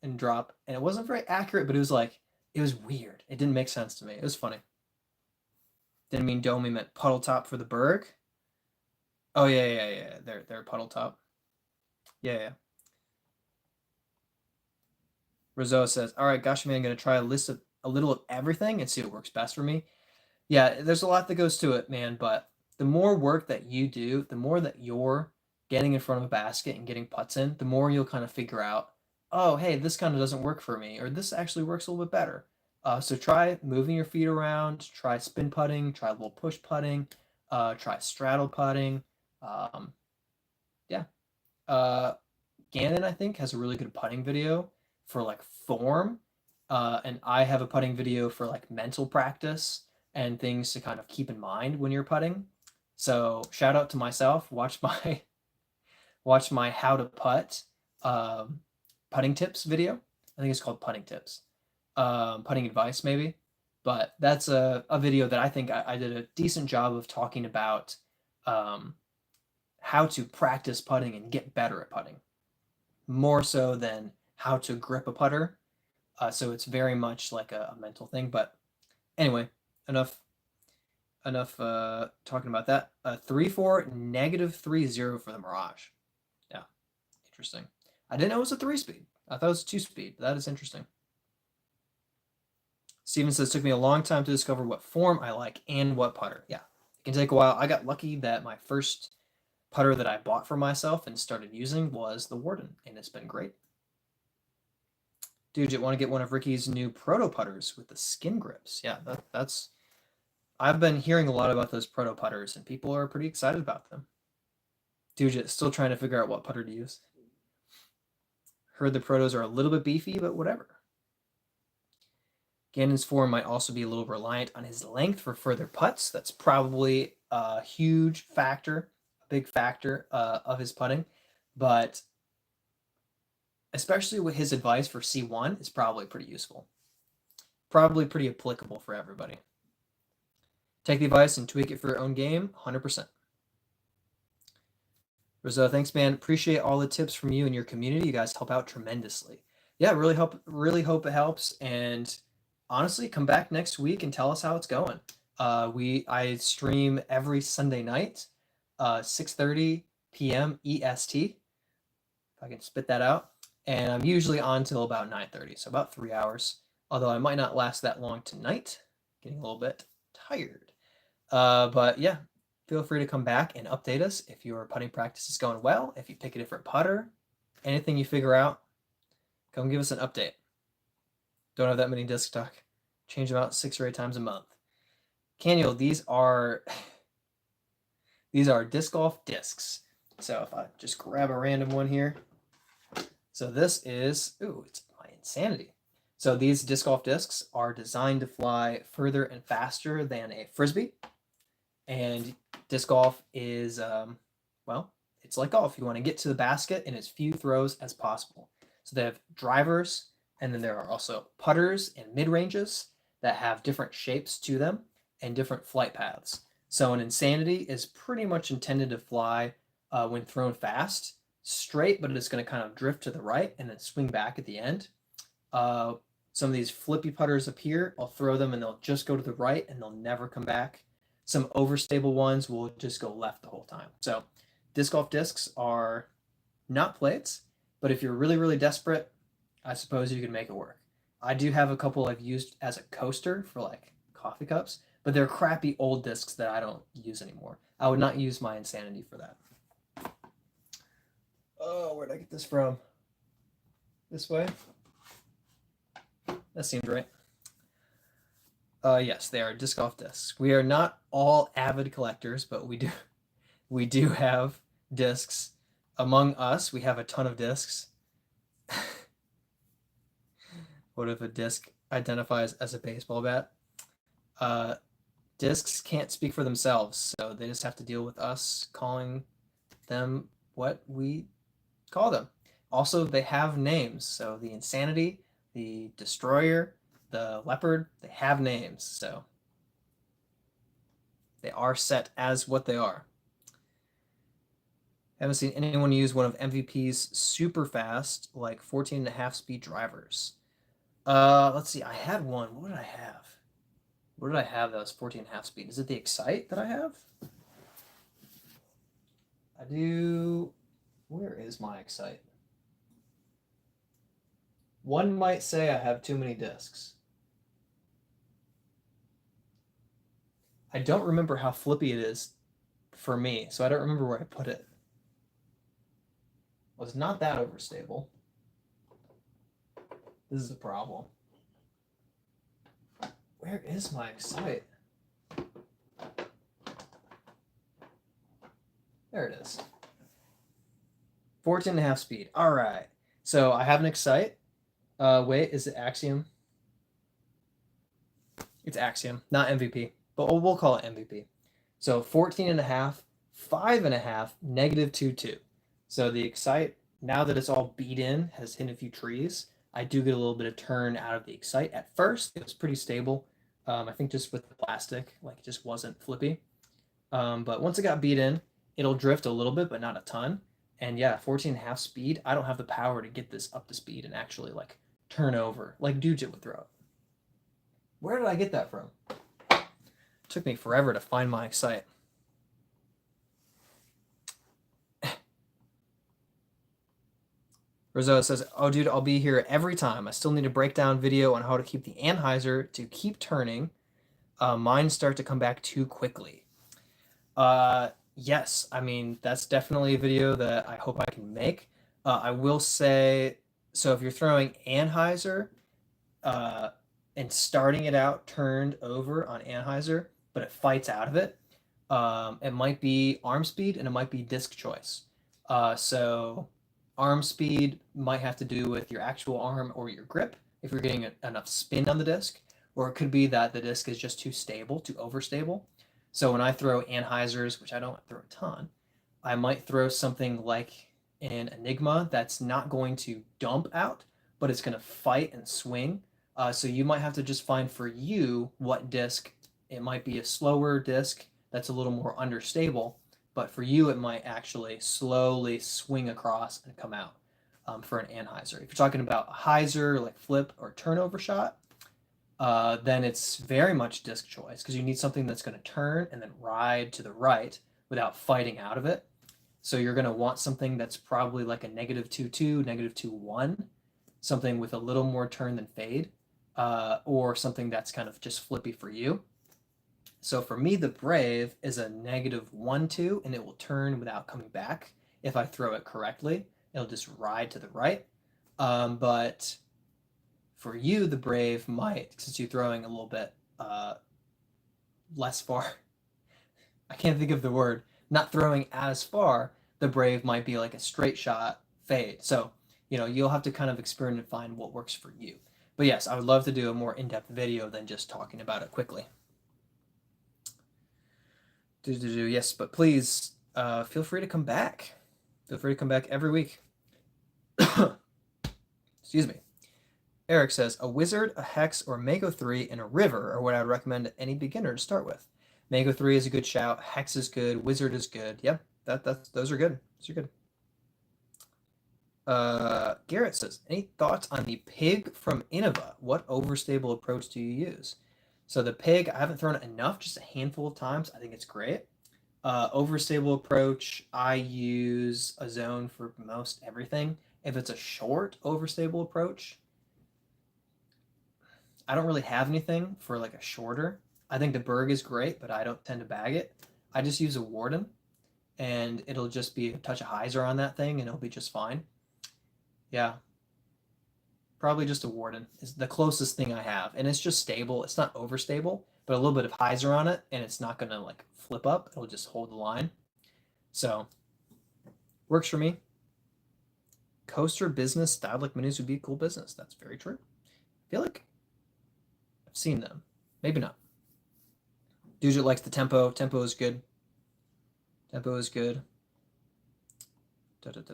and drop. And it wasn't very accurate, but it was weird. It didn't make sense to me. It was funny. Didn't mean Domi meant puddle top for the Berg. Oh yeah. They're puddle top. Yeah. Rizzo says, "All right, gosh, man, I'm gonna try a little of everything and see what works best for me." Yeah, there's a lot that goes to it, man. But the more work that you do, the more that you're getting in front of a basket and getting putts in, the more you'll kind of figure out, oh, hey, this kind of doesn't work for me, or this actually works a little bit better. So try moving your feet around, try spin putting, try a little push putting, try straddle putting. Yeah. Gannon, I think, has a really good putting video for like form. And I have a putting video for like mental practice and things to kind of keep in mind when you're putting. So shout out to myself. Watch my how to putt putting tips video. I think it's called putting tips. Putting advice maybe. But that's a video that I think I did a decent job of talking about how to practice putting and get better at putting, more so than how to grip a putter. So it's very much like a mental thing. But anyway, enough talking about that. 3-4 -3-0 for the Mirage. Yeah, interesting. I didn't know it was a 3-speed. I thought it was a 2-speed. That is interesting. Steven says, took me a long time to discover what form I like and what putter. Yeah, it can take a while. I got lucky that my first putter that I bought for myself and started using was the Warden, and it's been great. Dude, you want to get one of Ricky's new proto putters with the skin grips? Yeah, that's. I've been hearing a lot about those proto putters, and people are pretty excited about them. Dude, still trying to figure out what putter to use. Heard the protos are a little bit beefy, but whatever. Gannon's form might also be a little reliant on his length for further putts. That's probably a huge factor, a big factor of his putting. But especially with his advice for C1 is probably pretty useful. Probably pretty applicable for everybody. Take the advice and tweak it for your own game, 100%. Rizzo, thanks, man. Appreciate all the tips from you and your community. You guys help out tremendously. Yeah, really hope it helps. And honestly, come back next week and tell us how it's going. I stream every Sunday night, 6:30 p.m. EST. If I can spit that out. And I'm usually on till about 9:30, so about 3 hours. Although I might not last that long tonight. Getting a little bit tired. But yeah, feel free to come back and update us if your putting practice is going well, if you pick a different putter, anything you figure out, come give us an update. Don't have that many disc stock. Change them out 6 or 8 times a month. Caniel, these are disc golf discs. So if I just grab a random one here. So this is, it's my Insanity. So these disc golf discs are designed to fly further and faster than a frisbee. And disc golf is, well, it's like golf. You want to get to the basket in as few throws as possible. So they have drivers, and then there are also putters and mid-ranges that have different shapes to them and different flight paths. So an Insanity is pretty much intended to fly when thrown fast, straight, but it's going to kind of drift to the right and then swing back at the end. Some of these flippy putters up here, I'll throw them and they'll just go to the right and they'll never come back. Some overstable ones will just go left the whole time. So disc golf discs are not plates, but if you're really, really desperate, I suppose you can make it work. I do have a couple I've used as a coaster for like coffee cups, but they're crappy old discs that I don't use anymore. I would not use my Insanity for that. Oh, where'd I get this from? This way? That seemed right. Yes, they are disc golf discs. We are not all avid collectors, but we do have discs. Among us, we have a ton of discs. What if a disc identifies as a baseball bat? Discs can't speak for themselves, so they just have to deal with us calling them what we call them. Also, they have names. So the Insanity, the Destroyer, the Leopard, they have names. So they are set as what they are. I haven't seen anyone use one of MVP's super fast, like 14.5 speed drivers. Let's see. I had one. What did I have? What did I have that was 14.5 speed? Is it the Excite that I have? I do. Where is my Excite? One might say I have too many discs. I don't remember how flippy it is for me, so I don't remember where I put it. Well, it's not that overstable. This is a problem. Where is my Excite? There it is. 14.5 speed. All right. So I have an Excite. Wait, is it Axiom? It's Axiom, not MVP, but we'll call it MVP. So 14.5, 5.5, -2.2. So the Excite, now that it's all beat in, has hit a few trees. I do get a little bit of turn out of the Excite. At first, it was pretty stable. I think just with the plastic, like it just wasn't flippy. But once it got beat in, it'll drift a little bit, but not a ton. And yeah, 14.5 speed, I don't have the power to get this up to speed and actually like turn over like Dujit would throw it. Where did I get that from? It took me forever to find my Excite. Rizzo says, oh, dude, I'll be here every time. I still need a breakdown video on how to keep the Anheuser to keep turning. Mine start to come back too quickly. Yes, I mean, that's definitely a video that I hope I can make. I will say, so if you're throwing Anheuser and starting it out turned over on Anheuser, but it fights out of it, it might be arm speed and it might be disc choice. So arm speed might have to do with your actual arm or your grip if you're getting enough spin on the disc, or it could be that the disc is just too stable, too overstable. So when I throw Anheisers, which I don't throw a ton, I might throw something like an Enigma that's not going to dump out, but it's going to fight and swing. So you might have to just find for you what disc. It might be a slower disc that's a little more understable, but for you, it might actually slowly swing across and come out for an Anheuser. If you're talking about a hyzer, like flip or turnover shot, then it's very much disc choice because you need something that's going to turn and then ride to the right without fighting out of it. So you're going to want something that's probably like a -2.2, -2.1, something with a little more turn than fade, or something that's kind of just flippy for you. So for me, the Brave is a -1.2, and it will turn without coming back. If I throw it correctly, it'll just ride to the right. But for you, the Brave might, since you're throwing a little bit less far, I can't think of the word, not throwing as far, the Brave might be like a straight shot fade. So, you'll have to kind of experiment and find what works for you. But yes, I would love to do a more in-depth video than just talking about it quickly. Yes, but please feel free to come back. Feel free to come back every week. Excuse me. Eric says, a wizard, a hex, or Mako 3 in a river are what I would recommend any beginner to start with. Mako 3 is a good shout. Hex is good. Wizard is good. Yep, those are good. Those are good. Garrett says, any thoughts on the pig from Innova? What overstable approach do you use? So the pig, I haven't thrown it enough, just a handful of times. I think it's great. Overstable approach, I use a zone for most everything. If it's a short overstable approach, I don't really have anything for like a shorter. I think the Berg is great, but I don't tend to bag it. I just use a Warden, and it'll just be a touch of hyzer on that thing, and it'll be just fine. Yeah, probably just a Warden is the closest thing I have, and it's just stable. It's not overstable, but a little bit of hyzer on it, and it's not gonna like flip up. It'll just hold the line. So works for me. Coaster business styled like minis would be a cool business. That's very true. I feel like I've seen them. Maybe not. Dude likes the tempo. Tempo is good. Tempo is good. Dude,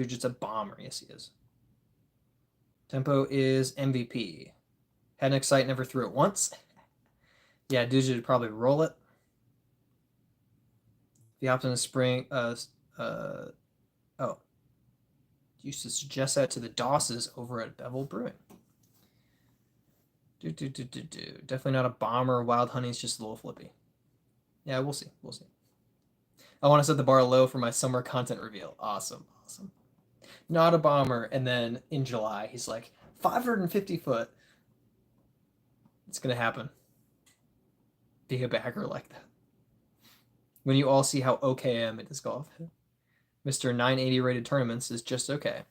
just a bomber. Yes, he is. Tempo is MVP. Had an excite, never threw it once. Yeah, dude should probably roll it. The Optimus Spring. Oh. Used to suggest that to the Dosses over at Bevel Brewing. Definitely not a bomber. Wild Honey's just a little flippy. Yeah, we'll see. We'll see. I want to set the bar low for my summer content reveal. Awesome. Awesome. Not a bomber. And then in July, he's like, 550 foot. It's going to happen. Be a bagger like that. When you all see how okay I am at disc golf. Mr. 980 rated tournaments is just okay.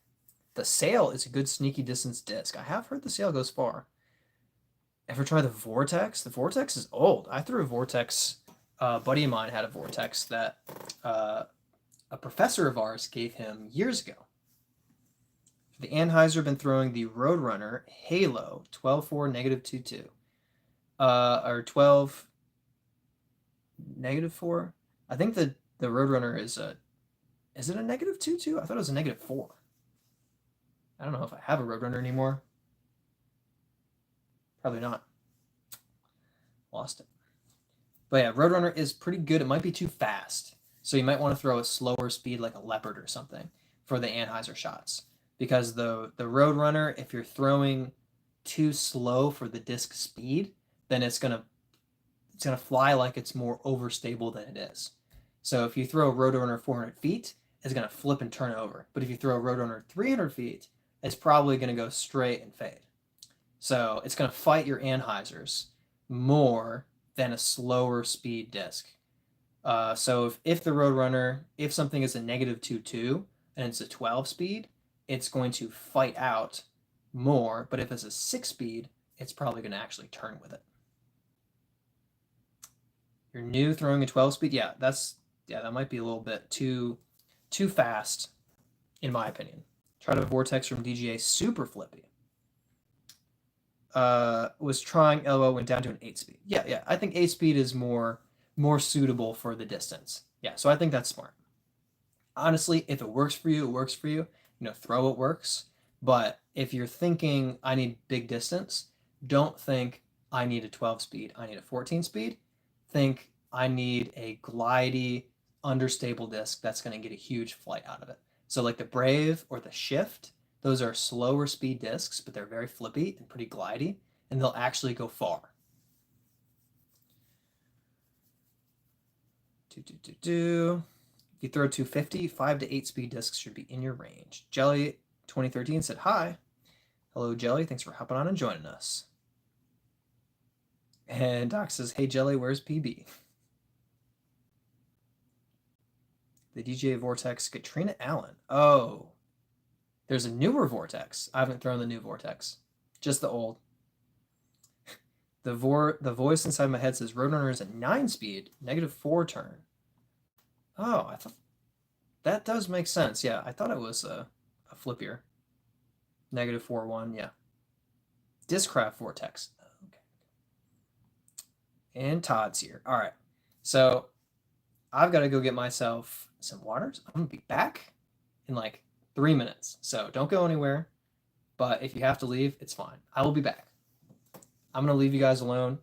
The Sail is a good sneaky distance disc. I have heard the Sail goes far. Ever try the Vortex? The Vortex is old. I threw a Vortex. A buddy of mine had a Vortex that a professor of ours gave him years ago. For the Anheuser, been throwing the Roadrunner Halo 12.4 -22. Or 12 -4. I think the Roadrunner is a. Is it a -22? I thought it was a -4. I don't know if I have a Roadrunner anymore. Probably not. Lost it. But yeah, Roadrunner is pretty good. It might be too fast. So you might want to throw a slower speed like a Leopard or something for the Anheuser shots. Because the Roadrunner, if you're throwing too slow for the disc speed, then it's gonna fly like it's more overstable than it is. So if you throw a Roadrunner 400 feet, it's gonna flip and turn over. But if you throw a Roadrunner 300 feet, it's probably gonna go straight and fade. So it's gonna fight your Anheisers more than a slower speed disc. So if the Roadrunner, if something is a -22 and it's a 12 speed, it's going to fight out more. But if it's a 6 speed, it's probably going to actually turn with it. You're new throwing a 12 speed, yeah, that might be a little bit too fast, in my opinion. Tried a Vortex from DGA, super flippy. Was trying LO, went down to an 8 speed. Yeah, I think 8 speed is more suitable for the distance. Yeah, so I think that's smart. Honestly, if it works for you, it works for you. You know, throw it works. But if you're thinking I need big distance, don't think I need a 12 speed, I need a 14 speed. Think I need a glidey, understable disc that's going to get a huge flight out of it. So like the Brave or the Shift, those are slower speed discs, but they're very flippy and pretty glidey, and they'll actually go far. If you throw 250, 5 to 8 speed discs should be in your range. Jelly 2013 said hi. Hello, Jelly. Thanks for hopping on and joining us. And Doc says, hey, Jelly, where's PB? The DJ Vortex, Katrina Allen. Oh, there's a newer Vortex. I haven't thrown the new Vortex, just the old. The voice inside my head says Roadrunner is a 9 speed, -4 turn. Oh, I thought that does make sense. Yeah, I thought it was a flippier. Negative 4-1, yeah. Discraft Vortex. Okay. And Todd's here. All right. So I've got to go get myself some waters. I'm going to be back in like 3 minutes. So don't go anywhere. But if you have to leave, it's fine. I will be back. I'm going to leave you guys alone.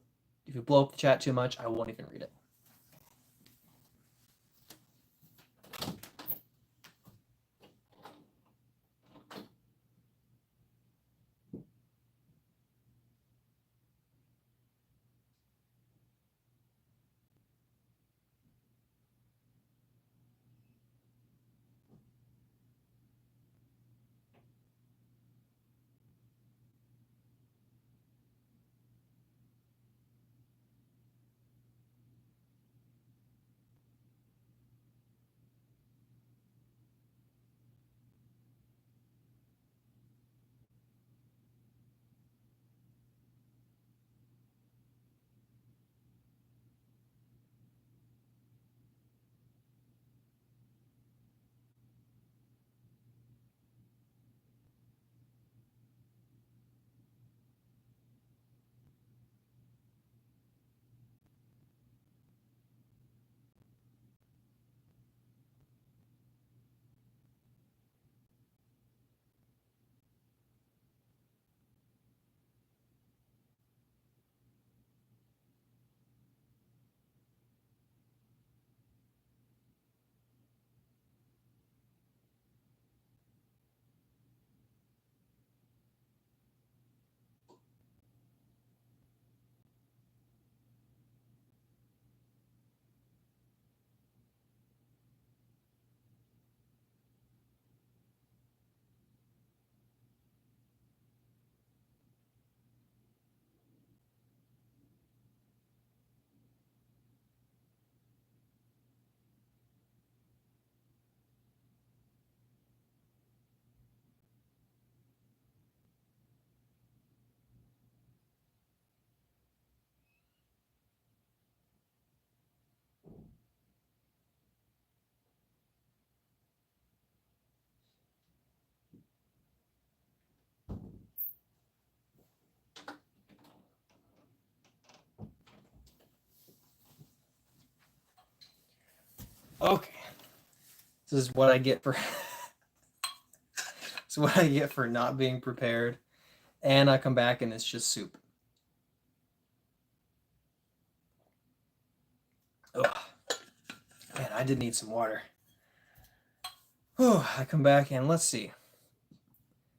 If you blow up the chat too much, I won't even read it. Okay. This is what I get for This is what I get for not being prepared. And I come back and it's just soup. Ugh. Man, I did need some water. Whew, I come back and let's see.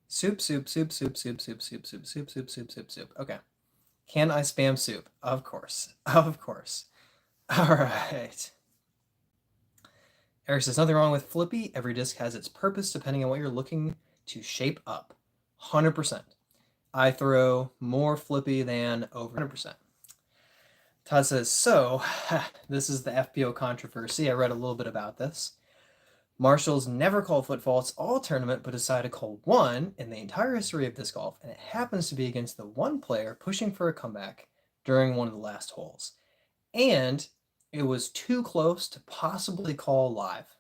Soup, soup, soup, soup, soup, soup, soup, soup, soup, soup, soup, soup, soup. Okay. Can I spam soup? Of course. Of course. All right. Eric says, nothing wrong with Flippy. Every disc has its purpose depending on what you're looking to shape up. 100%. I throw more Flippy than over 100%. Todd says, so, this is the FPO controversy. I read a little bit about this. Marshals never call foot faults all tournament, but decide to call one in the entire history of disc golf, and it happens to be against the one player pushing for a comeback during one of the last holes. And it was too close to possibly call live.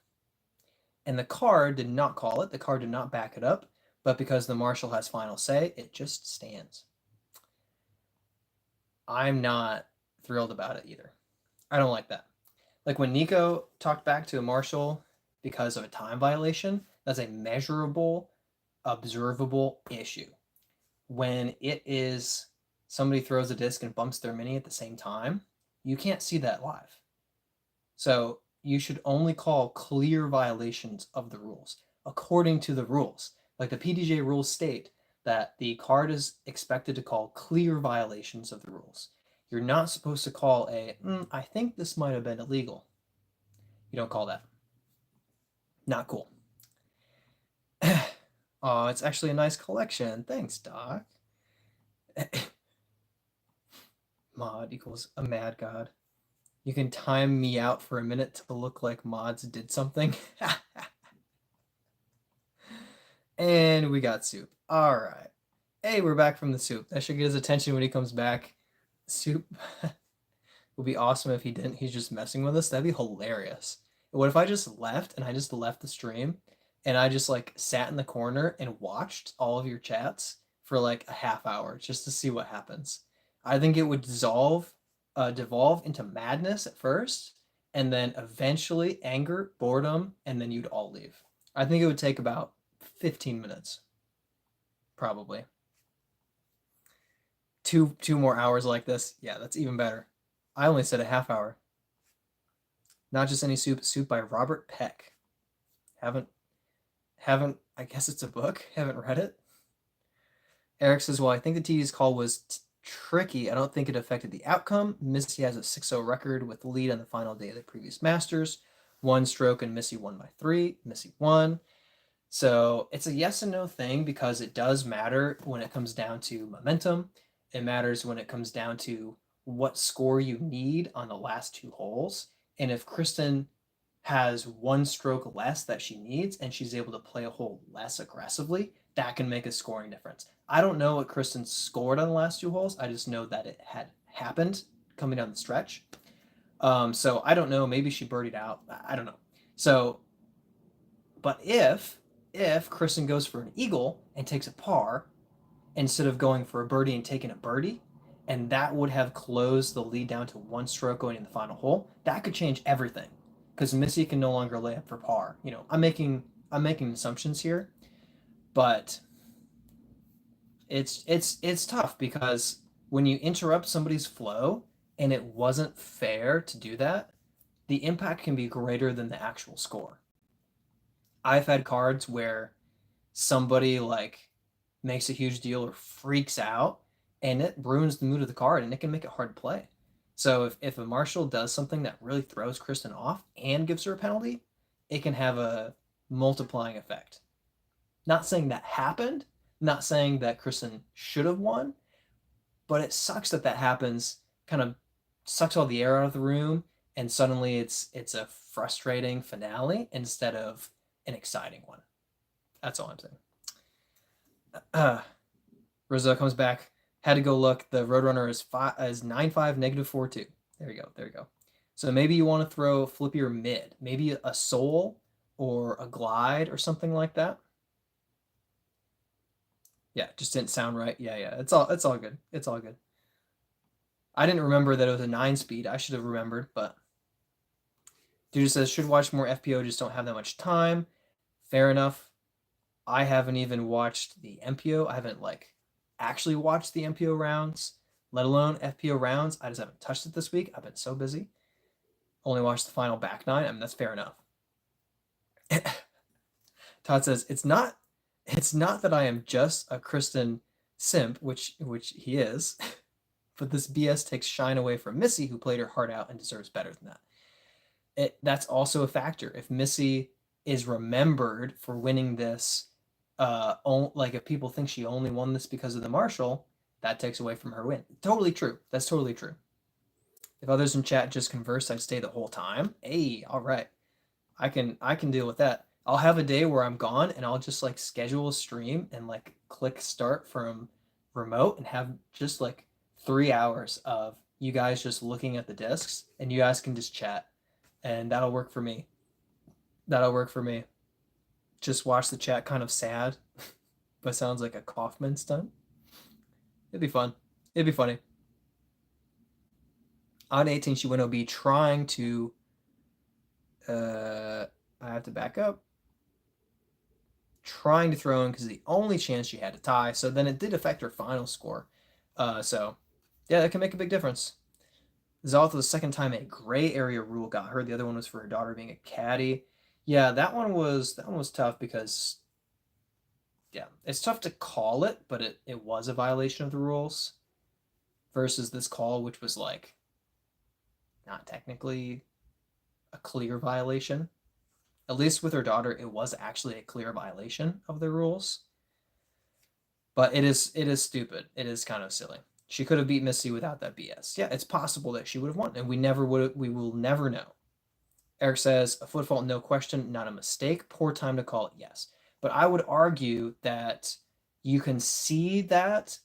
And the card did not call it. The card did not back it up, but because the marshal has final say, it just stands. I'm not thrilled about it either. I don't like that. Like when Nico talked back to a marshal because of a time violation, that's a measurable, observable issue. When it is somebody throws a disc and bumps their mini at the same time, you can't see that live. So you should only call clear violations of the rules according to the rules. Like the PDJ rules state that the card is expected to call clear violations of the rules. You're not supposed to call I think this might have been illegal. You don't call that. Not cool. Oh, it's actually a nice collection. Thanks, Doc. Mod equals a mad god. You can time me out for a minute to look like mods did something. And we got soup. All right. Hey, we're back from the soup. That should get his attention when he comes back. Soup would be awesome if he didn't. He's just messing with us. That'd be hilarious. What if I just left and I just left the stream and I just like sat in the corner and watched all of your chats for like a half hour just to see what happens. I think it would devolve into madness at first, and then eventually anger, boredom, and then you'd all leave. I think it would take about 15 minutes, probably. Two more hours like this. Yeah, that's even better. I only said a half hour. Not just any soup by Robert Peck. Haven't haven't I guess it's a book. Haven't read it. Eric says, well, I think the TD's call was tricky. I don't think it affected the outcome. Missy has a 6-0 record with the lead on the final day of the previous Masters. One stroke and Missy won by 3. Missy won. So it's a yes and no thing because it does matter when it comes down to momentum. It matters when it comes down to what score you need on the last 2 holes. And if Kristen has 1 stroke less that she needs and she's able to play a hole less aggressively, that can make a scoring difference. I don't know what Kristen scored on the last 2 holes. I just know that it had happened coming down the stretch. So I don't know. Maybe she birdied out. I don't know. So, but if Kristen goes for an eagle and takes a par instead of going for a birdie and taking a birdie, and that would have closed the lead down to 1 stroke going in the final hole, that could change everything because Missy can no longer lay up for par. You know, I'm making assumptions here, but it's tough because when you interrupt somebody's flow and it wasn't fair to do that, the impact can be greater than the actual score. I've had cards where somebody like makes a huge deal or freaks out and it ruins the mood of the card and it can make it hard to play. So if a marshal does something that really throws Kristen off and gives her a penalty, it can have a multiplying effect. Not saying that happened, not saying that Kristen should have won, but it sucks that happens, kind of sucks all the air out of the room, and suddenly it's a frustrating finale instead of an exciting one. That's all I'm saying. Rizzo comes back. Had to go look. The Roadrunner is 9.5 -4.2. There you go. So maybe you want to throw flippier mid, maybe a soul or a glide or something like that. Yeah, just didn't sound right. Yeah. It's all good. It's all good. I didn't remember that it was a 9-speed. I should have remembered, but dude says should watch more FPO, just don't have that much time. Fair enough. I haven't even watched the MPO. I haven't like actually watched the MPO rounds, let alone FPO rounds. I just haven't touched it this week. I've been so busy. Only watched the final back 9. I mean, that's fair enough. Todd says it's not that I am just a Kristen simp, which he is, but this BS takes shine away from Missy, who played her heart out and deserves better than that. That's also a factor. If Missy is remembered for winning this, like if people think she only won this because of the Marshall, that takes away from her win. Totally true. That's totally true. If others in chat just converse, I'd stay the whole time. Hey, all right. I can deal with that. I'll have a day where I'm gone and I'll just like schedule a stream and like click start from remote and have just like 3 hours of you guys just looking at the discs and you guys can just chat, and that'll work for me. Just watch the chat kind of sad, but sounds like a Kaufman stunt. It'd be fun. It'd be funny. On 18, she went OB trying to. I have to back up. Trying to throw in because the only chance she had to tie. So then it did affect her final score. So yeah, that can make a big difference. This is also the second time a gray area rule got her. The other one was for her daughter being a caddy. Yeah, that one was tough because yeah, it's tough to call it, but it was a violation of the rules versus this call, which was like not technically a clear violation. At least with her daughter, it was actually a clear violation of the rules. But it is stupid. It is kind of silly. She could have beat Missy without that BS. Yeah, it's possible that she would have won, and we will never know. Eric says, a foot fault, no question, not a mistake. Poor time to call it, yes. But I would argue that you can see that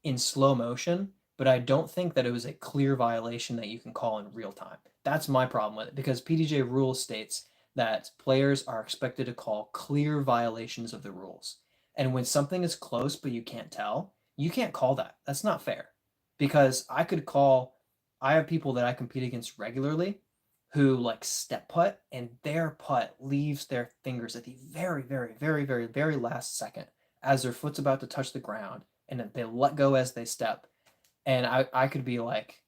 in slow motion, but I don't think that it was a clear violation that you can call in real time. That's my problem with it, because PDJ rule states that players are expected to call clear violations of the rules. And when something is close but you can't tell, you can't call that. That's not fair. Because I have people that I compete against regularly who like step putt and their putt leaves their fingers at the very, very, very, very, very last second as their foot's about to touch the ground and then they let go as they step. And I could be like,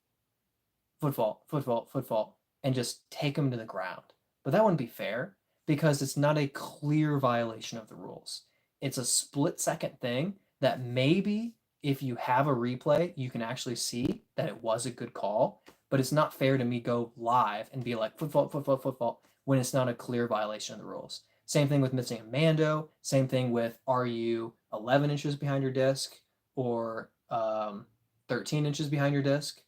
footfall, footfall, footfall, and just take them to the ground. But that wouldn't be fair because it's not a clear violation of the rules. It's a split second thing that maybe if you have a replay, you can actually see that it was a good call. But it's not fair to me go live and be like footfall, footfall, footfall when it's not a clear violation of the rules. Same thing with missing a mando. Same thing with are you 11 inches behind your disc or 13 inches behind your disc?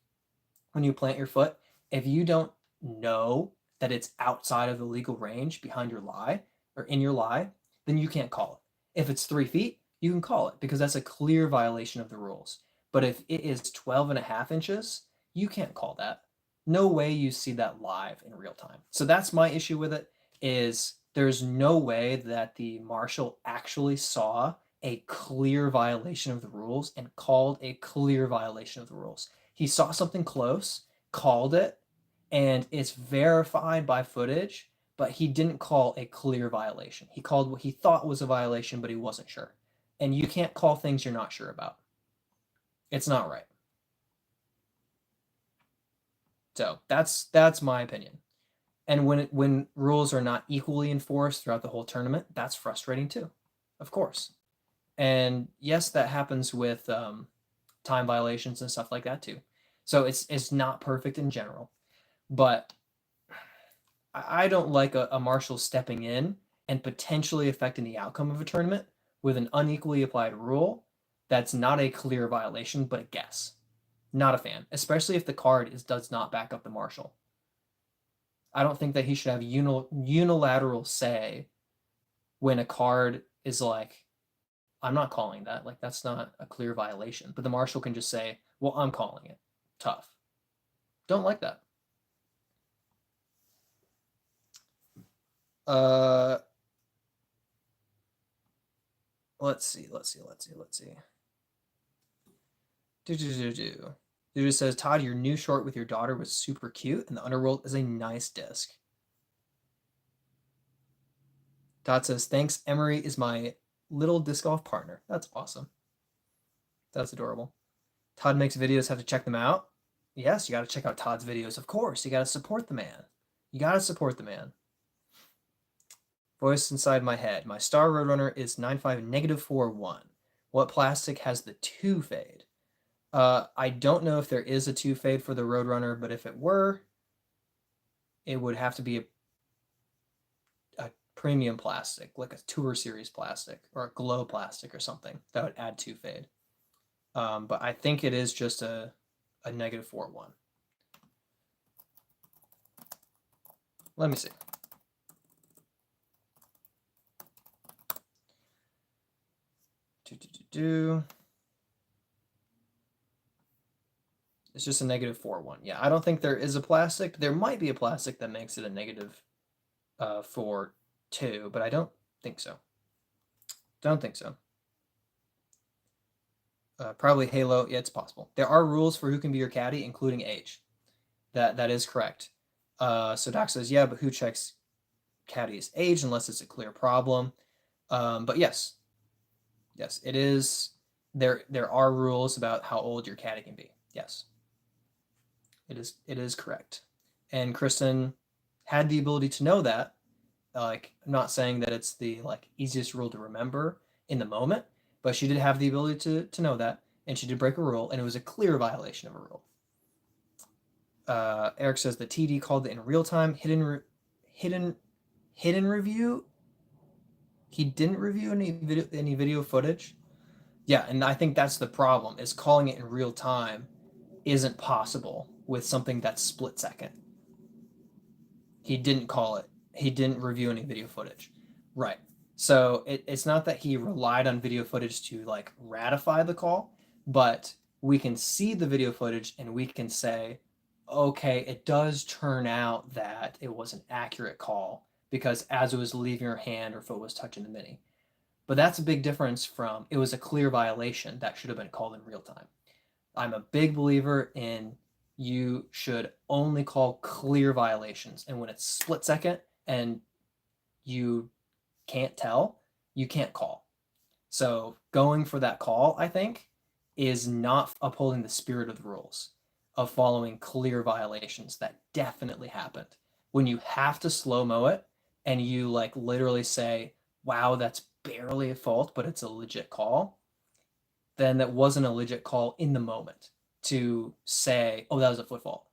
When you plant your foot, if you don't know that it's outside of the legal range behind your lie or in your lie, then you can't call it. If it's 3 feet, you can call it because that's a clear violation of the rules. But if it is 12 and a half inches, you can't call that. No way you see that live in real time. So that's my issue with it is there's no way that the marshal actually saw a clear violation of the rules and called a clear violation of the rules. He saw something close, called it, and it's verified by footage, but he didn't call a clear violation. He called what he thought was a violation, but he wasn't sure. And you can't call things you're not sure about. It's not right. So that's my opinion. And when rules are not equally enforced throughout the whole tournament, that's frustrating too, of course. And yes, that happens with time violations and stuff like that too. So it's not perfect in general, but I don't like a marshal stepping in and potentially affecting the outcome of a tournament with an unequally applied rule that's not a clear violation but a guess. Not a fan, especially if the card does not back up the marshal. I don't think that he should have unilateral say when a card is like, I'm not calling that. Like, that's not a clear violation. But the marshal can just say, well, I'm calling it. Tough. Don't like that. Let's see. It just says, Todd, your new short with your daughter was super cute, and the Underworld is a nice disc. Todd says, thanks, Emery is my little disc golf partner. That's awesome. That's adorable. Todd makes videos, have to check them out. Yes, you got to check out Todd's videos, of course. You got to support the man. You got to support the man. Voice inside my head. My Star Roadrunner is 9.5 -4.1. What plastic has the 2 fade? I don't know if there is a 2 fade for the Roadrunner, but if it were, it would have to be a premium plastic, like a Tour Series plastic or a Glow plastic or something that would add 2 fade. But I think it is just a -4.1. Let me see. It's just a -4.1. Yeah, I don't think there is a plastic. There might be a plastic that makes it a -4.2, but I don't think so. Don't think so. Probably Halo. Yeah, it's possible. There are rules for who can be your caddy, including age. That is correct. So Doc says, yeah, but who checks caddy's age unless it's a clear problem? But yes, it is. There are rules about how old your caddy can be. Yes, it is correct. And Kristen had the ability to know that. Like, I'm not saying that it's the easiest rule to remember in the moment, but she did have the ability to know that, and she did break a rule, and it was a clear violation of a rule. Eric says the TD called it in real time. Hidden review. He didn't review any video footage. Yeah, and I think that's the problem, is calling it in real time isn't possible with something that's split second. He didn't call it. He didn't review any video footage. Right. So it's not that he relied on video footage to ratify the call, but we can see the video footage and we can say, okay, it does turn out that it was an accurate call because as it was leaving your hand or foot was touching the mini. But that's a big difference from it was a clear violation that should have been called in real time. I'm a big believer in you should only call clear violations. And when it's split second and you can't tell, you can't call. So going for that call, I think, is not upholding the spirit of the rules of following clear violations that definitely happened. When you have to slow-mo it and you like literally say, wow, that's barely a fault, but it's a legit call, then that wasn't a legit call in the moment to say, oh, that was a foot fault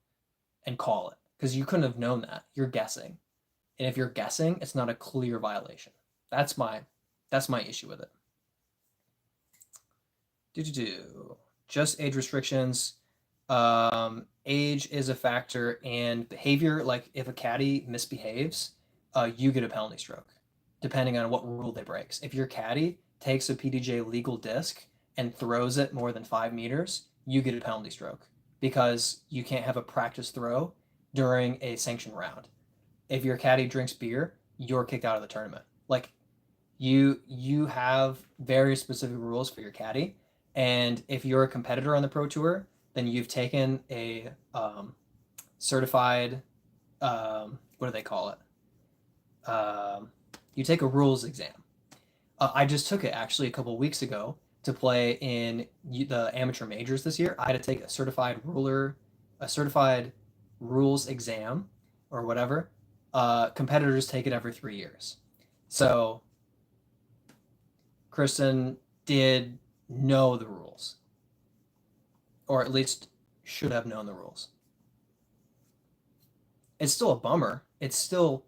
and call it. Because you couldn't have known that. You're guessing. And if you're guessing, it's not a clear violation. That's my issue with it. Just age restrictions. Age is a factor, and behavior. Like if a caddy misbehaves, you get a penalty stroke, depending on what rule they breaks. If your caddy takes a PDJ legal disc and throws it more than 5 meters, you get a penalty stroke because you can't have a practice throw during a sanctioned round. If your caddy drinks beer, you're kicked out of the tournament. Like you have very specific rules for your caddy, and if you're a competitor on the pro tour, then you've taken a certified what do they call it? You take a rules exam. I just took it actually a couple of weeks ago to play in the amateur majors this year. I had to take a certified rules exam or whatever. Competitors take it every 3 years. So Kristen did know the rules, or at least should have known the rules. It's still a bummer. It's still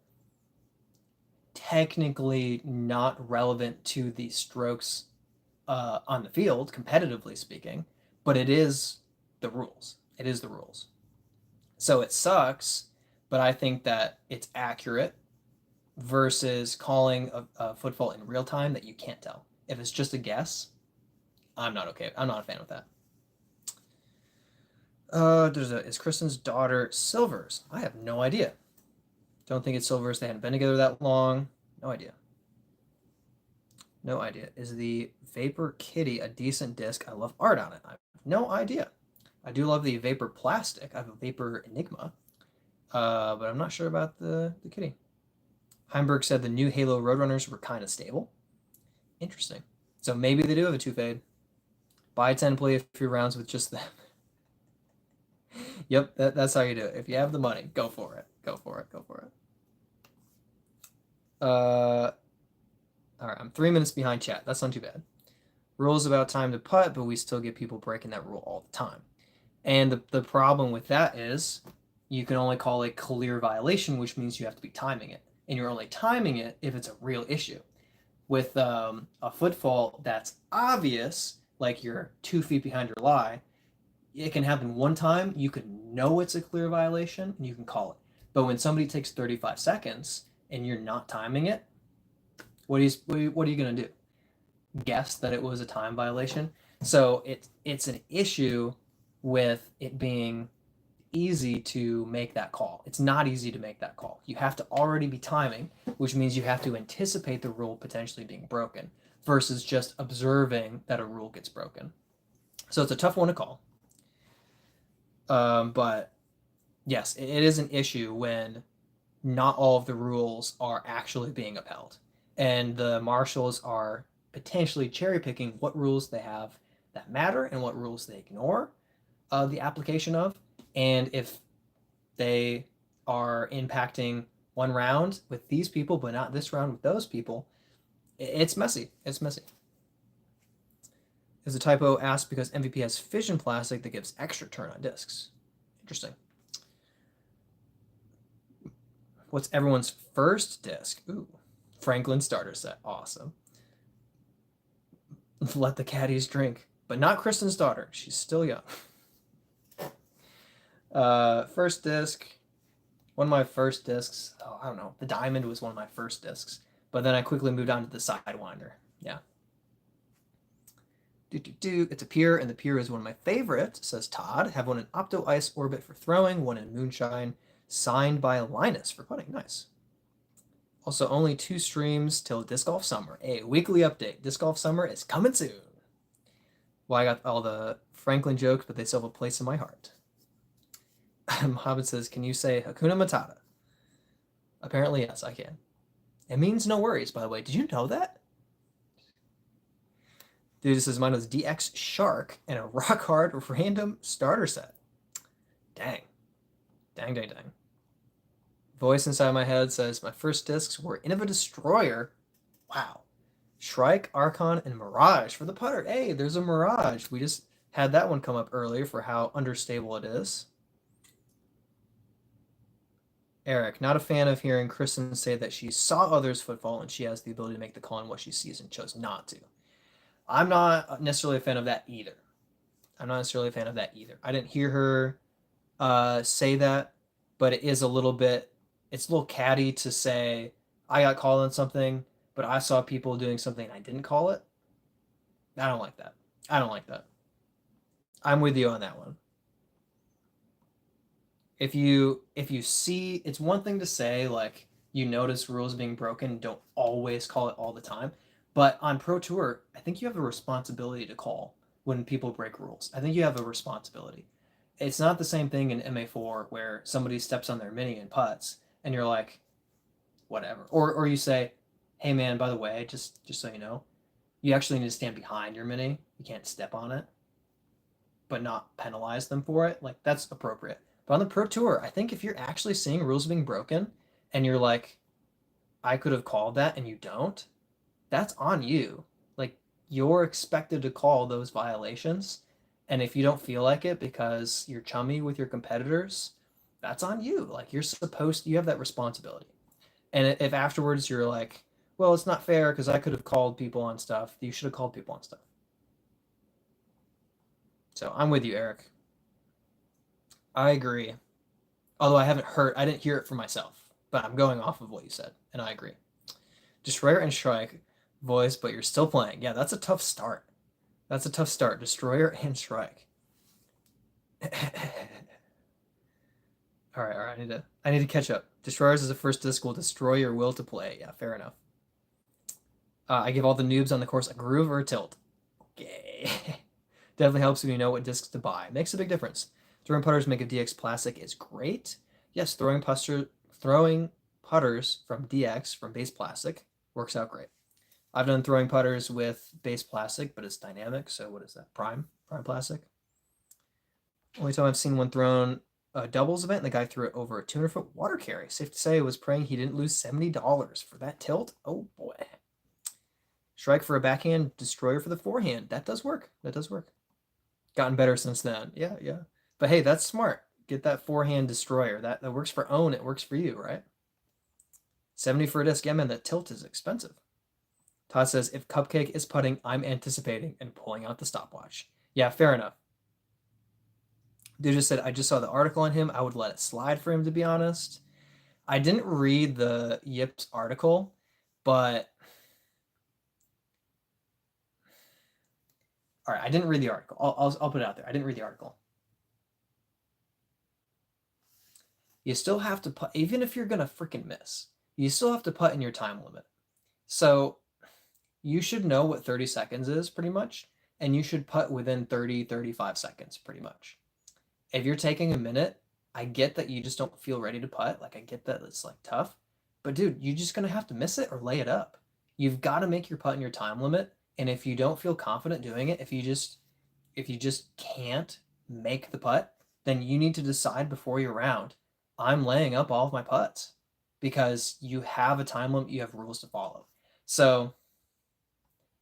technically not relevant to the strokes on the field, competitively speaking, but it is the rules. It is the rules. So it sucks, but I think that it's accurate versus calling a foot fault in real time that you can't tell. If it's just a guess, I'm not okay. I'm not a fan with that. Is Kristen's daughter Silvers? I have no idea. Don't think it's Silvers. They hadn't been together that long. No idea. No idea. Is the Vapor Kitty a decent disc? I love art on it. I have no idea. I do love the Vapor Plastic. I have a Vapor Enigma. But I'm not sure about the kitty. Heimberg said the new Halo Roadrunners were kind of stable. Interesting. So maybe they do have a 2-fade. Buy 10, play a few rounds with just them. Yep, that's how you do it. If you have the money, go for it. Go for it. Go for it. All right, I'm 3 minutes behind chat. That's not too bad. Rules about time to putt, but we still get people breaking that rule all the time. And the problem with that is you can only call a clear violation, which means you have to be timing it. And you're only timing it if it's a real issue. With a foot fault that's obvious, like you're 2 feet behind your lie, it can happen one time. You can know it's a clear violation and you can call it. But when somebody takes 35 seconds and you're not timing it, what are you going to do? Guess that it was a time violation? So it's an issue with it being easy to make that call. It's not easy to make that call. You have to already be timing, which means you have to anticipate the rule potentially being broken versus just observing that a rule gets broken. So it's a tough one to call. But yes, it is an issue when not all of the rules are actually being upheld. And the marshals are potentially cherry picking what rules they have that matter and what rules they ignore the application of. And if they are impacting one round with these people, but not this round with those people, it's messy. It's messy. Is a typo asked because MVP has fission plastic that gives extra turn on discs? Interesting. What's everyone's first disc? Ooh, Franklin starter set. Awesome. Let the caddies drink, but not Kristen's daughter. She's still young. First disc. One of my first discs. Oh, I don't know. The Diamond was one of my first discs, but then I quickly moved on to the Sidewinder. Yeah. It's a Pier, and the Pier is one of my favorite, says Todd. Have one in Opto Ice Orbit for throwing, one in Moonshine, signed by Linus for putting. Nice. Also, only 2 streams till Disc Golf Summer. A weekly update. Disc Golf Summer is coming soon. Well, I got all the Franklin jokes, but they still have a place in my heart. Mohammed says, can you say Hakuna Matata? Apparently, yes, I can. It means no worries, by the way. Did you know that? Dude, this is mine was DX Shark and a rock hard random starter set. Dang. Dang, dang, dang. Voice inside my head says, my first discs were Innova Destroyer. Wow. Shrike, Archon, and Mirage for the putter. Hey, there's a Mirage. We just had that one come up earlier for how understable it is. Eric, not a fan of hearing Kristen say that she saw others footfall and she has the ability to make the call on what she sees and chose not to. I'm not necessarily a fan of that either. I didn't hear her say that, but it is a little bit, it's a little catty to say, I got called on something, but I saw people doing something and I didn't call it. I don't like that. I'm with you on that one. If you see, it's one thing to say like you notice rules being broken, don't always call it all the time. But on Pro Tour, I think you have a responsibility to call when people break rules. I think you have a responsibility. It's not the same thing in MA4 where somebody steps on their mini and putts and you're like, whatever. Or you say, hey man, by the way, just so you know, you actually need to stand behind your mini. You can't step on it, but not penalize them for it. Like that's appropriate. But on the Pro Tour, I think if you're actually seeing rules being broken and you're like, I could have called that and you don't, that's on you. Like you're expected to call those violations. And if you don't feel like it because you're chummy with your competitors, that's on you. Like you have that responsibility. And if afterwards you're like, well, it's not fair because I could have called people on stuff, you should have called people on stuff. So I'm with you, Eric. I agree. Although I didn't hear it for myself, but I'm going off of what you said, and I agree. Destroyer and Shrike voice, but you're still playing. Yeah, that's a tough start. Destroyer and Shrike. all right. I need to catch up. Destroyers is the first disc will destroy your will to play. Yeah, fair enough. I give all the noobs on the course a groove or a tilt. Okay. Definitely helps when you know what discs to buy. Makes a big difference. Throwing putters make a DX Classic is great. Yes, throwing putters from DX, from base plastic, works out great. I've done throwing putters with base plastic, but it's dynamic. So what is that? Prime plastic. Only time I've seen one thrown a doubles event, and the guy threw it over a 200-foot water carry. Safe to say, I was praying he didn't lose $70 for that tilt. Oh boy. Shrike for a backhand, destroyer for the forehand. That does work. Gotten better since then. Yeah. But hey, that's smart. Get that forehand destroyer. That works for Own. It works for you, right? 70 for a disc. Yeah, man, that tilt is expensive. Todd says, if Cupcake is putting, I'm anticipating and pulling out the stopwatch. Yeah, fair enough. Dude just said, I just saw the article on him. I would let it slide for him, to be honest. I didn't read the Yips article, but... All right, I didn't read the article. I'll put it out there. I didn't read the article. You still have to putt, even if you're going to freaking miss, you still have to putt in your time limit. So you should know what 30 seconds is pretty much, and you should putt within 30, 35 seconds pretty much. If you're taking a minute, I get that you just don't feel ready to putt. Like I get that it's like tough, but dude, you're just going to have to miss it or lay it up. You've got to make your putt in your time limit. And if you don't feel confident doing it, if you just can't make the putt, then you need to decide before your round, I'm laying up all of my putts because you have a time limit, you have rules to follow. So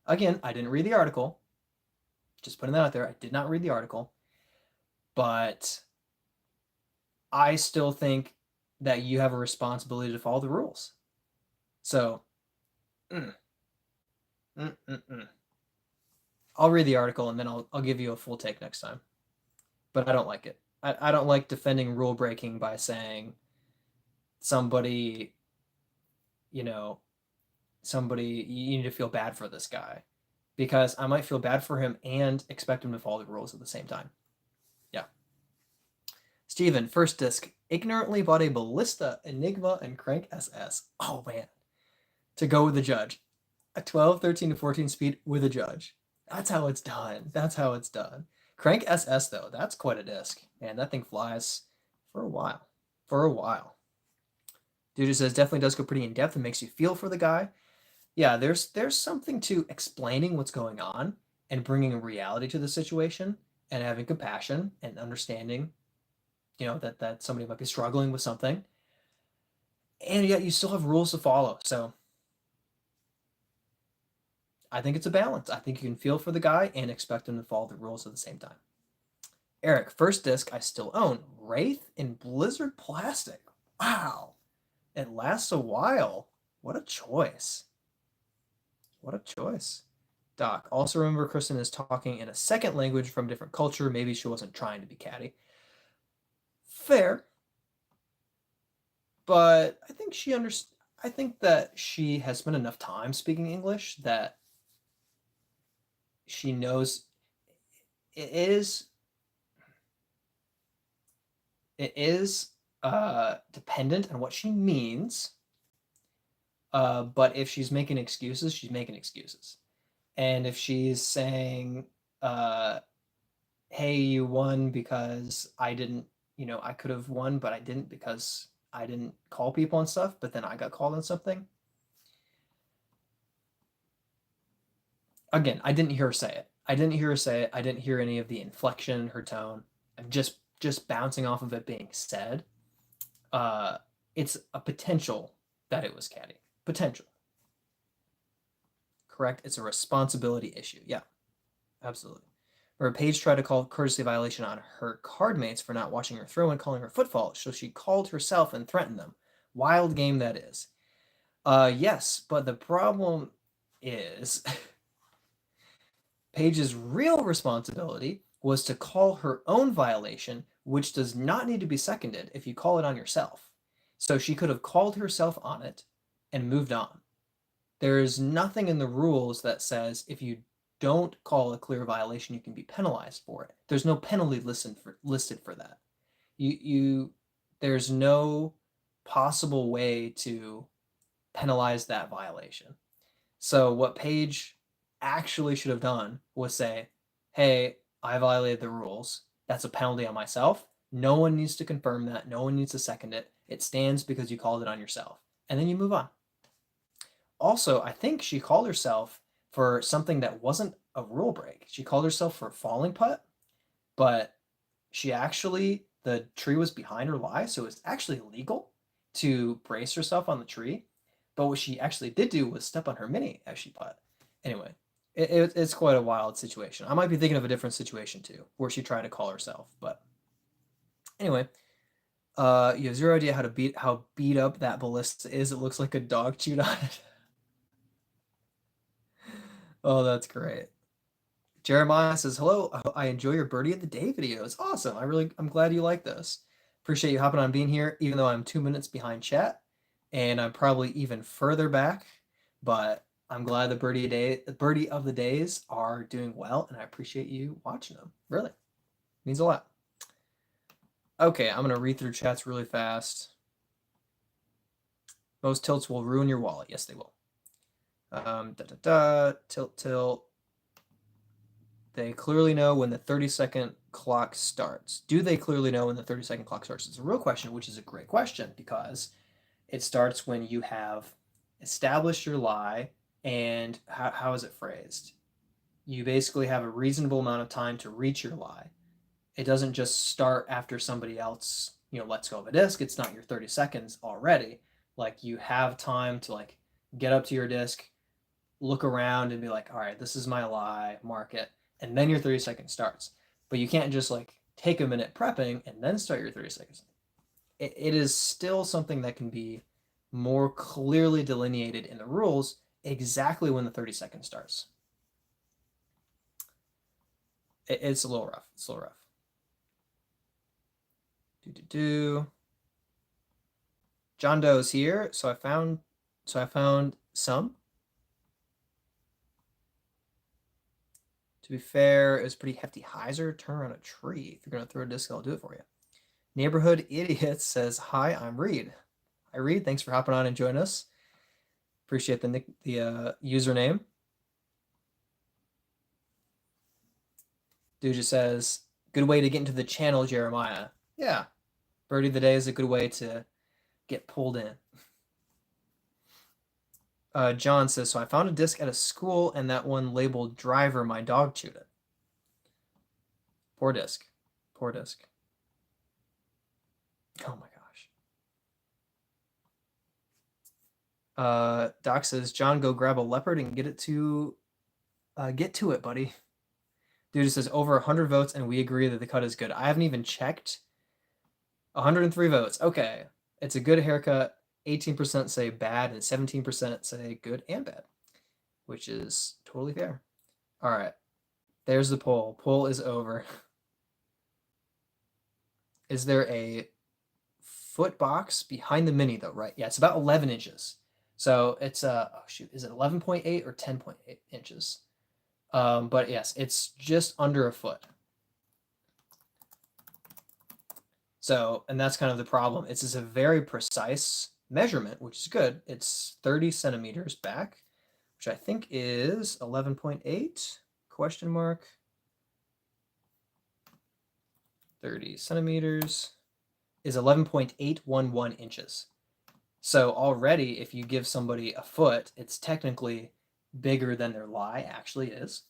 again, I didn't read the article. Just putting that out there. I did not read the article, but I still think that you have a responsibility to follow the rules. So, I'll read the article and then I'll give you a full take next time. But I don't like it. I don't like defending rule breaking by saying somebody, you need to feel bad for this guy, because I might feel bad for him and expect him to follow the rules at the same time. Yeah. Steven, first disc, ignorantly bought a Ballista, Enigma, and Crank SS. Oh man. to go with the judge. A 12, 13 to 14 speed with a judge. That's how it's done. That's how it's done. Crank SS though, that's quite a disc. Man, that thing flies for a while. For a while. Dude says definitely does go pretty in depth and makes you feel for the guy. Yeah, there's something to explaining what's going on and bringing a reality to the situation and having compassion and understanding, that somebody might be struggling with something. And yet you still have rules to follow. So I think it's a balance. I think you can feel for the guy and expect him to follow the rules at the same time. Eric, first disc I still own. Wraith in Blizzard Plastic. Wow. It lasts a while. What a choice. What a choice. Doc, also remember Kristen is talking in a second language from a different culture. Maybe she wasn't trying to be catty. Fair. But I think I think that she has spent enough time speaking English that she knows it is dependent on what she means. But if she's making excuses, she's making excuses. And if she's saying, hey, you won because I didn't, I could have won, but I didn't because I didn't call people on stuff, but then I got called on something. Again, I didn't hear her say it. I didn't hear any of the inflection in her tone. I'm just bouncing off of it being said. It's a potential that it was catty. Potential. Correct. It's a responsibility issue. Yeah, absolutely. Where Paige tried to call courtesy violation on her card mates for not watching her throw and calling her footfall, so she called herself and threatened them. Wild game that is. Yes, but the problem is Paige's real responsibility was to call her own violation, which does not need to be seconded if you call it on yourself. So she could have called herself on it and moved on. There is nothing in the rules that says if you don't call a clear violation, you can be penalized for it. There's no penalty listed for that. There's no possible way to penalize that violation. So what Paige actually should have done was say, hey, I violated the rules. That's a penalty on myself. No one needs to confirm that. No one needs to second it. It stands because you called it on yourself. And then you move on. Also, I think she called herself for something that wasn't a rule break. She called herself for a falling putt, but the tree was behind her lie, so it's actually illegal to brace herself on the tree. But what she actually did do was step on her mini as she putt. Anyway, it's quite a wild situation. I might be thinking of a different situation too, where she tried to call herself. But anyway, you have zero idea how beat up that ballista is. It looks like a dog chewed on it. Oh, that's great. Jeremiah says, hello, I enjoy your birdie of the day videos. Awesome. I'm glad you like this. Appreciate you hopping on being here, even though I'm 2 minutes behind chat and I'm probably even further back, but I'm glad the birdie of the days are doing well, and I appreciate you watching them. Really means a lot. Okay, I'm gonna read through chats really fast. Most tilts will ruin your wallet. Yes, they will. Tilt. They clearly know when the 30-second clock starts. Do they clearly know when the 30-second clock starts? It's a real question, which is a great question, because it starts when you have established your lie. And how is it phrased? You basically have a reasonable amount of time to reach your lie. It doesn't just start after somebody else, lets go of a disc. It's not your 30 seconds already. Like, you have time to get up to your disc, look around and be like, all right, this is my lie, mark it. And then your 30 seconds starts. But you can't just take a minute prepping and then start your 30 seconds. It is still something that can be more clearly delineated in the rules exactly when the 30 seconds starts. It's a little rough. John Doe's here. So I found some. To be fair, it was pretty hefty hyzer. Turn on a tree. If you're going to throw a disc, I'll do it for you. Neighborhood Idiot says, hi, I'm Reed. Hi, Reed. Thanks for hopping on and joining us. Appreciate the username. Dude just says, good way to get into the channel, Jeremiah. Yeah. Birdie of the day is a good way to get pulled in. John says, so I found a disc at a school and that one labeled driver, my dog chewed it. Poor disc. Poor disc. Oh my gosh. Doc says, John, go grab a leopard and get to it, buddy. Dude says over 100 votes and we agree that the cut is good. I haven't even checked. 103 votes. Okay. It's a good haircut. 18% say bad and 17% say good and bad, which is totally fair. All right. There's the poll. Poll is over. Is there a foot box behind the mini though, right? Yeah, it's about 11 inches. So it's oh shoot, is it 11.8 or 10.8 inches? But yes, it's just under a foot. So, and that's kind of the problem. It's just a very precise measurement, which is good. It's 30 centimeters back, which I think is 11.8 question mark. 30 centimeters is 11.811 inches. So already, if you give somebody a foot, it's technically bigger than their lie actually is.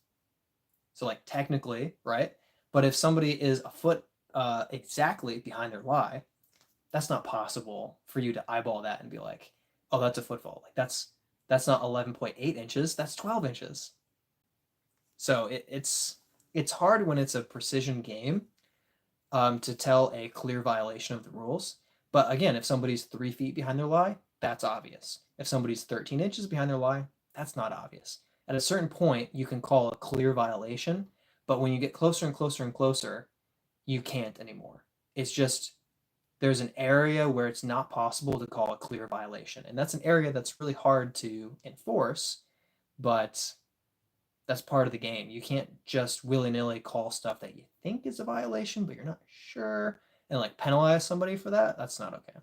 So like technically, right? But if somebody is a foot exactly behind their lie, that's not possible for you to eyeball that and be like, oh, that's a foot fault. Like that's not 11.8 inches, that's 12 inches. So it's hard when it's a precision game to tell a clear violation of the rules. But again, if somebody's 3 feet behind their lie, that's obvious. If somebody's 13 inches behind their lie, that's not obvious. At a certain point, you can call a clear violation, but when you get closer and closer and closer, you can't anymore. It's just there's an area where it's not possible to call a clear violation. And that's an area that's really hard to enforce, but that's part of the game. You can't just willy-nilly call stuff that you think is a violation, but you're not sure, and like penalize somebody for that. That's not okay.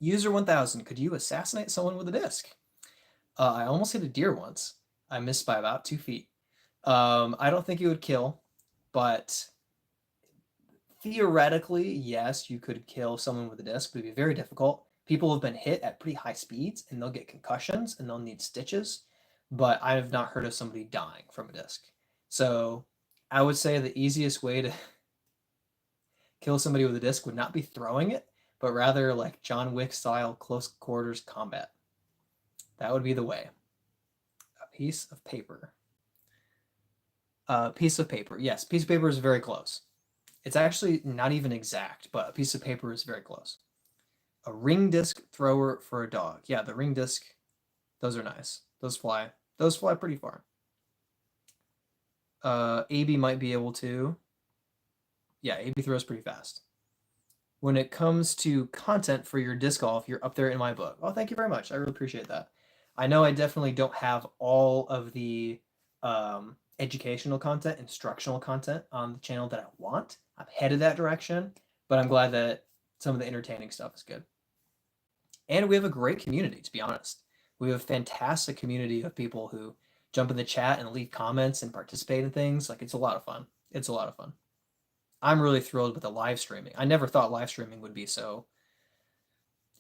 User 1000, could you assassinate someone with a disc? I almost hit a deer once. I missed by about 2 feet. I don't think it would kill, but theoretically, yes, you could kill someone with a disc, but it'd be very difficult. People have been hit at pretty high speeds and they'll get concussions and they'll need stitches, but I have not heard of somebody dying from a disc. So I would say the easiest way to kill somebody with a disc would not be throwing it, but rather like John Wick style close quarters combat. That would be the way. A piece of paper. Piece of paper. Yes, piece of paper is very close. It's actually not even exact, but a piece of paper is very close. A ring disc thrower for a dog. Yeah, the ring disc, those are nice. Those fly pretty far. AB might be able to. Yeah, AB throws pretty fast. When it comes to content for your disc golf, you're up there in my book. Oh, thank you very much. I really appreciate that. I know I definitely don't have all of the educational content, instructional content on the channel that I want. I'm headed that direction, but I'm glad that some of the entertaining stuff is good. And we have a great community, to be honest. We have a fantastic community of people who jump in the chat and leave comments and participate in things. Like, it's a lot of fun. It's a lot of fun. I'm really thrilled with the live streaming. I never thought live streaming would be so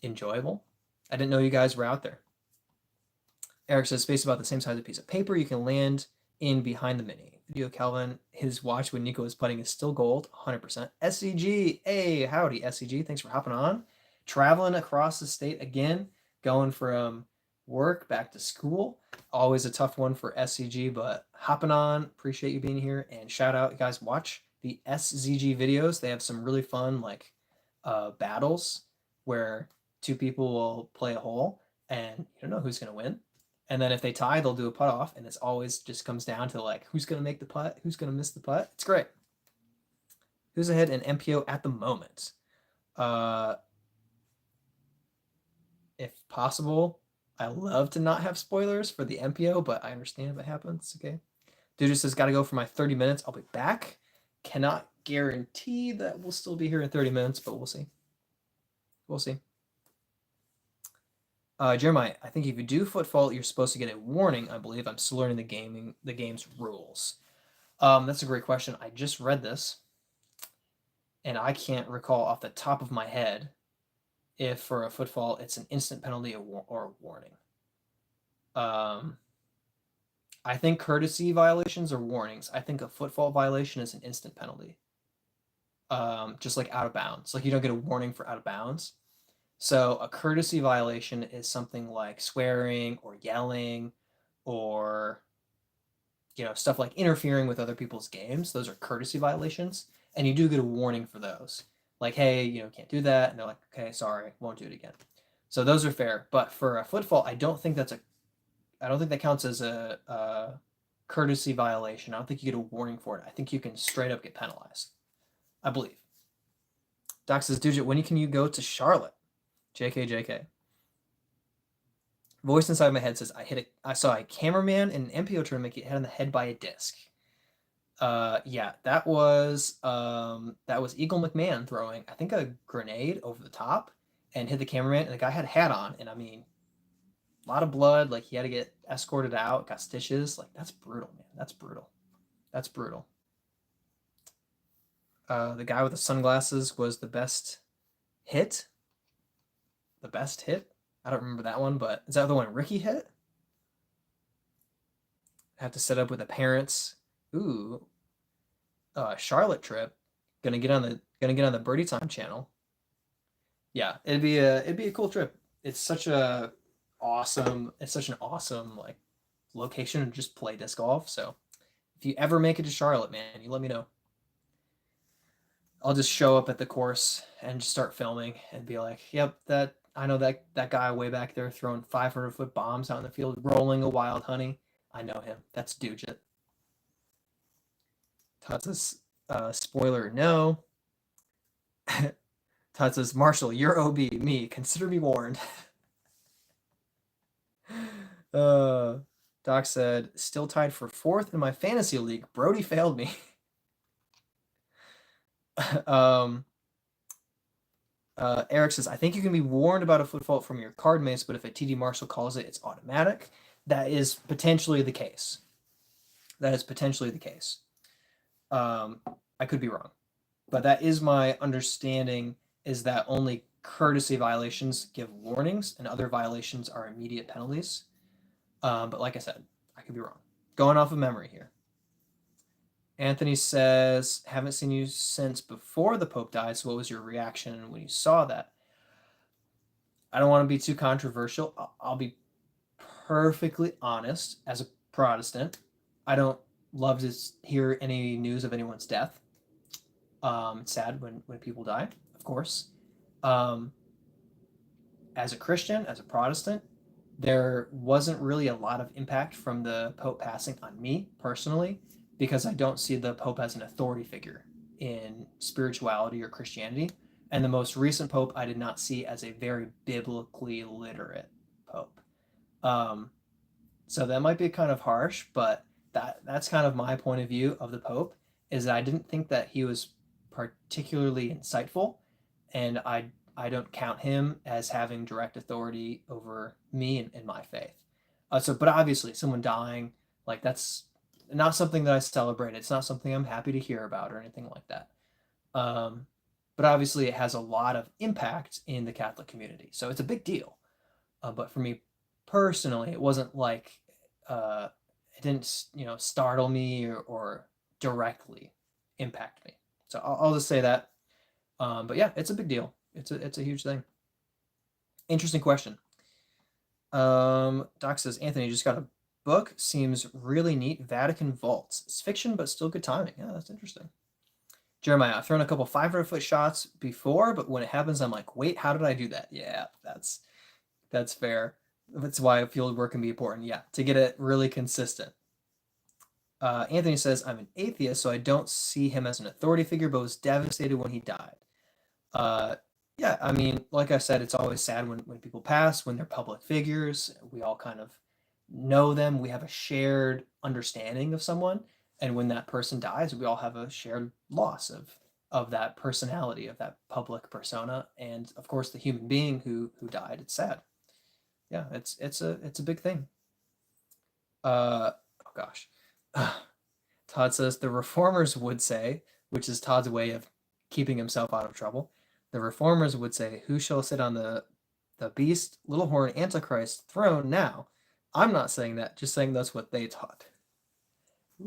enjoyable. I didn't know you guys were out there. Eric says, space about the same size as a piece of paper. You can land in behind the mini. Video Calvin, his watch when Nico is putting is still gold, 100%. SCG, hey, howdy, SCG. Thanks for hopping on. Traveling across the state again, going from work back to school. Always a tough one for SCG, but hopping on. Appreciate you being here. And shout out, you guys, watch the SZG videos. They have some really fun like battles where two people will play a hole and you don't know who's going to win. And then if they tie, they'll do a putt off, and it's always just comes down to like who's going to make the putt, who's going to miss the putt. It's great. Who's ahead in MPO at the moment? If possible, I love to not have spoilers for the MPO, but I understand if it happens. Okay. Dude just says, got to go for my 30 minutes. I'll be back. Cannot guarantee that we'll still be here in 30 minutes, but we'll see. We'll see. Jeremiah, I think if you do foot fault, you're supposed to get a warning. I believe I'm still learning the game's rules. That's a great question. I just read this, and I can't recall off the top of my head if for a foot fault it's an instant penalty or a warning. I think courtesy violations are warnings. I think a foot fault violation is an instant penalty. Just like out of bounds. Like you don't get a warning for out of bounds. So a courtesy violation is something like swearing or yelling or stuff like interfering with other people's games. Those are courtesy violations, and you do get a warning for those. Like, hey, can't do that, and they're like, okay, sorry, won't do it again. So those are fair. But for a foot fault, I don't think that counts as a courtesy violation. I don't think you get a warning for it. I think you can straight up get penalized. I believe. Doc says, Dude, when can you go to Charlotte? JK. Voice inside my head says, I saw a cameraman in an MPO tournament get hit on the head by a disc. Yeah, that was Eagle McMahon throwing, I think, a grenade over the top and hit the cameraman, and the guy had a hat on, and I mean, a lot of blood. Like, he had to get escorted out, got stitches. Like, that's brutal, man. That's brutal. The guy with the sunglasses was the best hit. I don't remember that one, but is that the one Ricky hit? Have to set up with the parents. Ooh, Charlotte trip. Gonna get on the Bhirdietime channel. Yeah, it'd be a cool trip. It's such an awesome like location to just play disc golf. So if you ever make it to Charlotte, man, you let me know. I'll just show up at the course and just start filming and be like, yep, I know that guy way back there throwing 500-foot bombs out in the field, rolling a wild honey. I know him. That's Dugit. Todd says, spoiler, no. Todd says, Marshall, you're OB. Me, consider me warned. Doc said, still tied for 4th in my fantasy league. Brody failed me. Eric says, I think you can be warned about a foot fault from your card mates, but if a TD Marshall calls it, it's automatic. That is potentially the case. I could be wrong, but that is my understanding, is that only courtesy violations give warnings and other violations are immediate penalties. But like I said, I could be wrong. Going off of memory here. Anthony says, haven't seen you since before the Pope died, so what was your reaction when you saw that? I don't want to be too controversial. I'll be perfectly honest. As a Protestant, I don't love to hear any news of anyone's death. It's sad when people die, of course. As a Christian, as a Protestant, there wasn't really a lot of impact from the Pope passing on me personally, because I don't see the Pope as an authority figure in spirituality or Christianity. And the most recent Pope I did not see as a very biblically literate Pope. So that might be kind of harsh, but that's kind of my point of view of the Pope, is that I didn't think that he was particularly insightful, and I don't count him as having direct authority over me and my faith. But obviously, someone dying, like, that's not something that I celebrate. It's not something I'm happy to hear about or anything like that. But obviously, it has a lot of impact in the Catholic community, so it's a big deal. But for me personally, it wasn't like it didn't startle me or directly impact me. So I'll just say that. But yeah, it's a big deal. It's a huge thing. Interesting question. Doc says, Anthony just got a book. Seems really neat. Vatican Vaults. It's fiction, but still good timing. Yeah, that's interesting. Jeremiah, I've thrown a couple 500-foot shots before, but when it happens, I'm like, wait, how did I do that? Yeah, that's fair. That's why field work can be important. Yeah, to get it really consistent. Anthony says, I'm an atheist, so I don't see him as an authority figure, but was devastated when he died. Yeah, I mean, like I said, it's always sad when people pass, when they're public figures. We all kind of know them. We have a shared understanding of someone. And when that person dies, we all have a shared loss of that personality, of that public persona. And of course, the human being who died. It's sad. Yeah, it's a big thing. Oh gosh. Todd says the reformers would say, which is Todd's way of keeping himself out of trouble. The reformers would say, "Who shall sit on the beast, little horn, Antichrist throne now?" I'm not saying that, just saying that's what they taught.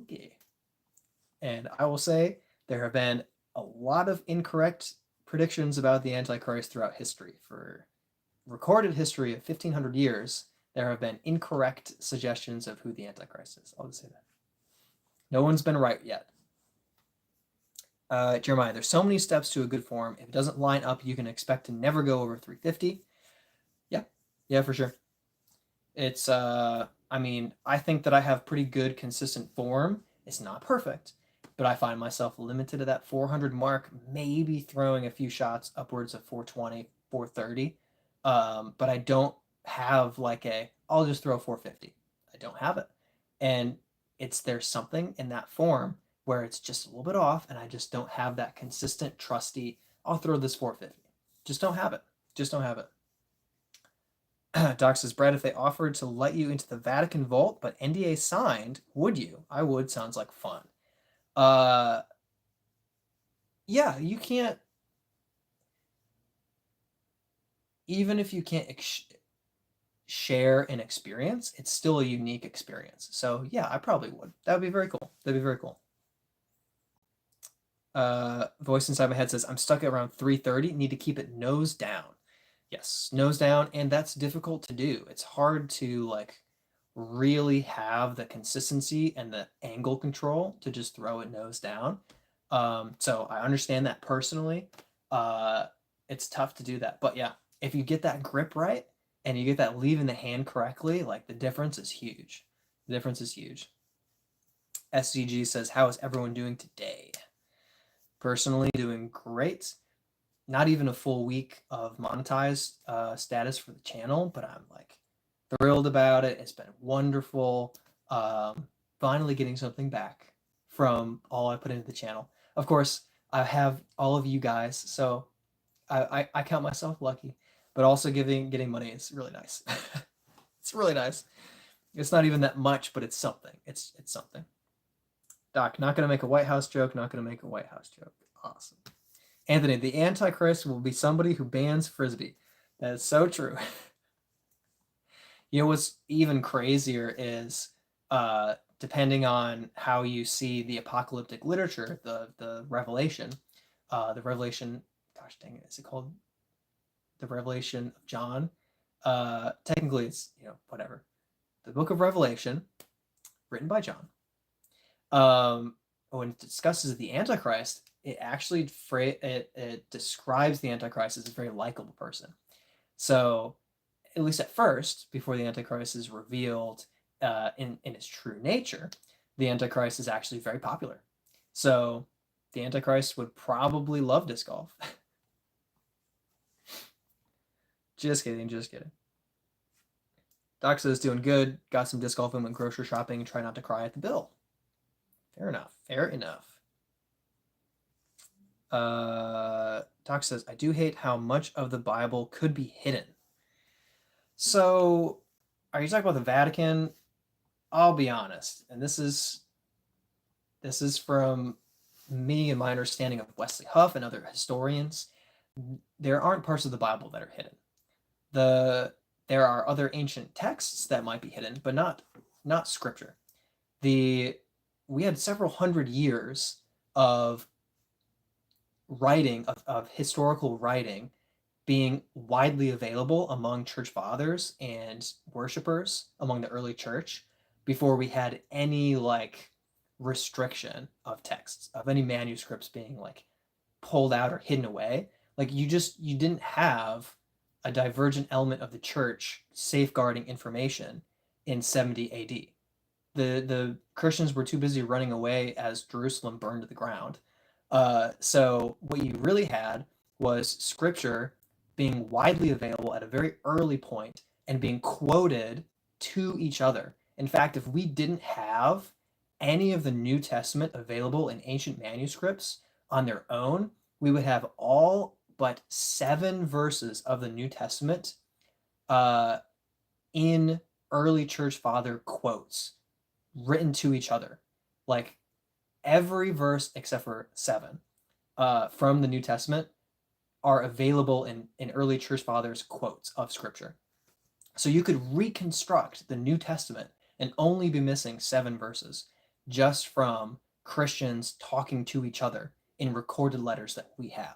Okay. And I will say there have been a lot of incorrect predictions about the Antichrist throughout history. For recorded history of 1500 years, there have been incorrect suggestions of who the Antichrist is. I'll just say that. No one's been right yet. Jeremiah, there's so many steps to a good form. If it doesn't line up, you can expect to never go over 350. Yeah, for sure. It's, I mean, I think that I have pretty good consistent form. It's not perfect, but I find myself limited to that 400 mark, maybe throwing a few shots upwards of 420, 430. But I don't have like I'll just throw 450. I don't have it. And there's something in that form where it's just a little bit off, and I just don't have that consistent, trusty, I'll throw this 450. Just don't have it. Just don't have it. Doc says, Brad, if they offered to let you into the Vatican vault, but NDA signed, would you? I would. Sounds like fun. Yeah, you can't. Even if you can't share an experience, it's still a unique experience. So yeah, I probably would. That would be very cool. That'd be very cool. Voice inside my head says, I'm stuck at around 330. Need to keep it nose down. Yes, nose down, and that's difficult to do. It's hard to like really have the consistency and the angle control to just throw it nose down. So I understand that personally. It's tough to do that, but yeah, if you get that grip right and you get that leave in the hand correctly, like the difference is huge. The difference is huge. SCG says, how is everyone doing today? Personally, doing great. Not even a full week of monetized status for the channel, but I'm like thrilled about it. It's been wonderful. Finally getting something back from all I put into the channel. Of course, I have all of you guys, so I count myself lucky. But also getting money is really nice. It's really nice. It's not even that much, but it's something. It's something. Doc, not gonna make a White House joke. Not gonna make a White House joke. Awesome. Anthony, the Antichrist will be somebody who bans frisbee. That is so true. You know what's even crazier is depending on how you see the apocalyptic literature, the Revelation, gosh dang it, is it called the Revelation of John? Technically, it's whatever. The Book of Revelation, written by John. When it discusses the Antichrist, it actually it describes the Antichrist as a very likable person. So, at least at first, before the Antichrist is revealed in his true nature, the Antichrist is actually very popular. So, the Antichrist would probably love disc golf. Just kidding, just kidding. Doc says doing good. Got some disc golf and went grocery shopping and try not to cry at the bill. Fair enough. Fair enough. Doc says, I do hate how much of the Bible could be hidden. So, are you talking about the Vatican? I'll be honest, and this is from me and my understanding of Wesley Huff and other historians. There aren't parts of the Bible that are hidden. There are other ancient texts that might be hidden, but not scripture. We had several hundred years of writing, of historical writing, being widely available among church fathers and worshipers among the early church before we had any like restriction of texts, of any manuscripts being like pulled out or hidden away. Like you didn't have a divergent element of the church safeguarding information in 70 AD. The Christians were too busy running away as Jerusalem burned to the ground. So what you really had was scripture being widely available at a very early point and being quoted to each other. In fact, if we didn't have any of the New Testament available in ancient manuscripts on their own, we would have all but 7 verses of the New Testament in early church father quotes written to each other. Like every verse except for 7 from the New Testament are available in early church fathers quotes of scripture. So you could reconstruct the New Testament and only be missing 7 verses just from Christians talking to each other in recorded letters that we have.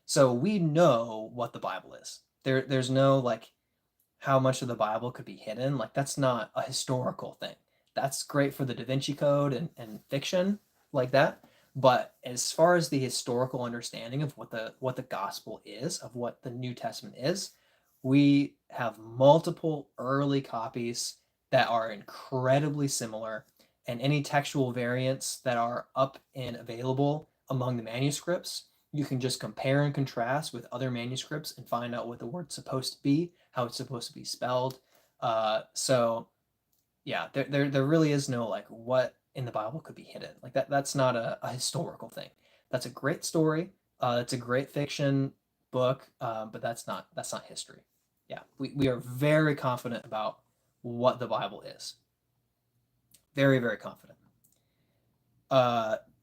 So we know what the Bible is. There's no like how much of the Bible could be hidden. Like that's not a historical thing. That's great for the Da Vinci Code and fiction like that. But as far as the historical understanding of what the gospel is, of what the New Testament is, we have multiple early copies that are incredibly similar, and any textual variants that are up and available among the manuscripts, you can just compare and contrast with other manuscripts and find out what the word's supposed to be, how it's supposed to be spelled. So yeah, there really is no like what in the Bible could be hidden. Like that's not a historical thing. That's a great story. It's a great fiction book, but that's not history. Yeah, we are very confident about what the Bible is. Very, very confident.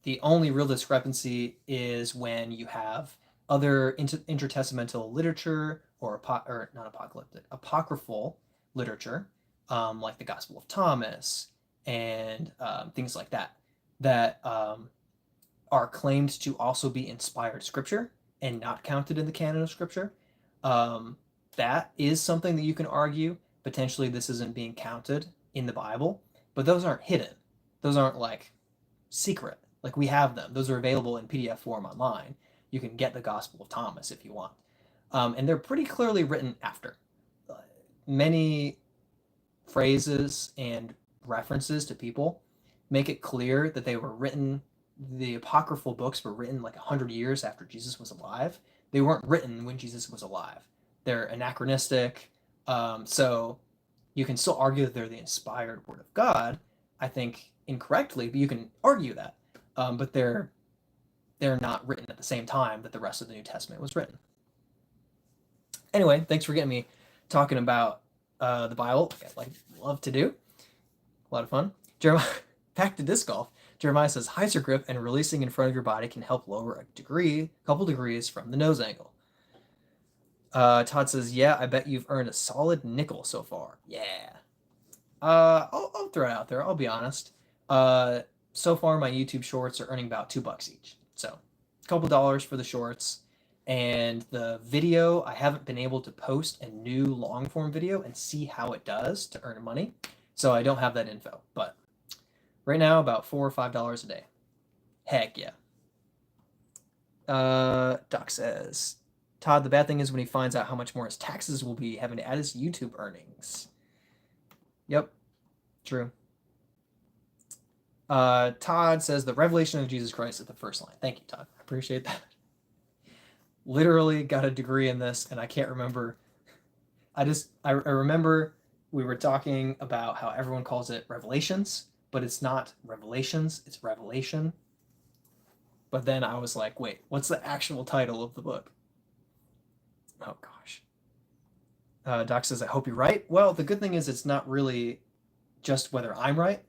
The only real discrepancy is when you have other intertestamental literature or not apocalyptic, apocryphal literature, like the Gospel of Thomas and things like that, that are claimed to also be inspired scripture and not counted in the canon of scripture. That is something that you can argue. Potentially, this isn't being counted in the Bible, but those aren't hidden. Those aren't like secret. Like we have them. Those are available in PDF form online. You can get the Gospel of Thomas if you want. And they're pretty clearly written after. Many phrases and references to people make it clear that they were written, the apocryphal books were written like 100 years after Jesus was alive. They weren't written when Jesus was alive. They're anachronistic. So you can still argue that they're the inspired word of God, I think incorrectly, but you can argue that. But they're not written at the same time that the rest of the New Testament was written. Anyway, thanks for getting me talking about the Bible, like I love to do. A lot of fun. Jeremiah, back to disc golf. Jeremiah says, hyzer grip and releasing in front of your body can help lower a couple degrees from the nose angle. Todd says, yeah, I bet you've earned a solid nickel so far. Yeah. I'll throw it out there. I'll be honest. So far, my YouTube shorts are earning about $2 each. So, a couple dollars for the shorts. And the video, I haven't been able to post a new long form video and see how it does to earn money. So I don't have that info. But right now, about $4 or $5 a day. Heck yeah. Doc says, Todd, the bad thing is when he finds out how much more his taxes will be having to add his YouTube earnings. Yep, true. Todd says the revelation of Jesus Christ at the first line. Thank you, Todd. I appreciate that. Literally got a degree in this, and I can't remember. I remember we were talking about how everyone calls it Revelations, but it's not Revelations, it's Revelation. But then I was like, wait, what's the actual title of the book? Oh, gosh. Doc says, I hope you're right. Well, the good thing is it's not really just whether I'm right.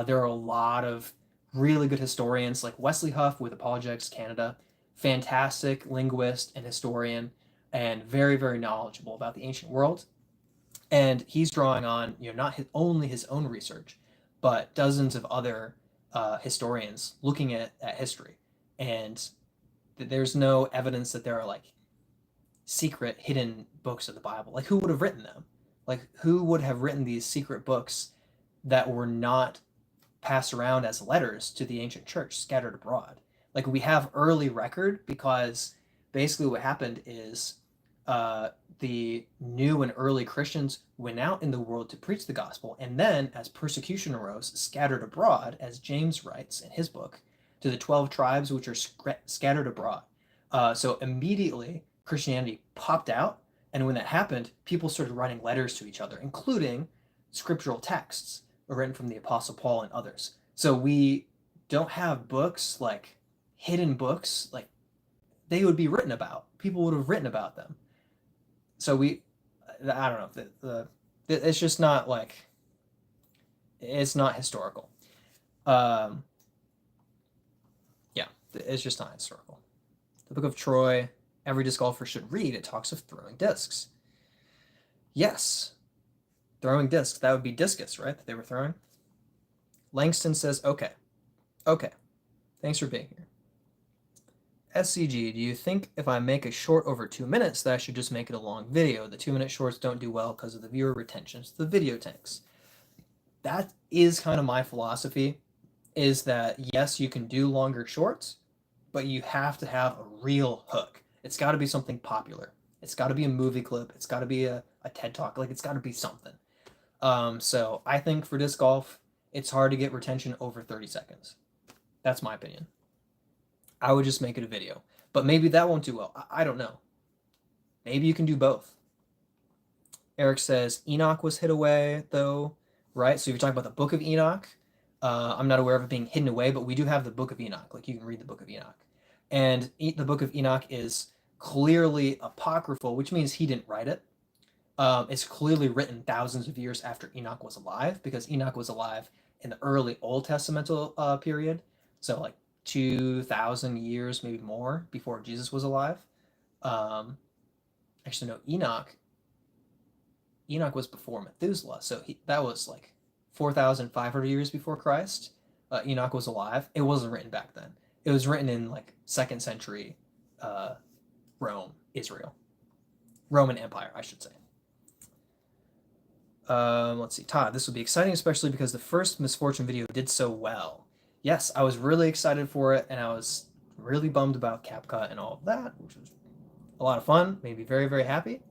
There are a lot of really good historians like Wesley Huff with Apologetics Canada, fantastic linguist and historian, and very, very knowledgeable about the ancient world. And he's drawing on, not only his own research, but dozens of other historians looking at history. And there's no evidence that there are like secret hidden books of the Bible. Like who would have written them? Like who would have written these secret books that were not passed around as letters to the ancient church scattered abroad? Like we have early record because basically what happened is the new and early Christians went out in the world to preach the gospel, and then as persecution arose, scattered abroad, as James writes in his book, to the 12 tribes which are scattered abroad. So immediately Christianity popped out, and when that happened, people started writing letters to each other, including scriptural texts written from the Apostle Paul and others. So we don't have books like hidden books, like they would be written about. People would have written about them. So I don't know, It's just not like, it's not historical. Um, yeah, it's just not historical. The Book of Troy, every disc golfer should read. It talks of throwing discs. Yes, throwing discs. That would be discus, right? That they were throwing. Langston says, okay. Okay. Thanks for being here. SCG, do you think if I make a short over 2 minutes that I should just make it a long video? The 2-minute shorts don't do well because of the viewer retention. So the video tanks. That is kind of my philosophy, is that yes, you can do longer shorts, but you have to have a real hook. It's got to be something popular. It's got to be a movie clip. It's got to be a TED Talk. Like, it's got to be something. So I think for disc golf, it's hard to get retention over 30 seconds. That's my opinion. I would just make it a video. But maybe that won't do well. I don't know. Maybe you can do both. Eric says Enoch was hid away, though, right? So if you're talking about the Book of Enoch, I'm not aware of it being hidden away, but we do have the Book of Enoch. Like, you can read the Book of Enoch. And the Book of Enoch is clearly apocryphal, which means he didn't write it. It's clearly written thousands of years after Enoch was alive, because Enoch was alive in the early Old Testamental period. So like 2,000 years, maybe more, before Jesus was alive. Actually, no, Enoch was before Methuselah, so that was like 4,500 years before Christ. Enoch was alive. It wasn't written back then. It was written in like 2nd century Rome, Israel. Roman Empire, I should say. Let's see. Todd, this will be exciting, especially because the first Misfortune video did so well. Yes, I was really excited for it, and I was really bummed about CapCut and all of that, which was a lot of fun. Made me very, very happy.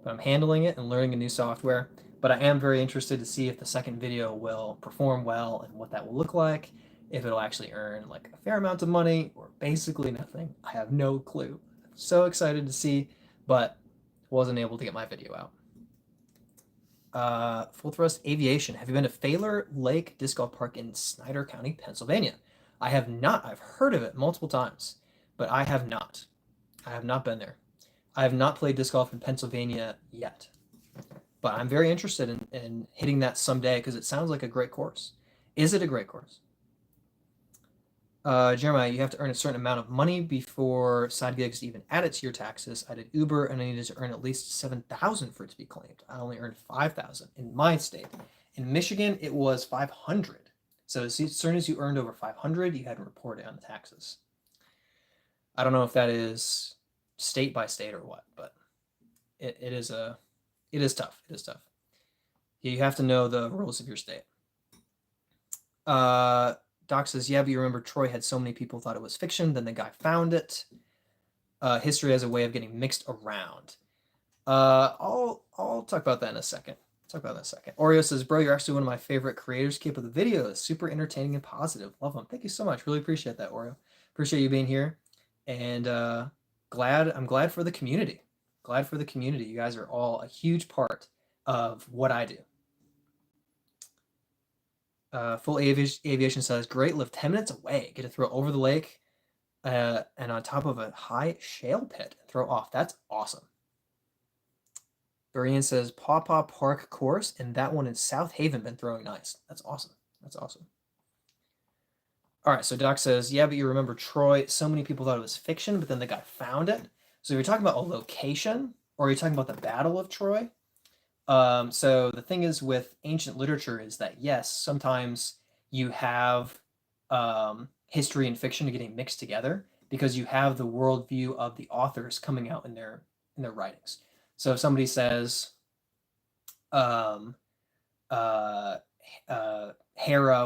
But I'm handling it and learning a new software. But I am very interested to see if the second video will perform well and what that will look like, if it'll actually earn like a fair amount of money or basically nothing. I have no clue. I'm so excited to see, but wasn't able to get my video out. Full Thrust Aviation. Have you been to Failer Lake Disc Golf Park in Snyder County, Pennsylvania? I have not. I've heard of it multiple times, but I have not. I have not been there. I have not played disc golf in Pennsylvania yet, but I'm very interested in hitting that someday because it sounds like a great course. Is it a great course? Jeremiah, you have to earn a certain amount of money before side gigs even add it to your taxes. I did Uber and I needed to earn at least 7,000 for it to be claimed. I only earned 5,000 in my state. In Michigan, it was 500. So as soon as you earned over 500, you had to report it on the taxes. I don't know if that is state by state or what, but it is tough. It is tough. You have to know the rules of your state. Doc says, yeah, but you remember Troy had so many people thought it was fiction, then the guy found it. History has a way of getting mixed around. I'll talk about that in a second. Oreo says, bro, you're actually one of my favorite creators. Keep up the videos. Super entertaining and positive. Love them. Thank you so much. Really appreciate that, Oreo. Appreciate you being here. And I'm glad for the community. Glad for the community. You guys are all a huge part of what I do. Full Aviation says, great, live 10 minutes away. Get to throw over the lake and on top of a high shale pit and throw off. That's awesome. Dorian says, Paw Paw Park course, and that one in South Haven been throwing nice. That's awesome. All right, so Doc says, yeah, but you remember Troy, so many people thought it was fiction, but then the guy found it. So you're talking about a location, or are you talking about the Battle of Troy? So the thing is with ancient literature is that, yes, sometimes you have history and fiction getting mixed together because you have the worldview of the authors coming out in their writings. So if somebody says Hera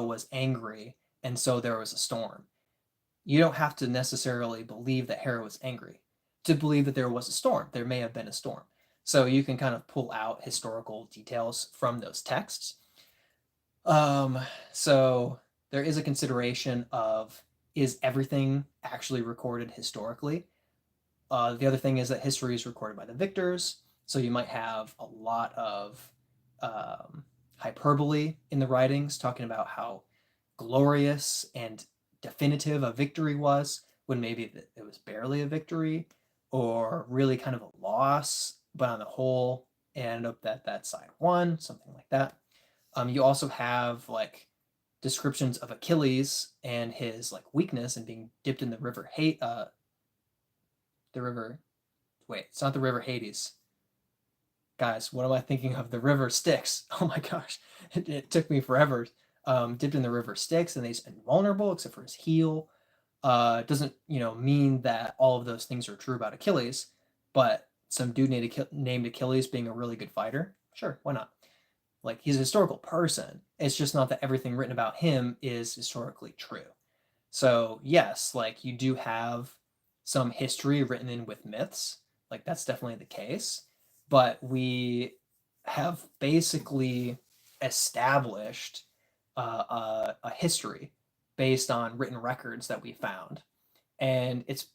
was angry and so there was a storm, you don't have to necessarily believe that Hera was angry to believe that there was a storm. There may have been a storm. So you can kind of pull out historical details from those texts. So there is a consideration of, is everything actually recorded historically? The other thing is that history is recorded by the victors. So you might have a lot of hyperbole in the writings, talking about how glorious and definitive a victory was, when maybe it was barely a victory, or really kind of a loss, but on the whole, and up that side won, something like that. You also have like descriptions of Achilles and his like weakness and being dipped in the river the river. Wait, it's not the river Hades. Guys, what am I thinking of? The river Styx. Oh my gosh, it took me forever. Dipped in the river Styx, and he's invulnerable except for his heel. Doesn't mean that all of those things are true about Achilles, but some dude named Achilles being a really good fighter, sure, why not? Like, he's a historical person. It's just not that everything written about him is historically true. So yes, like you do have some history written in with myths, like that's definitely the case, but we have basically established a history based on written records that we found, and it's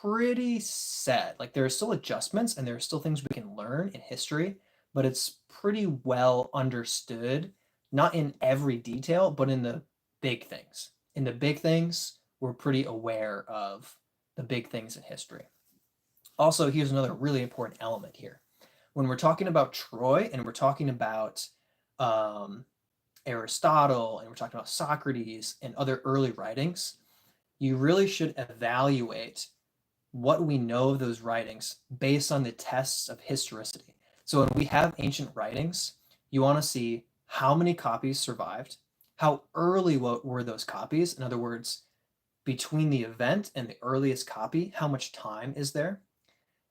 pretty set. Like there are still adjustments and there are still things we can learn in history, but it's pretty well understood, not in every detail, but in the big things. In the big things, we're pretty aware of the big things in history. Also, here's another really important element here. When we're talking about Troy and we're talking about um, Aristotle and we're talking about Socrates and other early writings, you really should evaluate what we know of those writings based on the tests of historicity. So when we have ancient writings, you want to see how many copies survived, how early were those copies. In other words, between the event and the earliest copy, how much time is there,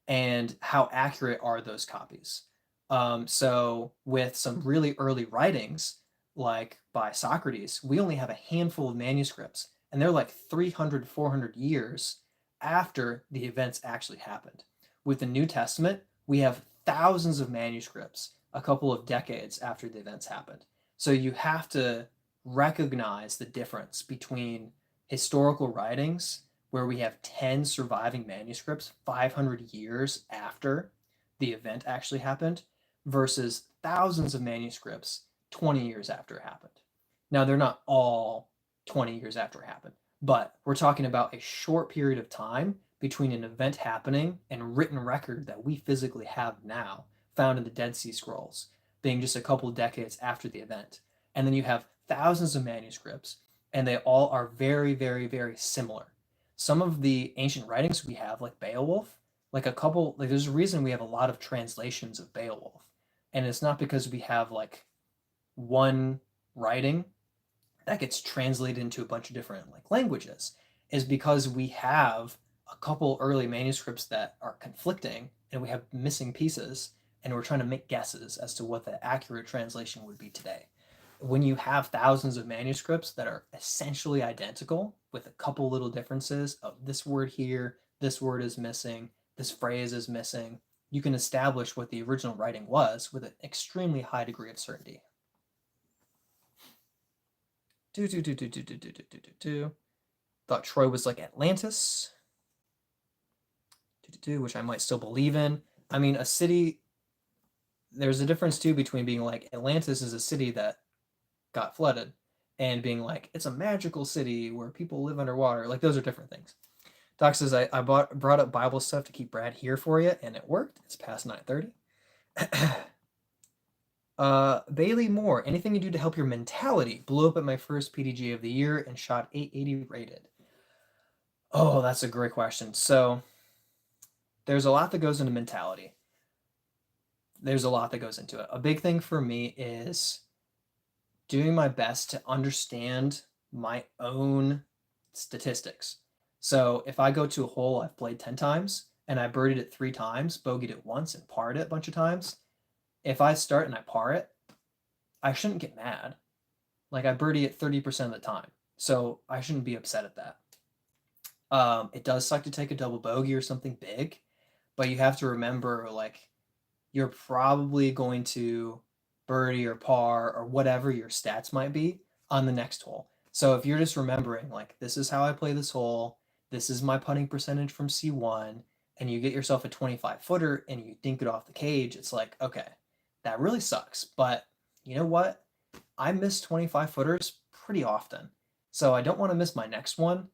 and how accurate are those copies. So with some really early writings, like by Socrates, we only have a handful of manuscripts, and they're like 300, 400 years after the events actually happened. With the New Testament, we have thousands of manuscripts a couple of decades after the events happened. So you have to recognize the difference between historical writings where we have 10 surviving manuscripts 500 years after the event actually happened versus thousands of manuscripts 20 years after it happened. Now, they're not all 20 years after it happened, but we're talking about a short period of time between an event happening and written record that we physically have now, found in the Dead Sea Scrolls, being just a couple of decades after the event. And then you have thousands of manuscripts, and they all are very, very, very similar. Some of the ancient writings we have, like Beowulf, there's a reason we have a lot of translations of Beowulf. And it's not because we have like one writing that gets translated into a bunch of different like languages, is because we have a couple early manuscripts that are conflicting and we have missing pieces, and we're trying to make guesses as to what the accurate translation would be today. When you have thousands of manuscripts that are essentially identical with a couple little differences of this word here, this word is missing, this phrase is missing, you can establish what the original writing was with an extremely high degree of certainty. Thought Troy was like Atlantis, which I might still believe in. I mean, a city, there's a difference too between being like Atlantis is a city that got flooded and being like it's a magical city where people live underwater. Like those are different things. Doc says I brought up Bible stuff to keep Brad here for you, and it worked. It's past 9:30. Bailey Moore, anything you do to help your mentality? Blew up at my first PDG of the year and shot 880 rated. Oh, that's a great question. So there's a lot that goes into mentality. There's a lot that goes into it. A big thing for me is doing my best to understand my own statistics. So if I go to a hole I've played 10 times and I birdied it 3 times, bogeyed it once, and parred it a bunch of times, if I start and I par it, I shouldn't get mad. Like I birdie it 30% of the time. So I shouldn't be upset at that. It does suck to take a double bogey or something big, but you have to remember, like, you're probably going to birdie or par or whatever your stats might be on the next hole. So if you're just remembering, like, this is how I play this hole, this is my putting percentage from C1, and you get yourself a 25 footer and you dink it off the cage, it's like, okay, that really sucks. But you know what? I miss 25 footers pretty often. So I don't want to miss my next one,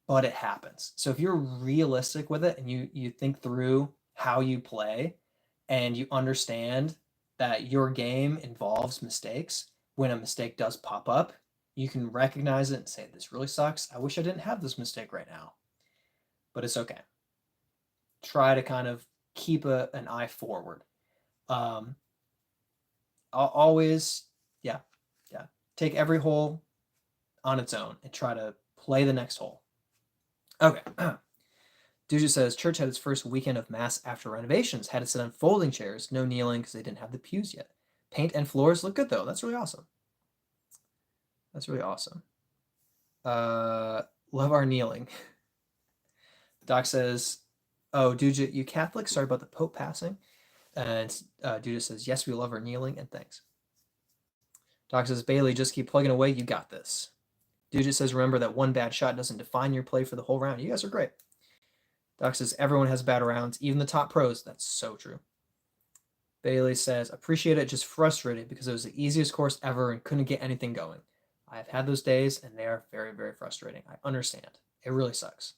but it happens. So if you're realistic with it and you think through how you play, and you understand that your game involves mistakes, when a mistake does pop up, you can recognize it and say, this really sucks. I wish I didn't have this mistake right now, but it's okay. Try to kind of keep an eye forward. I'll always, yeah, take every hole on its own and try to play the next hole. Okay. Duja says, church had its first weekend of mass after renovations. Had to sit on folding chairs. No kneeling because they didn't have the pews yet. Paint and floors look good, though. That's really awesome. That's really awesome. Love our kneeling. Doc says, oh, Duja, you Catholic? Sorry about the Pope passing. And Duja says, yes, we love our kneeling, and thanks. Doc says, Bailey, just keep plugging away. You got this. Duja says, remember that one bad shot doesn't define your play for the whole round. You guys are great. Doc says, everyone has bad rounds, even the top pros. That's so true. Bailey says, appreciate it, just frustrated because it was the easiest course ever and couldn't get anything going. I have had those days, and they are very, very frustrating. I understand. It really sucks.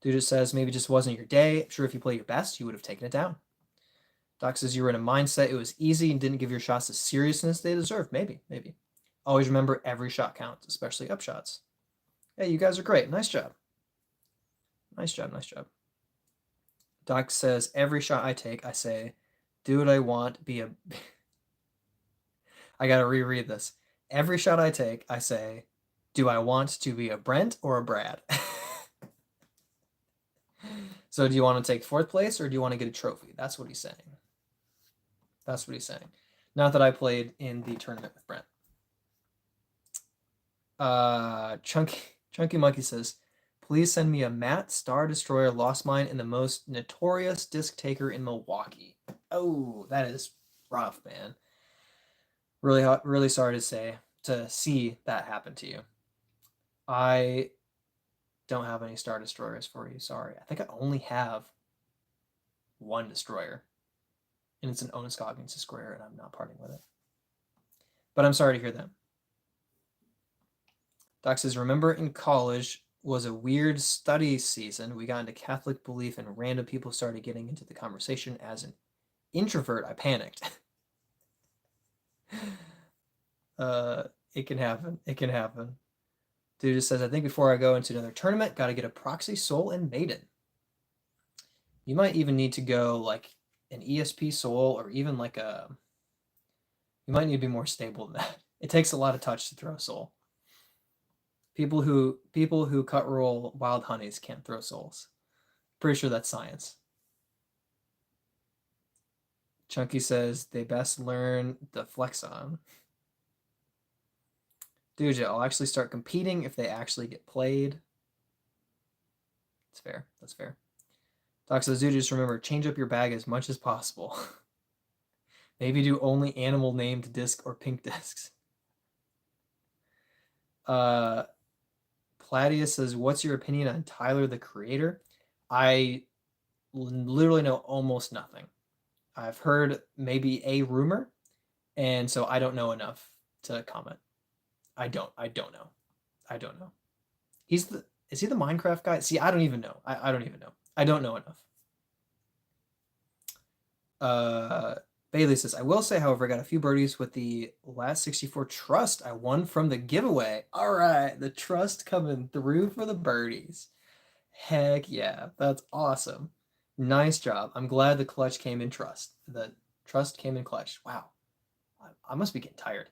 Dude just says, maybe it just wasn't your day. I'm sure if you play your best, you would have taken it down. Doc says, you were in a mindset it was easy and didn't give your shots the seriousness they deserve. Maybe. Always remember every shot counts, especially up shots. Hey, you guys are great. Nice job. Nice job. Doc says, every shot I take, I say, do what I want, be a... I gotta reread this. Every shot I take, I say, do I want to be a Brent or a Brad? So do you want to take fourth place or do you want to get a trophy? That's what he's saying. Not that I played in the tournament with Brent. Chunky Monkey says, please send me a Matt Star Destroyer Lost Mine in the most notorious disc taker in Milwaukee. Oh, that is rough, man. Really sorry to see that happen to you. I don't have any Star Destroyers for you. Sorry. I think I only have one Destroyer. And it's an Onus Goggins Destroyer, and I'm not parting with it. But I'm sorry to hear that. Doc says, remember in college was a weird study season. We got into Catholic belief and random people started getting into the conversation. As an introvert, I panicked. It can happen. Dude just says, I think before I go into another tournament, got to get a proxy, soul, and maiden. You might even need to go like an ESP soul or even like a... You might need to be more stable than that. It takes a lot of touch to throw a soul. People who cut roll wild honeys can't throw souls. Pretty sure that's science. Chunky says they best learn the flex on. Dude, I'll actually start competing if they actually get played. That's fair. Doc says, dude, just remember, change up your bag as much as possible. Maybe do only animal named disc or pink discs. Pladius says, what's your opinion on Tyler, the Creator? I literally know almost nothing. I've heard maybe a rumor, and so I don't know enough to comment. I don't know. Is he the Minecraft guy? See, I don't even know. I don't even know. I don't know enough. Bailey says, I will say, however, I got a few birdies with the last 64 trust I won from the giveaway. All right, the trust coming through for the birdies. Heck yeah, that's awesome. Nice job. I'm glad the clutch came in trust. The trust came in clutch. Wow. I must be getting tired.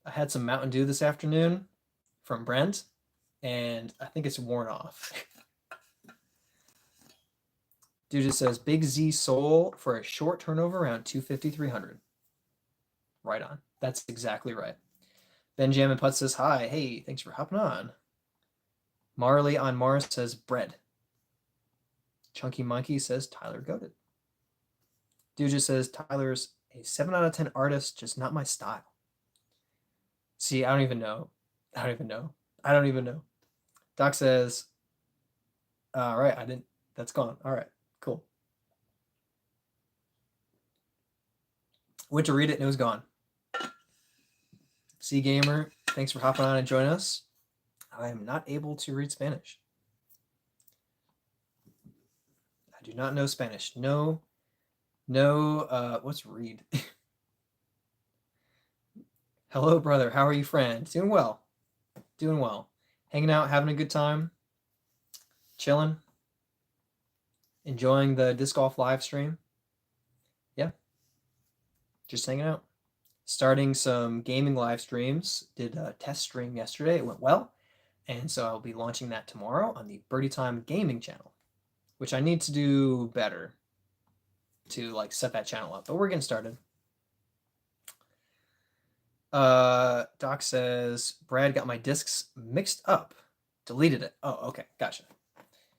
I had some Mountain Dew this afternoon from Brent, and I think it's worn off. Dude just says, Big Z soul for a short turnover around 250, 300. Right on. That's exactly right. Benjamin Putz says, hi. Hey, thanks for hopping on. Marley on Mars says, bread. Chunky Monkey says, Tyler goated. Dude just says, Tyler's a 7 out of 10 artist, just not my style. See, I don't even know. Doc says, all right, that's gone. All right, cool. Went to read it and it was gone. C Gamer, thanks for hopping on and joining us. I am not able to read Spanish. I do not know Spanish. No No, what's read? Hello, brother. How are you, friend? Doing well. Doing well. Hanging out, having a good time, chilling, enjoying the disc golf live stream. Yeah, just hanging out. Starting some gaming live streams. Did a test stream yesterday. It went well. And so I'll be launching that tomorrow on the Bhirdietime gaming channel, which I need to do better to like set that channel up. But we're getting started. Doc says Brad got my discs mixed up. Deleted it. Oh, okay, gotcha.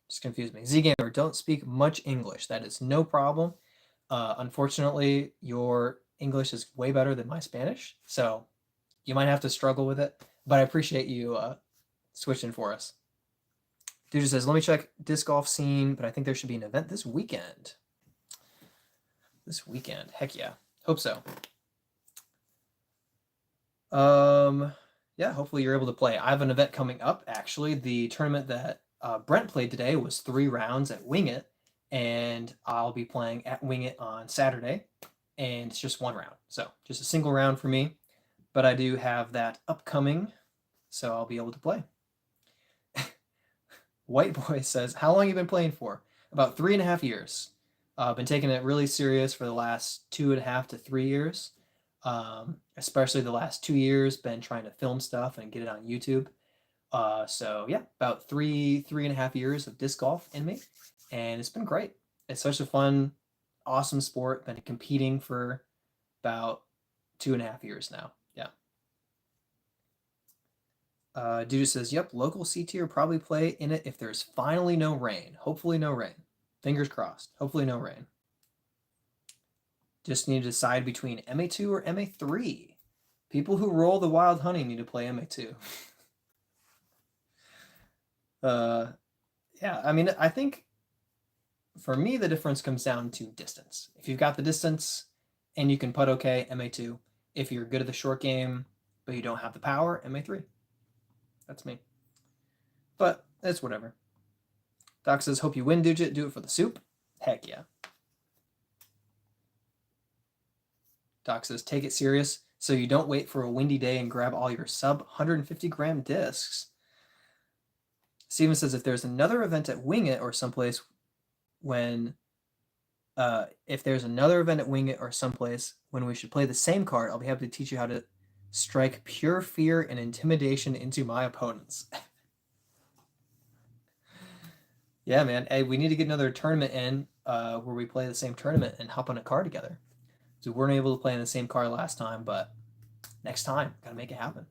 Just confused me. Z-Gamer, don't speak much English. That is no problem. Unfortunately, your English is way better than my Spanish, so you might have to struggle with it. But I appreciate you switching for us. Dude just says, let me check disc golf scene, but I think there should be an event this weekend. This weekend, heck yeah. Hope so. Yeah, hopefully you're able to play. I have an event coming up, actually. The tournament that Brent played today was 3 rounds at Wing It, and I'll be playing at Wing It on Saturday, and it's just 1 round. So just a single round for me, but I do have that upcoming, so I'll be able to play. White Boy says, how long have you been playing for? About 3.5 years. I've been taking it really serious for the last 2.5 to 3 years. Especially the last 2 years, been trying to film stuff and get it on YouTube. So yeah, about 3.5 years of disc golf in me, and it's been great. It's such a fun, awesome sport. Been competing for about 2.5 years now. Yeah. Dude says, yep, local C tier probably play in it if there's finally no rain. Hopefully no rain. Fingers crossed. Hopefully no rain. Just need to decide between MA2 or MA3. People who roll the wild honey need to play MA2. Yeah, I mean, I think for me, the difference comes down to distance. If you've got the distance and you can putt okay, MA2. If you're good at the short game, but you don't have the power, MA3. That's me. But it's whatever. Doc says, hope you win, Dugit. Do it for the soup. Heck yeah. Doc says, take it serious so you don't wait for a windy day and grab all your sub 150 gram discs. Steven says, if there's another event at Wing It or someplace when if there's another event at Wing It or someplace when we should play the same card, I'll be happy to teach you how to strike pure fear and intimidation into my opponents. Yeah, man. Hey, we need to get another tournament in where we play the same tournament and hop on a car together. So we weren't able to play in the same car last time, but next time, gotta make it happen.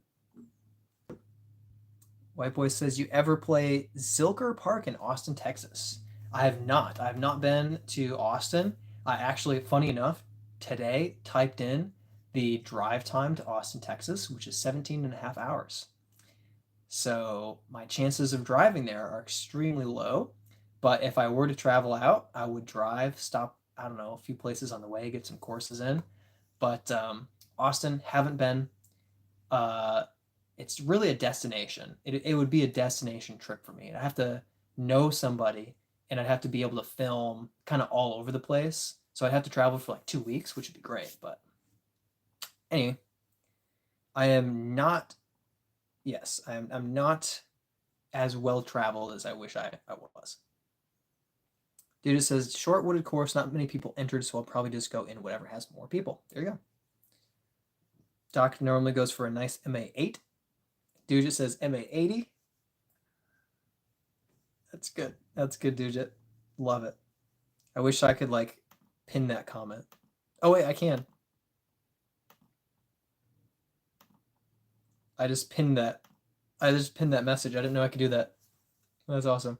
White Boy says, you ever play Zilker Park in Austin, Texas? I have not. I have not been to Austin. I actually, funny enough, today typed in the drive time to Austin, Texas, which is 17.5 hours. So my chances of driving there are extremely low. But if I were to travel out, I would drive, stop, I don't know, a few places on the way, get some courses in. But Austin, haven't been. It's really a destination. It would be a destination trip for me. I have to know somebody, and I'd have to be able to film kind of all over the place. So I'd have to travel for like 2 weeks, which would be great. But anyway, I am not. Yes, I'm not as well traveled as I wish I was. Dude, it says short wooded course, not many people entered, so I'll probably just go in whatever has more people. There you go. Doc normally goes for a nice MA8. Dude just says MA80. That's good. That's good, Dujit. Love it. I wish I could like pin that comment. Oh wait, I can. I just pinned that. I just pinned that message. I didn't know I could do that. That's awesome.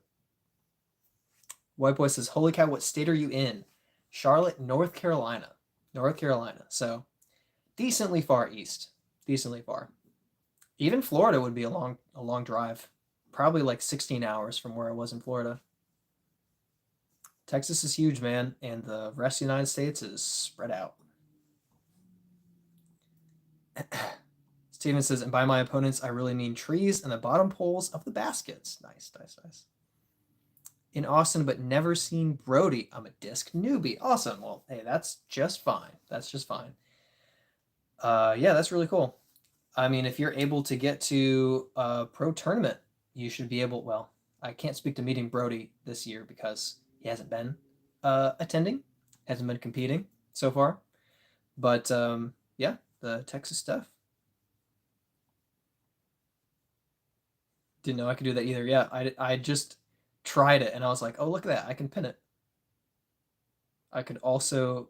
White Boy says, holy cow, what state are you in? Charlotte, North Carolina. North Carolina. So decently far east. Decently far. Even Florida would be a long drive. Probably like 16 hours from where I was in Florida. Texas is huge, man, and the rest of the United States is spread out. Steven says, and by my opponents, I really mean trees and the bottom poles of the baskets. Nice, nice, nice. in Austin, but never seen Brody. I'm a disc newbie. Awesome. Well, hey, that's just fine. That's just fine. Yeah, that's really cool. I mean, if you're able to get to a pro tournament, you should be able. Well, I can't speak to meeting Brody this year because he hasn't been attending, hasn't been competing so far. But yeah, the Texas stuff. Didn't know I could do that either. Yeah, I just tried it and I was like, oh, look at that. I can pin it. I could also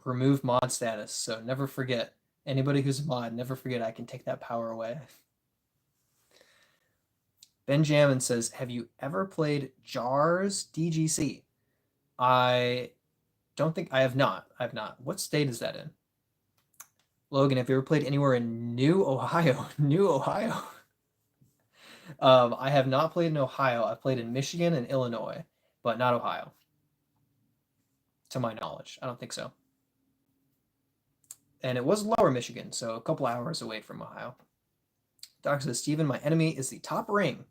remove mod status. So never forget. Anybody who's a mod, never forget I can take that power away. Benjamin says, have you ever played JARS DGC? I don't think I have not. I have not. What state is that in? Logan, have you ever played anywhere in New Ohio? New Ohio. I have not played in Ohio. I've played in Michigan and Illinois, but not Ohio. To my knowledge. I don't think so. And it was Lower Michigan, so a couple hours away from Ohio. Doc says, Steven, my enemy is the Top Ring.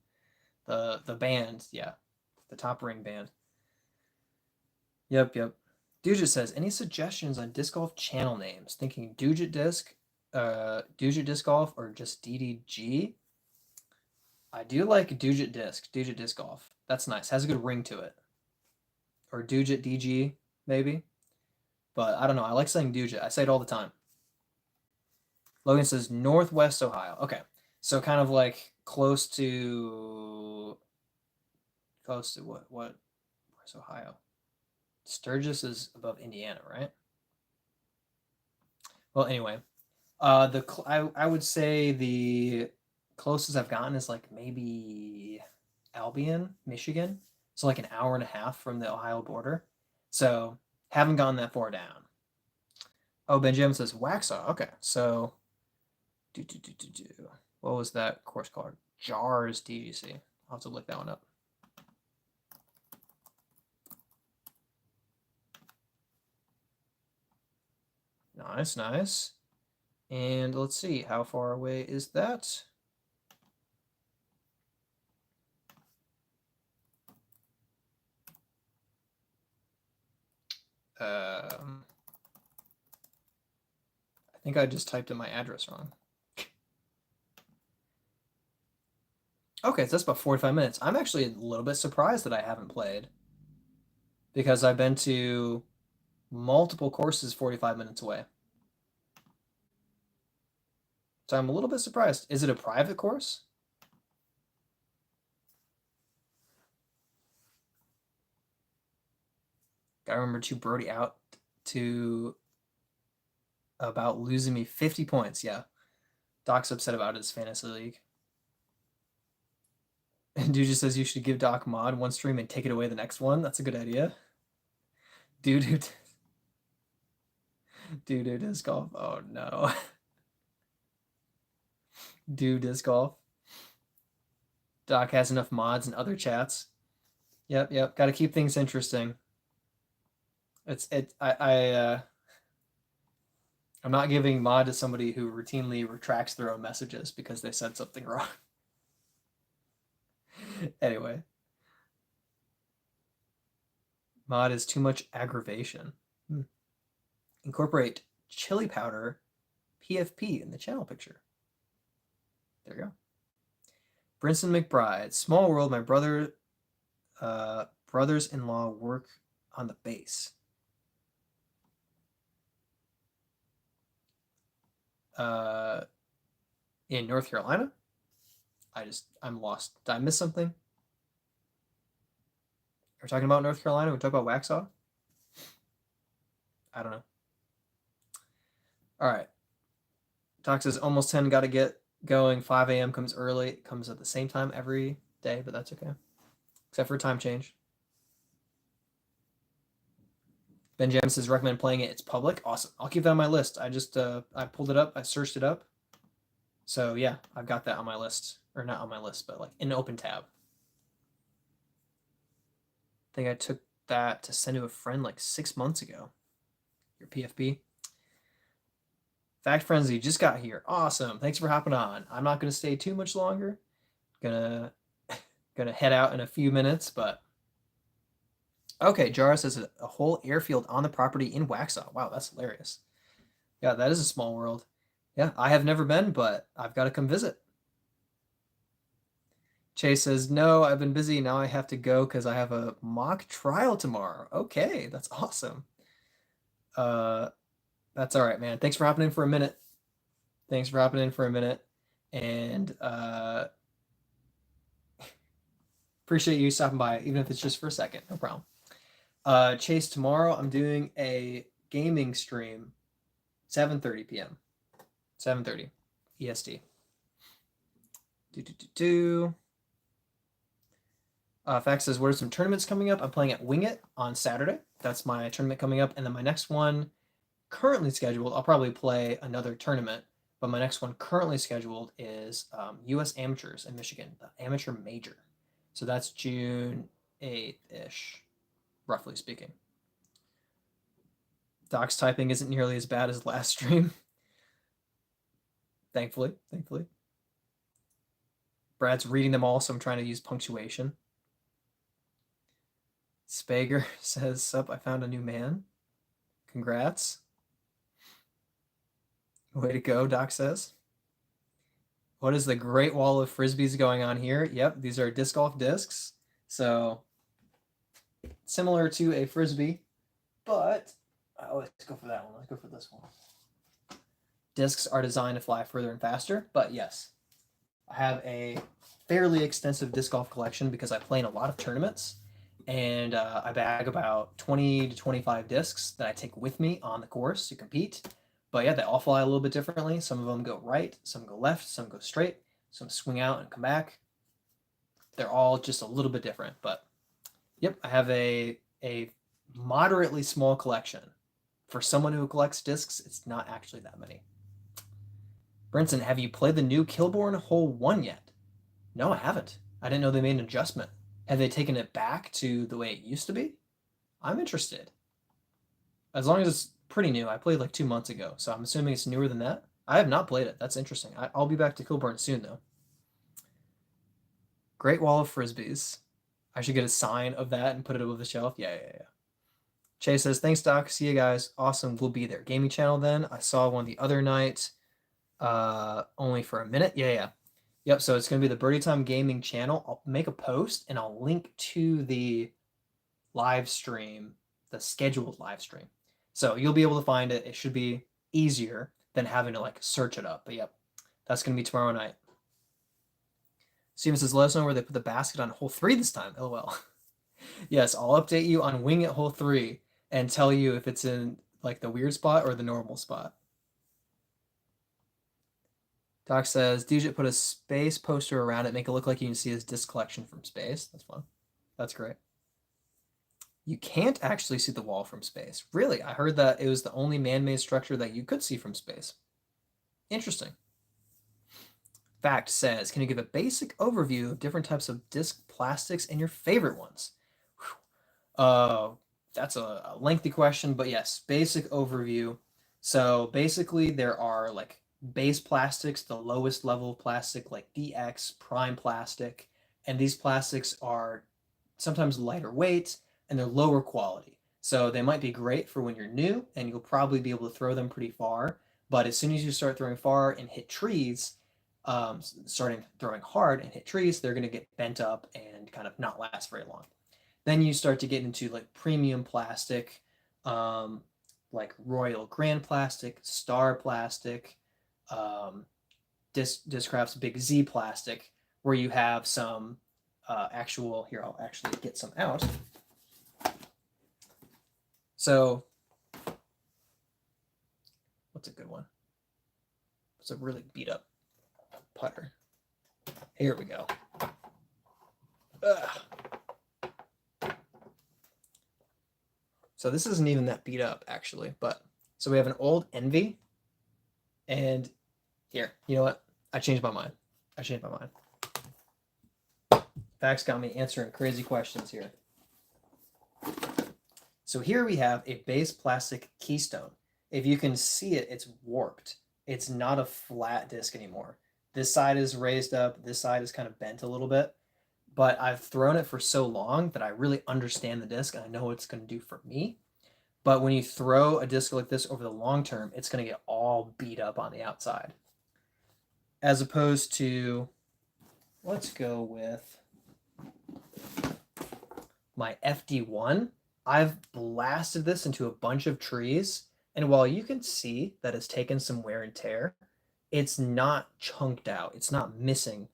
The band, yeah. The Top Ring band. Yep. Dujit says, any suggestions on disc golf channel names? Thinking Dujit Disc, Dujit Disc Golf, or just DDG? I do like Dujit Disc Golf. That's nice. Has a good ring to it. Or Dujit DG, maybe. But I don't know. I like saying Dujit. I say it all the time. Logan says Northwest Ohio. Okay. So kind of like close to what? Where's Ohio? Sturgis is above Indiana, right? Well, anyway, I would say the closest I've gotten is like maybe Albion, Michigan. So like an hour and a half from the Ohio border. So haven't gone that far down. Oh, Benjamin says Waxhaw. Okay, so what was that course called? JARS DGC. I'll have to look that one up. Nice. And let's see, how far away is that? I think I just typed in my address wrong. Okay, so that's about 45 minutes. I'm actually a little bit surprised that I haven't played because I've been to multiple courses 45 minutes away. So I'm a little bit surprised. Is it a private course? Gotta remember to Brody out to about losing me 50 points. Yeah. Doc's upset about his fantasy league. And Dude just says you should give Doc mod one stream and take it away the next one. That's a good idea. Dude disc golf. Oh no. Dude disc golf. Doc has enough mods and other chats. Yep. Got to keep things interesting. I'm not giving mod to somebody who routinely retracts their own messages because they said something wrong. Anyway. Mod is too much aggravation. Incorporate chili powder PFP in the channel picture. There you go. Brinson McBride. Small world. My brothers-in-law work on the base. In North Carolina? I'm lost. Did I miss something? We're talking about North Carolina? We talk about Waxhaw? I don't know. All right. Doc says almost 10, got to get going. 5 a.m. comes early. It comes at the same time every day, but that's okay. Except for time change. Ben Jam says recommend playing it. It's public. Awesome. I'll keep that on my list. I just I pulled it up. I searched it up. So yeah, I've got that on my list. Or not on my list, but like in an open tab. I think I took that to send to a friend like 6 months ago. Your PFP. Fact Frenzy just got here. Awesome. Thanks for hopping on. I'm not going to stay too much longer. Gonna Gonna head out in a few minutes, but okay. Jara says a whole airfield on the property in Waxhaw. Wow, that's hilarious. Yeah, that is a small world. Yeah, I have never been, but I've got to come visit. Chase says, no, I've been busy. Now I have to go because I have a mock trial tomorrow. Okay, that's awesome. That's all right, man. Thanks for hopping in for a minute. Thanks for hopping in for a minute. And appreciate you stopping by, even if it's just for a second. No problem. Chase, tomorrow I'm doing a gaming stream, 7:30 p.m. 7:30 EST. Fax says, what are some tournaments coming up? I'm playing at Wing It on Saturday. That's my tournament coming up. And then my next one currently scheduled, I'll probably play another tournament, but my next one currently scheduled is U.S. Amateurs in Michigan, the Amateur Major. So that's June 8th-ish, roughly speaking. Doc's typing isn't nearly as bad as last stream. Thankfully. Brad's reading them all, so I'm trying to use punctuation. Spager says, sup, I found a new man. Congrats. Way to go, Doc says. What is the great wall of frisbees going on here? Yep, these are disc golf discs. So similar to a frisbee, but let's go for that one. Let's go for this one. Discs are designed to fly further and faster, but yes, I have a fairly extensive disc golf collection because I play in a lot of tournaments, and I bag about 20 to 25 discs that I take with me on the course to compete. But yeah, they all fly a little bit differently. Some of them go right, some go left, some go straight, some swing out and come back. They're all just a little bit different, but yep, I have a moderately small collection. For someone who collects discs, it's not actually that many. Brinson, have you played the new Kilbourne Hole 1 yet? No, I haven't. I didn't know they made an adjustment. Have they taken it back to the way it used to be? I'm interested. As long as it's pretty new. I played like 2 months ago, so I'm assuming it's newer than that. I have not played it. That's interesting. I'll be back to Kilbourne soon, though. Great wall of frisbees. I should get a sign of that and put it above the shelf. Yeah. Chase says, thanks, Doc. See you guys. Awesome. We'll be there. Gaming channel then. I saw one the other night. Only for a minute. Yeah. Yep, so it's going to be the Bhirdietime Gaming channel. I'll make a post and I'll link to the live stream, the scheduled live stream. So you'll be able to find it. It should be easier than having to like search it up. But yep, that's going to be tomorrow night. Steven says, let us know where they put the basket on hole 3 this time. LOL. Yes, I'll update you on Wing It hole 3 and tell you if it's in like the weird spot or the normal spot. Doc says, DJ put a space poster around it, make it look like you can see his disc collection from space. That's fun. That's great. You can't actually see the wall from space. Really? I heard that it was the only man-made structure that you could see from space. Interesting. Fact says, can you give a basic overview of different types of disc plastics and your favorite ones? That's a lengthy question, but yes, basic overview. So basically there are like base plastics, the lowest level of plastic like DX, prime plastic, and these plastics are sometimes lighter weight and they're lower quality. So they might be great for when you're new and you'll probably be able to throw them pretty far, but as soon as you start throwing far and hit trees, starting throwing hard and hit trees, they're going to get bent up and kind of not last very long. Then you start to get into like premium plastic, like Royal Grand Plastic, Star Plastic, Discraft's Big Z Plastic, where you have some actual, here, I'll actually get some out. So, what's a good one? It's a really beat up putter. Here we go. So this isn't even that beat up, actually. But so we have an old Envy. And here, you know what? I changed my mind. Facts got me answering crazy questions here. So here we have a base plastic keystone. If you can see it, it's warped. It's not a flat disc anymore. This side is raised up. This side is kind of bent a little bit. but I've thrown it for so long that I really understand the disc and I know what it's going to do for me. But when you throw a disc like this over the long term, it's going to get all beat up on the outside. As opposed to, let's go with my FD1. I've blasted this into a bunch of trees, and while you can see that it's taken some wear and tear, it's not chunked out. It's not missing,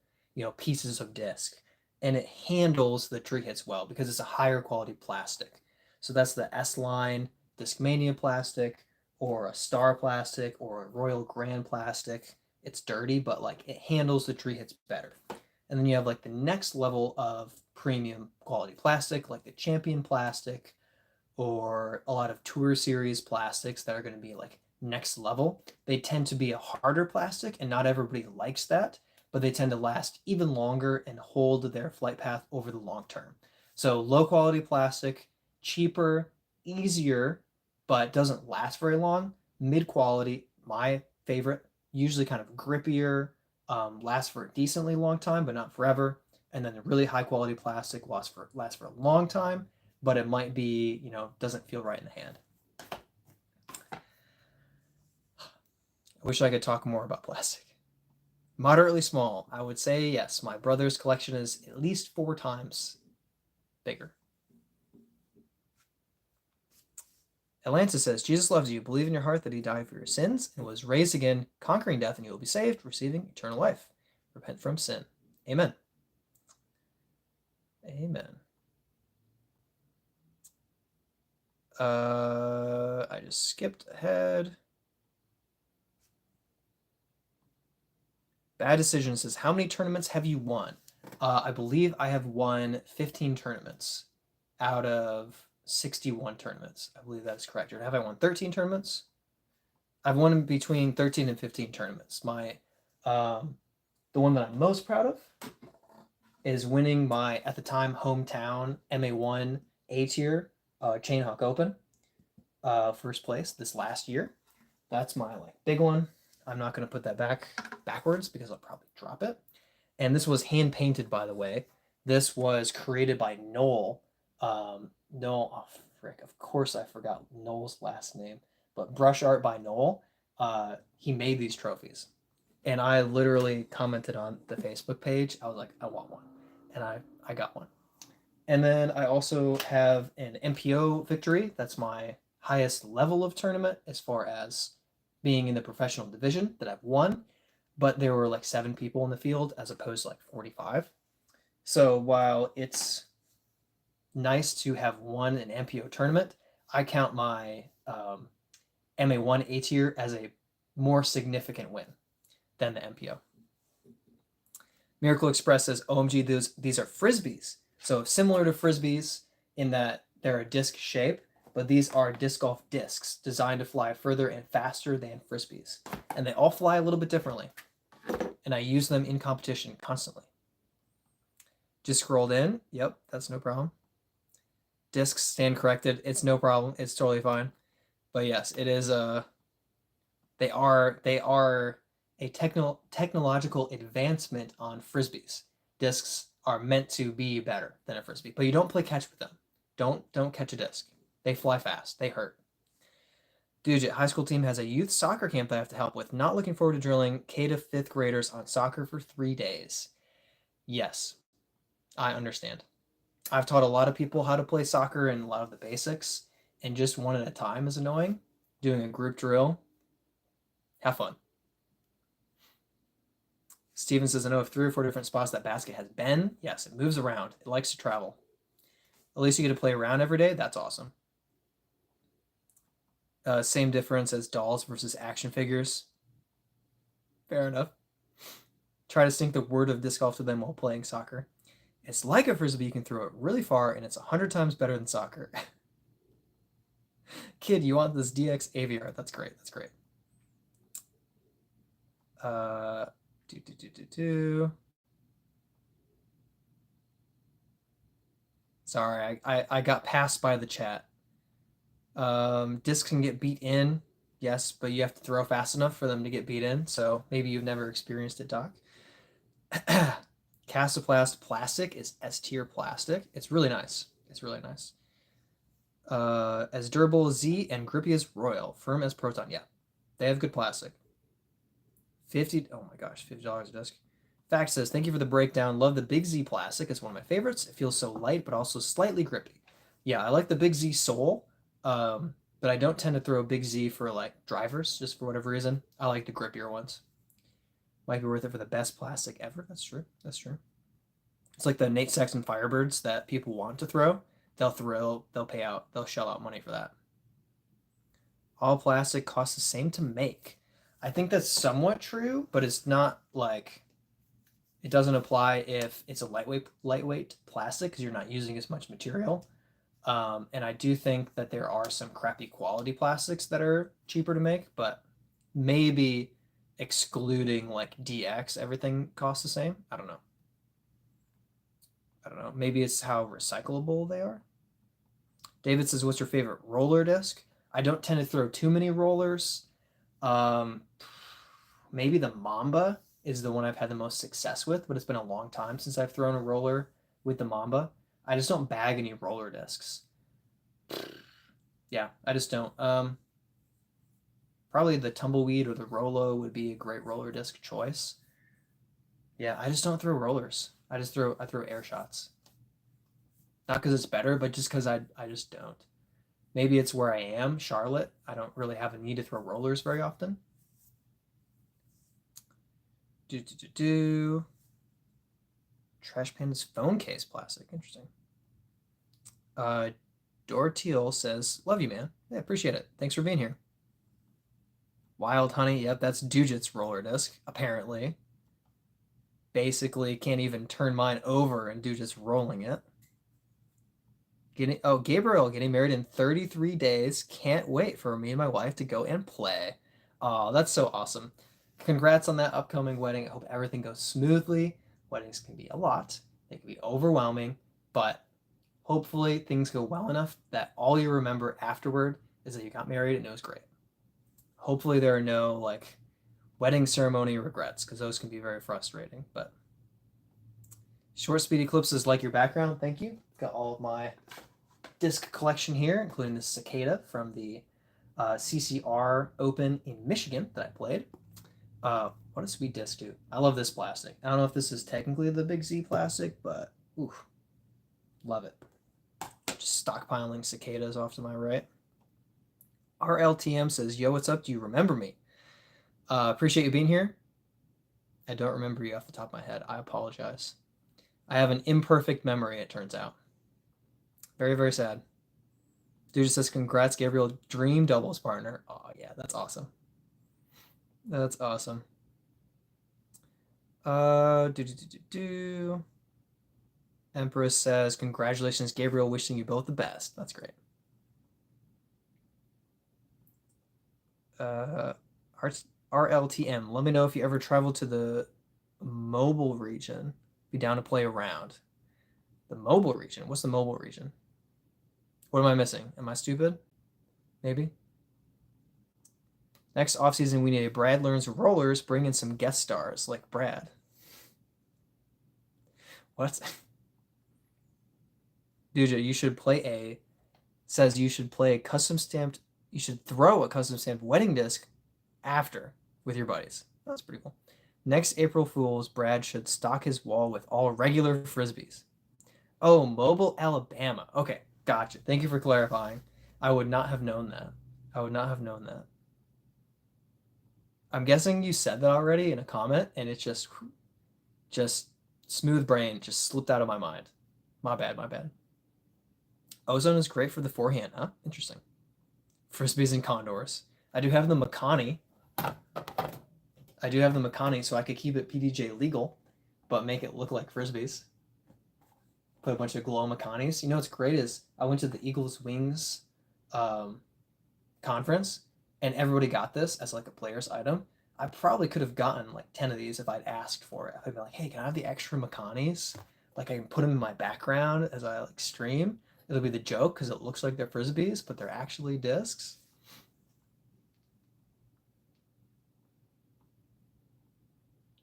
pieces of disc, and it handles the tree hits well because it's a higher quality plastic. So that's the S-Line Discmania plastic, or a Star plastic, or a Royal Grand plastic. It's dirty, but like it handles the tree hits better. And then you have like the next level of premium quality plastic, like the Champion plastic, or a lot of Tour Series plastics that are going to be like next level. They tend to be a harder plastic, and not everybody likes that, but they tend to last even longer and hold their flight path over the long term. So low quality plastic, cheaper, easier, but doesn't last very long. Mid quality, my favorite, usually kind of grippier, lasts for a decently long time, but not forever. And then the really high quality plastic lasts for a long time, but it might be, doesn't feel right in the hand. I wish I could talk more about plastic. Moderately small, I would say yes. My brother's collection is at least 4 times bigger. Atlanta says, Jesus loves you. Believe in your heart that he died for your sins and was raised again, conquering death, and you will be saved, receiving eternal life. Repent from sin. Amen. Amen. I just skipped ahead. Bad Decision says, how many tournaments have you won? I believe I have won 15 tournaments out of 61 tournaments. I believe that is correct. Or have I won 13 tournaments? I've won between 13 and 15 tournaments. My the one that I'm most proud of is winning my, at the time, hometown MA1 A tier Chain Hawk Open, first place this last year. That's my big one. I'm not going to put that backwards because I'll probably drop it. And this was hand painted, by the way. This was created by Noel. Noel, oh frick, of course I forgot Noel's last name, but brush art by Noel. He made these trophies, and I literally commented on the Facebook page. I was like, I want one, and I got one. And then I also have an MPO victory. That's my highest level of tournament as far as being in the professional division that I've won, but there were 7 people in the field as opposed to 45. So while it's nice to have won an MPO tournament, I count my MA1 A tier as a more significant win than the MPO. Miracle Express says, OMG, these are frisbees. So similar to frisbees in that they're a disc shape, but these are disc golf discs designed to fly further and faster than frisbees. And they all fly a little bit differently. And I use them in competition constantly. Just scrolled in. Yep, that's no problem. Discs stand corrected. It's no problem. It's totally fine. But yes, it is they are a technological advancement on frisbees. Discs are meant to be better than a frisbee, but you don't play catch with them. Don't catch a disc. They fly fast. They hurt. Dujit, high school team has a youth soccer camp that I have to help with. Not looking forward to drilling K to 5th graders on soccer for 3 days. Yes, I understand. I've taught a lot of people how to play soccer and a lot of the basics, and just one at a time is annoying. Doing a group drill, have fun. Steven says, I know of 3 or 4 different spots that basket has been. Yes, it moves around. It likes to travel. At least you get to play around every day. That's awesome. Same difference as dolls versus action figures. Fair enough. Try to sink the word of disc golf to them while playing soccer. It's like a frisbee. You can throw it really far, and it's 100 times better than soccer. Kid, you want this DX AVR? That's great. That's great. Sorry, I got passed by the chat. Discs can get beat in, yes, but you have to throw fast enough for them to get beat in. So maybe you've never experienced it, Doc. Casoplast plastic is S tier plastic. It's really nice. It's really nice. As durable as Z and grippy as Royal. Firm as Proton. Yeah, they have good plastic. 50. Oh my gosh, $50 a disc. Fact says, thank you for the breakdown. Love the Big Z plastic. It's one of my favorites. It feels so light, but also slightly grippy. Yeah, I like the Big Z sole, but I don't tend to throw Big Z for like drivers, just for whatever reason. I like the grippier ones. Might be worth it for the best plastic ever. That's true. That's true. It's like the Nate Sexton Firebirds that people want to throw. They'll pay out, they'll shell out money for that. All plastic costs the same to make. I think that's somewhat true, but it's not like it doesn't apply if it's a lightweight plastic because you're not using as much material. And I do think that there are some crappy quality plastics that are cheaper to make, but maybe excluding like DX, everything costs the same. I don't know. Maybe it's how recyclable they are. David says, what's your favorite roller disc? I don't tend to throw too many rollers. Maybe the Mamba is the one I've had the most success with, but it's been a long time since I've thrown a roller with the Mamba. I just don't bag any roller discs. Yeah, I just don't. Probably the Tumbleweed or the Rolo would be a great roller disc choice. Yeah, I just don't throw rollers. I throw air shots. Not because it's better, but just because I just don't. Maybe it's where I am, Charlotte. I don't really have a need to throw rollers very often. Trash Panda's phone case plastic. Interesting. Dorteal says, love you, man. Yeah, appreciate it. Thanks for being here. Wild Honey. Yep, that's Dujit's roller disc, apparently. Basically, can't even turn mine over and Dujit's rolling it. Gabriel getting married in 33 days. Can't wait for me and my wife to go and play. Oh, that's so awesome. Congrats on that upcoming wedding. I hope everything goes smoothly. Weddings can be a lot. They can be overwhelming, but hopefully things go well enough that all you remember afterward is that you got married and it was great. Hopefully there are no like wedding ceremony regrets because those can be very frustrating, but Short Speed Eclipses like your background. Thank you. Got all of my disc collection here, including the Cicada from the CCR Open in Michigan that I played. What does Sweet Disc do? I love this plastic. I don't know if this is technically the Big Z plastic, but oof, love it. Just stockpiling cicadas off to my right. RLTM says, yo, what's up? Do you remember me? Appreciate you being here. I don't remember you off the top of my head. I apologize. I have an imperfect memory, it turns out. Very, very sad. Dude just says, congrats, Gabriel, dream doubles partner. Oh, yeah, that's awesome. That's awesome. Empress says, congratulations, Gabriel, wishing you both the best. That's great. RLTM, let me know if you ever travel to the mobile region. Be down to play around. The mobile region? What's the mobile region? What am I missing? Am I stupid? Maybe. Next offseason, we need a Brad Learns Rollers. Bring in some guest stars like Brad. What? Dude, you should says you should play a custom stamped, you should throw a custom stamped wedding disc after with your buddies. That's pretty cool. Next April Fools, Brad should stock his wall with all regular frisbees. Oh, Mobile, Alabama. Okay, gotcha. Thank you for clarifying. I would not have known that. I would not have known that. I'm guessing you said that already in a comment, and it's just smooth brain just slipped out of my mind. My bad, my bad. Ozone is great for the forehand, huh? Interesting. Frisbees and condors. I do have the Makani. So I could keep it PDJ legal, but make it look like frisbees. Put a bunch of glow Makanis. You know what's great is I went to the Eagles Wings conference, and everybody got this as like a player's item. I probably could have gotten like 10 of these if I'd asked for it. I'd be like, hey, can I have the extra Makanis? Like I can put them in my background as I like stream. It'll be the joke because it looks like they're frisbees, but they're actually discs.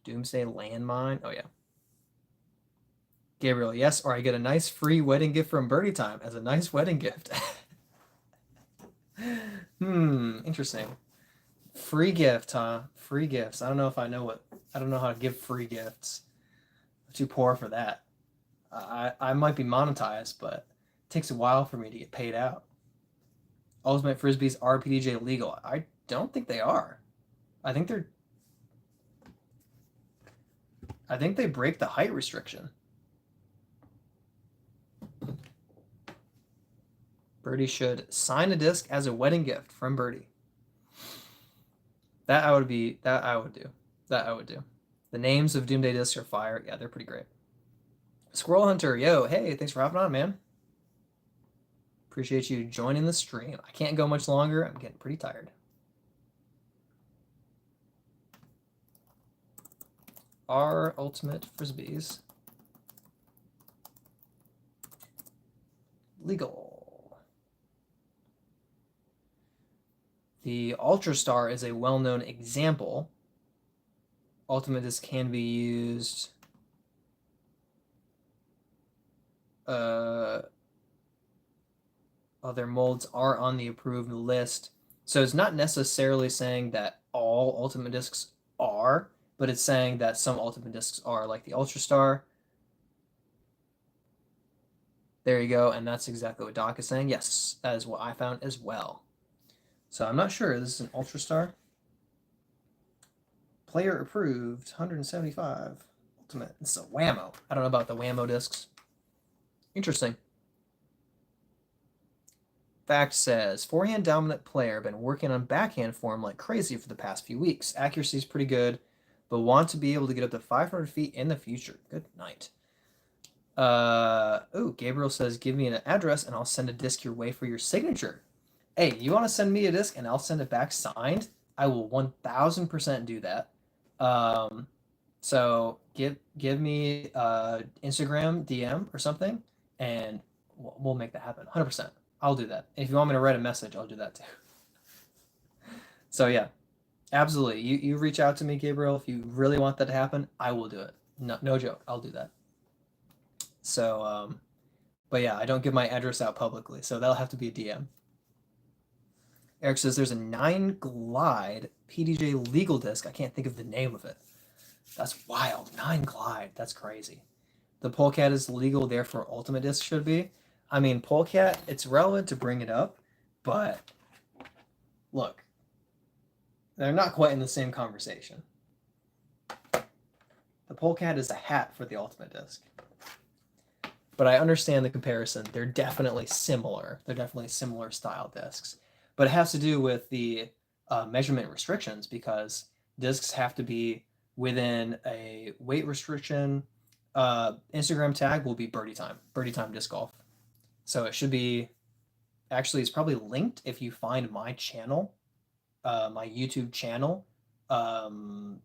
Doomsday Landmine. Oh yeah. Gabriel, yes, or I get a nice free wedding gift from Bhirdietime as a nice wedding gift. Interesting. Free gift, huh? Free gifts. I don't know if I don't know how to give free gifts. I'm too poor for that. I might be monetized, but it takes a while for me to get paid out. Ultimate Frisbees are PDJ legal? I don't think they are. I think they break the height restriction. Birdie should sign a disc as a wedding gift from Birdie. That I would do. That I would do. The names of Doomday discs are fire. Yeah, they're pretty great. Squirrel Hunter, yo, hey, thanks for hopping on, man. Appreciate you joining the stream. I can't go much longer. I'm getting pretty tired. Our ultimate Frisbees. Legal. The Ultra Star is a well-known example. Ultimate disc can be used other molds are on the approved list. So it's not necessarily saying that all Ultimate discs are, but it's saying that some Ultimate discs are, like the Ultra Star. There you go, and that's exactly what Doc is saying. Yes, that is what I found as well. So I'm not sure. This is an Ultra Star. Player approved, 175. Ultimate. It's a Whammo. I don't know about the Whammo discs. Interesting. Fact says, forehand dominant player, been working on backhand form like crazy for the past few weeks. Accuracy is pretty good, but want to be able to get up to 500 feet in the future. Good night. Gabriel says, give me an address and I'll send a disc your way for your signature. Hey, you want to send me a disc and I'll send it back signed? I will 1000% do that. So give me Instagram DM or something, and we'll make that happen. 100%. I'll do that. And if you want me to write a message, I'll do that too. So yeah, absolutely. You reach out to me, Gabriel. If you really want that to happen, I will do it. No joke. I'll do that. So, but yeah, I don't give my address out publicly, so that'll have to be a DM. Eric says there's a 9 Glide PDJ legal disc. I can't think of the name of it. That's wild. 9 Glide. That's crazy. The Polecat is legal, therefore Ultimate disc should be. I mean, Polecat, it's relevant to bring it up, but look, they're not quite in the same conversation. The Polecat is a hat for the Ultimate disc. But I understand the comparison. They're definitely similar. They're definitely similar style discs. But it has to do with the measurement restrictions, because discs have to be within a weight restriction. Instagram tag will be Bhirdietime disc golf. So it should be, actually it's probably linked if you find my channel, my YouTube channel, home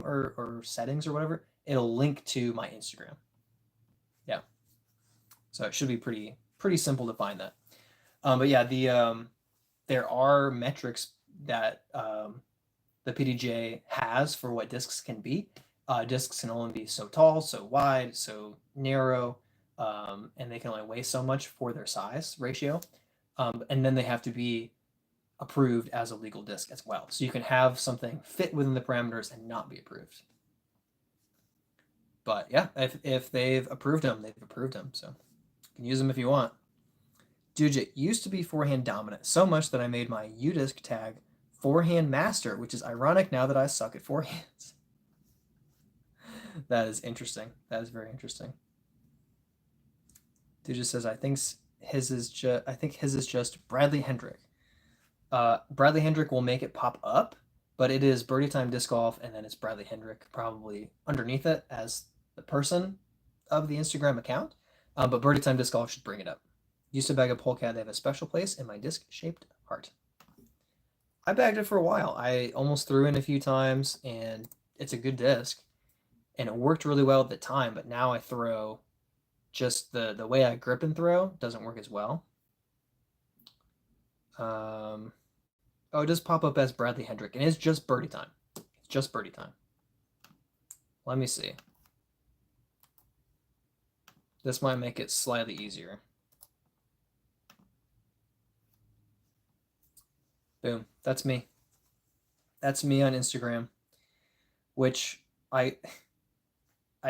or settings or whatever, it'll link to my Instagram. Yeah. So it should be pretty simple to find that. But yeah, there are metrics that the PDJ has for what discs can be. Discs can only be so tall, so wide, so narrow, and they can only weigh so much for their size ratio. And then they have to be approved as a legal disc as well. So you can have something fit within the parameters and not be approved. But yeah, if they've approved them, they've approved them. So you can use them if you want. Dujit used to be forehand dominant so much that I made my UDisc tag forehand master, which is ironic now that I suck at forehands. That is interesting. That is very interesting. Dujit says, I think his is just Bradley Hendrick. Bradley Hendrick will make it pop up, but it is Bhirdietime Disc Golf, and then it's Bradley Hendrick probably underneath it as the person of the Instagram account. But Bhirdietime Disc Golf should bring it up. Used to bag a Polecat. They have a special place in my disc-shaped heart. I bagged it for a while. I almost threw in a few times, and it's a good disc. And it worked really well at the time, but now I throw just the way I grip and throw doesn't work as well. Oh, it does pop up as Bradley Hendrick, and it's just Bhirdietime. It's just Bhirdietime. Let me see. This might make it slightly easier. Boom. That's me. That's me on Instagram, which I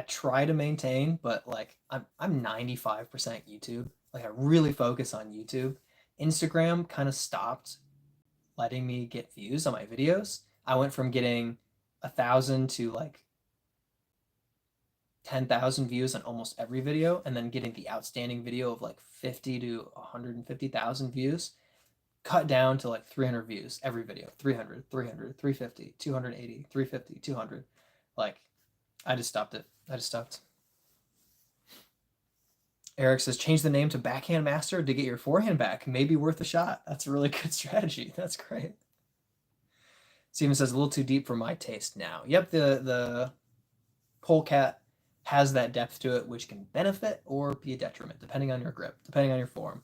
try to maintain, but like I'm 95% YouTube. Like I really focus on YouTube. Instagram kind of stopped letting me get views on my videos. I went from getting 1,000 to like 10,000 views on almost every video, and then getting the outstanding video of like 50 to 150,000 views, cut down to like 300 views every video. 300, 300, 350, 280, 350, 200. Like I just stopped it. I just stopped. Eric says, change the name to Backhand Master to get your forehand back. Maybe worth a shot. That's a really good strategy. That's great. Steven says, a little too deep for my taste now. Yep, the polecat has that depth to it, which can benefit or be a detriment, depending on your grip, depending on your form.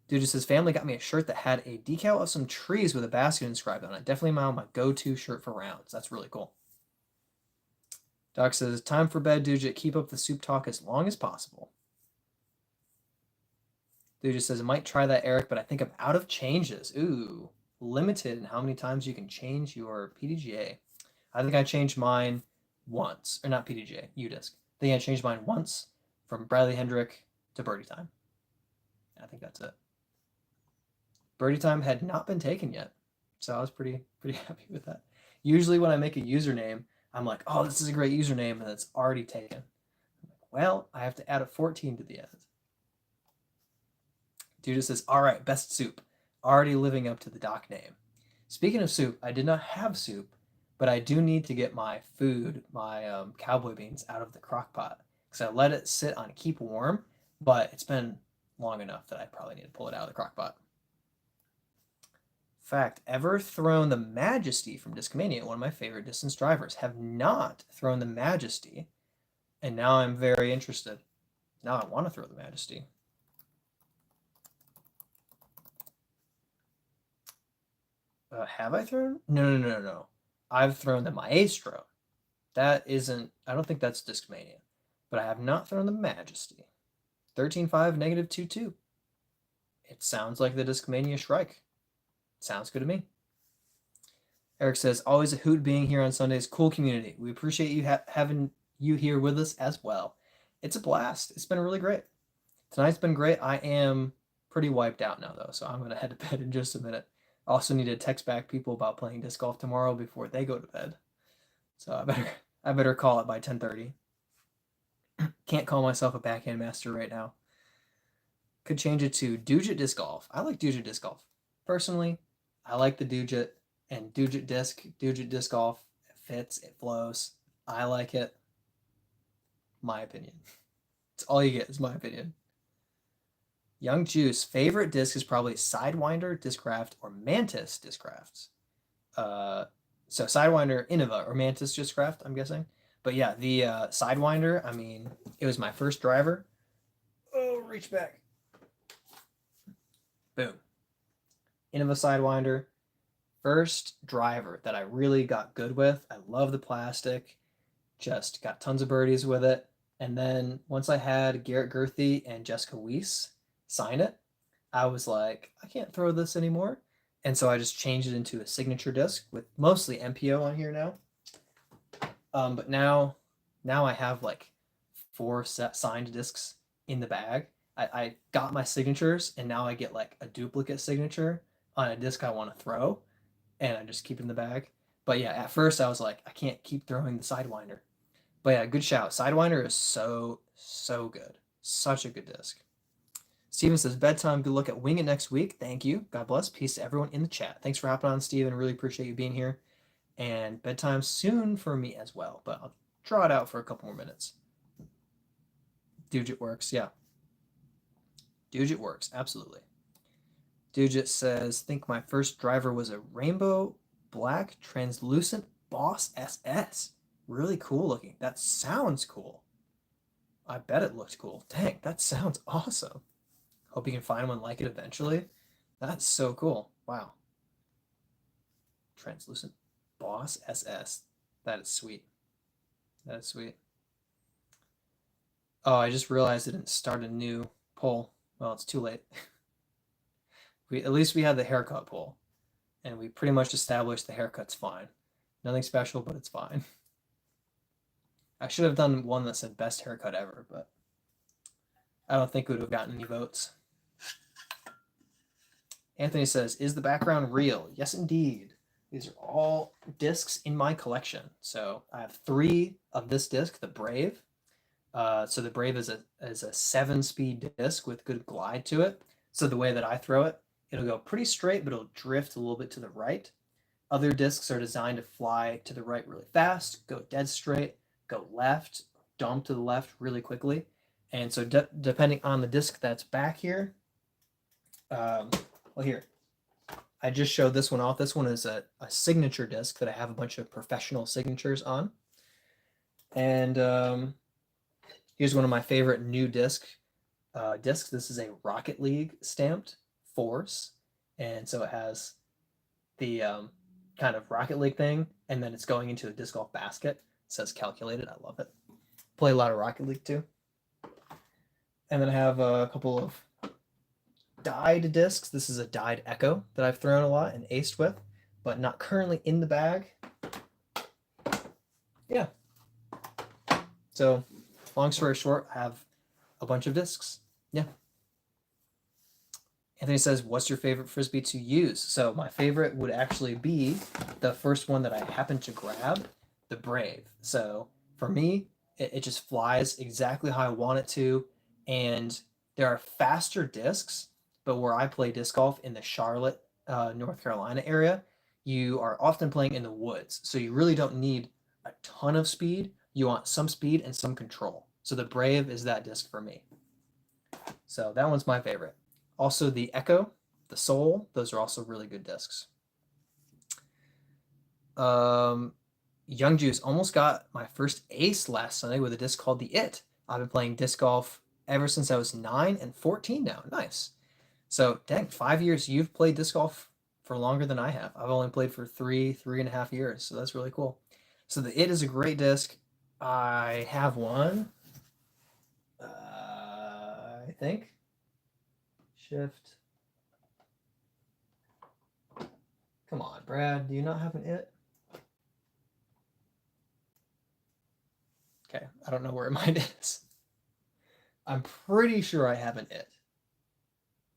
Dude just says, family got me a shirt that had a decal of some trees with a basket inscribed on it. Definitely my go-to shirt for rounds. That's really cool. Doc says, time for bed, Dujit. Keep up the soup talk as long as possible. Dude just says, I might try that, Eric, but I think I'm out of changes. Ooh, limited in how many times you can change your PDGA. I think I changed mine once, or not PDGA, UDisc. I think I changed mine once from Bradley Hendrick to Bhirdietime. I think that's it. Bhirdietime had not been taken yet, so I was pretty happy with that. Usually when I make a username, I'm like, oh, this is a great username, and it's already taken. I'm like, well, I have to add a 14 to the end. Dude says, all right, best soup. Already living up to the doc name. Speaking of soup, I did not have soup, but I do need to get my food, my cowboy beans, out of the crock pot because I let it sit on keep warm, but it's been long enough that I probably need to pull it out of the crock pot. Fact, ever thrown the Majesty from Discmania, one of my favorite distance drivers. Have not thrown the Majesty, and now I'm very interested. Now I want to throw the Majesty. Have I thrown? No. I've thrown the Maestro. That isn't, I don't think that's Discmania. But I have not thrown the Majesty. 13.5, negative 2.2. It sounds like the Discmania Shrike. Sounds good to me. Eric says, always a hoot being here on Sundays. Cool community. We appreciate you having you here with us as well. It's a blast. It's been really great. Tonight's been great. I am pretty wiped out now, though, so I'm going to head to bed in just a minute. Also need to text back people about playing disc golf tomorrow before they go to bed. So I better call it by 10:30. Can't call myself a backhand master right now. Could change it to Dujit Disc Golf. I like Dujit Disc Golf. Personally, I like the Dujit and Dujit Disc Golf. It fits, it flows. I like it. My opinion. It's all you get is my opinion. Young Juice, favorite disc is probably Sidewinder, Discraft, or Mantis Discrafts. So Sidewinder, Innova, or Mantis Discraft, I'm guessing. But yeah, the Sidewinder, I mean, it was my first driver. Oh, reach back. Boom. Innova Sidewinder. First driver that I really got good with. I love the plastic. Just got tons of birdies with it. And then once I had Garrett Gerthy and Jessica Weiss sign it, I was like, I can't throw this anymore. And so I just changed it into a signature disc with mostly MPO on here now. But now I have like 4 signed discs in the bag. I got my signatures, and now I get like a duplicate signature on a disc I want to throw, and I just keep it in the bag. But yeah, at first I was like, I can't keep throwing the Sidewinder. But yeah, good shout. Sidewinder is so good. Such a good disc. Steven says, bedtime, good look at Wing It next week. Thank you. God bless. Peace to everyone in the chat. Thanks for hopping on, Steven. Really appreciate you being here. And bedtime soon for me as well, but I'll draw it out for a couple more minutes. Dujit works, yeah. Dujit works, absolutely. Dujit says, think my first driver was a rainbow black translucent Boss SS. Really cool looking. That sounds cool. I bet it looked cool. Dang, that sounds awesome. Hope you can find one like it eventually. That's so cool. Wow. Translucent Boss SS. That is sweet. That is sweet. Oh, I just realized I didn't start a new poll. Well, it's too late. At least we had the haircut poll, and we pretty much established the haircut's fine. Nothing special, but it's fine. I should have done one that said best haircut ever, but I don't think we would have gotten any votes. Anthony says, is the background real? Yes, indeed. These are all discs in my collection. So I have 3 of this disc, the Brave. So the Brave is a 7-speed disc with good glide to it. So the way that I throw it, it'll go pretty straight, but it'll drift a little bit to the right. Other discs are designed to fly to the right really fast, go dead straight, go left, dump to the left really quickly. And so depending on the disc that's back here, well, here, I just showed this one off. This one is a signature disc that I have a bunch of professional signatures on. And here's one of my favorite new discs. This is a Rocket League stamped Force. And so it has the kind of Rocket League thing, and then it's going into a disc golf basket. It says calculated. I love it. Play a lot of Rocket League too. And then I have a couple of dyed discs. This is a dyed Echo that I've thrown a lot and aced with, but not currently in the bag. Yeah. So, long story short, I have a bunch of discs. Yeah. Anthony says, what's your favorite Frisbee to use? So my favorite would actually be the first one that I happened to grab, the Brave. So for me, it just flies exactly how I want it to. And there are faster discs, but where I play disc golf in the Charlotte, North Carolina area, you are often playing in the woods. So you really don't need a ton of speed. You want some speed and some control. So the Brave is that disc for me. So that one's my favorite. Also the Echo, the Soul, those are also really good discs. Young Juice almost got my first ace last Sunday with a disc called the It. I've been playing disc golf ever since I was 9 and 14 now. Nice. So dang, 5 years. You've played disc golf for longer than I have. I've only played for 3.5 years. So that's really cool. So the It is a great disc. I have one. I think. Shift. Come on, Brad. Do you not have an It? Okay, I don't know where mine is. I'm pretty sure I have an It.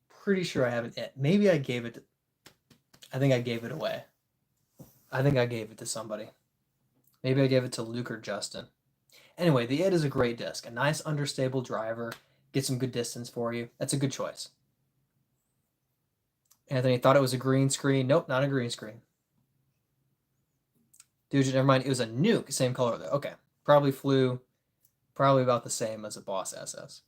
Pretty sure I have an It. Maybe I gave it to... I think I gave it away. I think I gave it to somebody. Maybe I gave it to Luke or Justin. Anyway, the It is a great disc. A nice understable driver. Get some good distance for you. That's a good choice. Anthony thought it was a green screen. Nope, not a green screen. Dude, never mind. It was a Nuke. Same color though. Okay. Probably flew probably about the same as a Boss SS.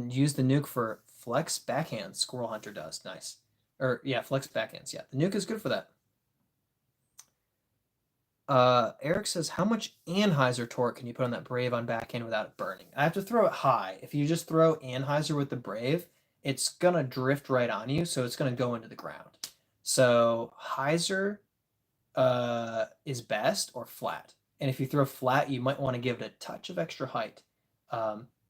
Use the Nuke for flex backhands. Squirrel Hunter does. Nice. Or, yeah, flex backhands. Yeah, the Nuke is good for that. Eric says, how much Anheuser torque can you put on that Brave on backhand without it burning? I have to throw it high. If you just throw Anheuser with the Brave, it's going to drift right on you, so it's going to go into the ground. So Heiser is best, or flat. And if you throw flat, you might want to give it a touch of extra height,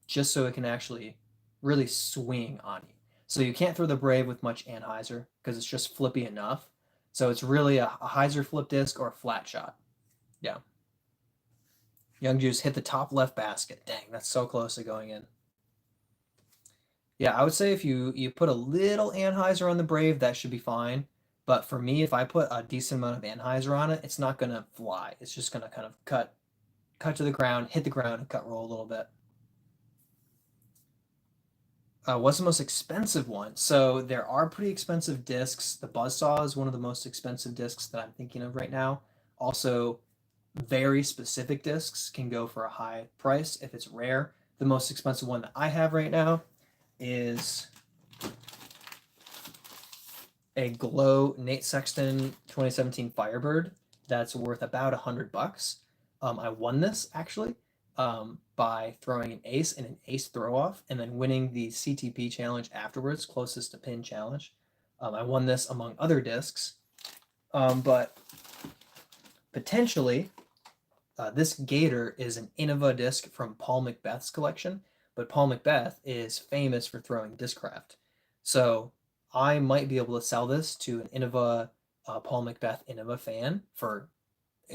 just so it can actually really swing on you. So you can't throw the Brave with much Anheuser because it's just flippy enough. So it's really a Heiser flip disc or a flat shot. Yeah. Young Juice hit the top left basket. Dang, that's so close to going in. Yeah, I would say if you put a little Anheuser on the Brave, that should be fine. But for me, if I put a decent amount of Anheuser on it, it's not going to fly. It's just going to kind of cut to the ground, hit the ground, and cut roll a little bit. What's the most expensive one? So there are pretty expensive discs. The Buzzsaw is one of the most expensive discs that I'm thinking of right now. Also, very specific discs can go for a high price if it's rare. The most expensive one that I have right now is a Glow Nate Sexton 2017 Firebird that's worth about $100. I won this actually by throwing an ace and an ace throw off and then winning the CTP challenge afterwards, closest to pin challenge. I won this among other discs, but potentially This Gator is an Innova disc from Paul McBeth's collection, but Paul McBeth is famous for throwing Discraft. So I might be able to sell this to an Innova, Paul McBeth Innova fan for,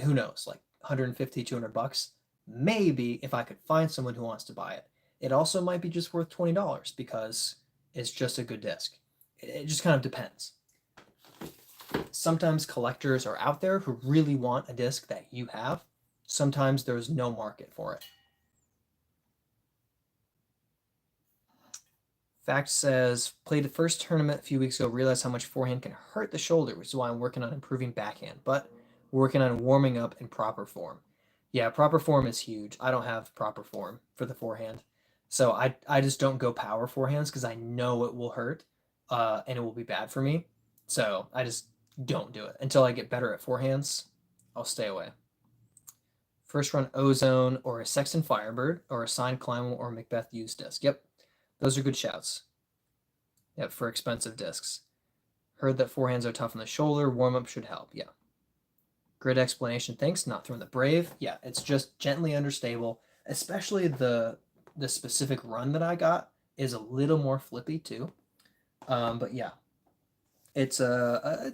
who knows, like 150, 200 bucks. Maybe if I could find someone who wants to buy it. It also might be just worth $20 because it's just a good disc. It just kind of depends. Sometimes collectors are out there who really want a disc that you have. Sometimes there's no market for it. Fact says, played the first tournament a few weeks ago, realized how much forehand can hurt the shoulder, which is why I'm working on improving backhand, but working on warming up in proper form. Yeah, proper form is huge. I don't have proper form for the forehand. So I just don't go power forehands because I know it will hurt and it will be bad for me. So I just don't do it. Until I get better at forehands, I'll stay away. First run Ozone or a Sexton Firebird or a signed Climbable or McBeth used disc. Yep, those are good shouts. Yep, for expensive discs. Heard that forehands are tough on the shoulder. Warm-up should help. Yeah. Great explanation. Thanks. Not throwing the Brave. Yeah, it's just gently understable. Especially the specific run that I got is a little more flippy too. But yeah, it's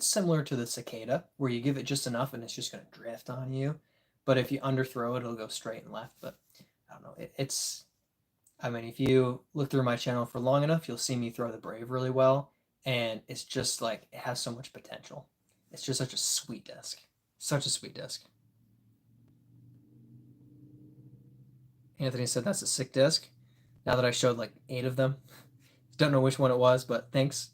similar to the Cicada where you give it just enough and it's just going to drift on you. But if you underthrow it, it'll go straight and left. But I don't know. I mean, if you look through my channel for long enough, you'll see me throw the Brave really well. And it's just like, it has so much potential. It's just such a sweet disc. Such a sweet disc. Anthony said that's a sick disc. Now that I showed like 8 of them. Don't know which one it was, but thanks.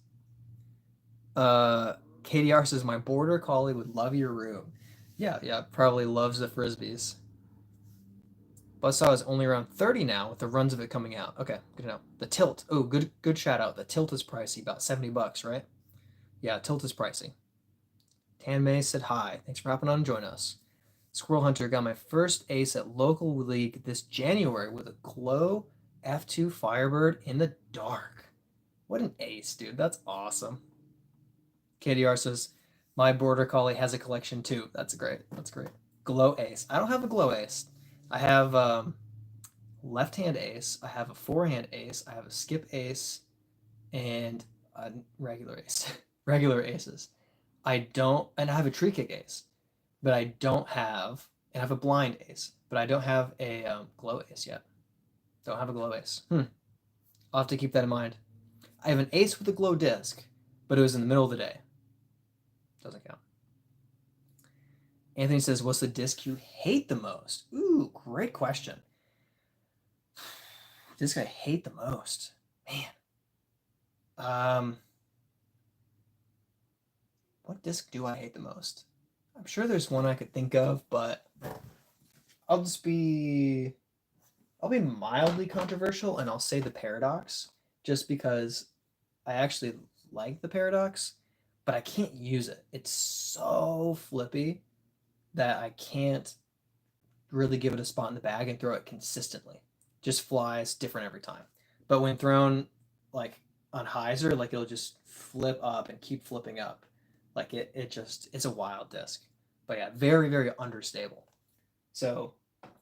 KDR says, my border collie would love your room. Yeah, probably loves the frisbees. Buzzsaw is only around 30 now with the runs of it coming out. Okay, good to know. The tilt. Oh, good shout out. The tilt is pricey, about 70 bucks, right? Yeah, tilt is pricey. Tan May said hi. Thanks for hopping on and joining us. Squirrel Hunter got my first ace at local league this January with a Glow F2 Firebird in the dark. What an ace, dude. That's awesome. KDR says, my border collie has a collection too. That's great. That's great. Glow ace. I don't have a glow ace. I have left-hand ace. I have a forehand ace. I have a skip ace and a regular ace. Regular aces. I have a tree kick ace, but I don't have, and I have a blind ace, but I don't have a glow ace yet. Don't have a glow ace. I'll have to keep that in mind. I have an ace with a glow disc, but it was in the middle of the day. Doesn't count. Anthony says, what's the disc you hate the most? Ooh, great question. Disc I hate the most. Man. What disc do I hate the most? I'm sure there's one I could think of, but I'll be mildly controversial and I'll say the Paradox just because I actually like the Paradox, but I can't use it. It's so flippy that I can't really give it a spot in the bag and throw it consistently. Just flies different every time. But when thrown like on hyzer, like it'll just flip up and keep flipping up. Like it's a wild disc. But yeah, very, very understable. So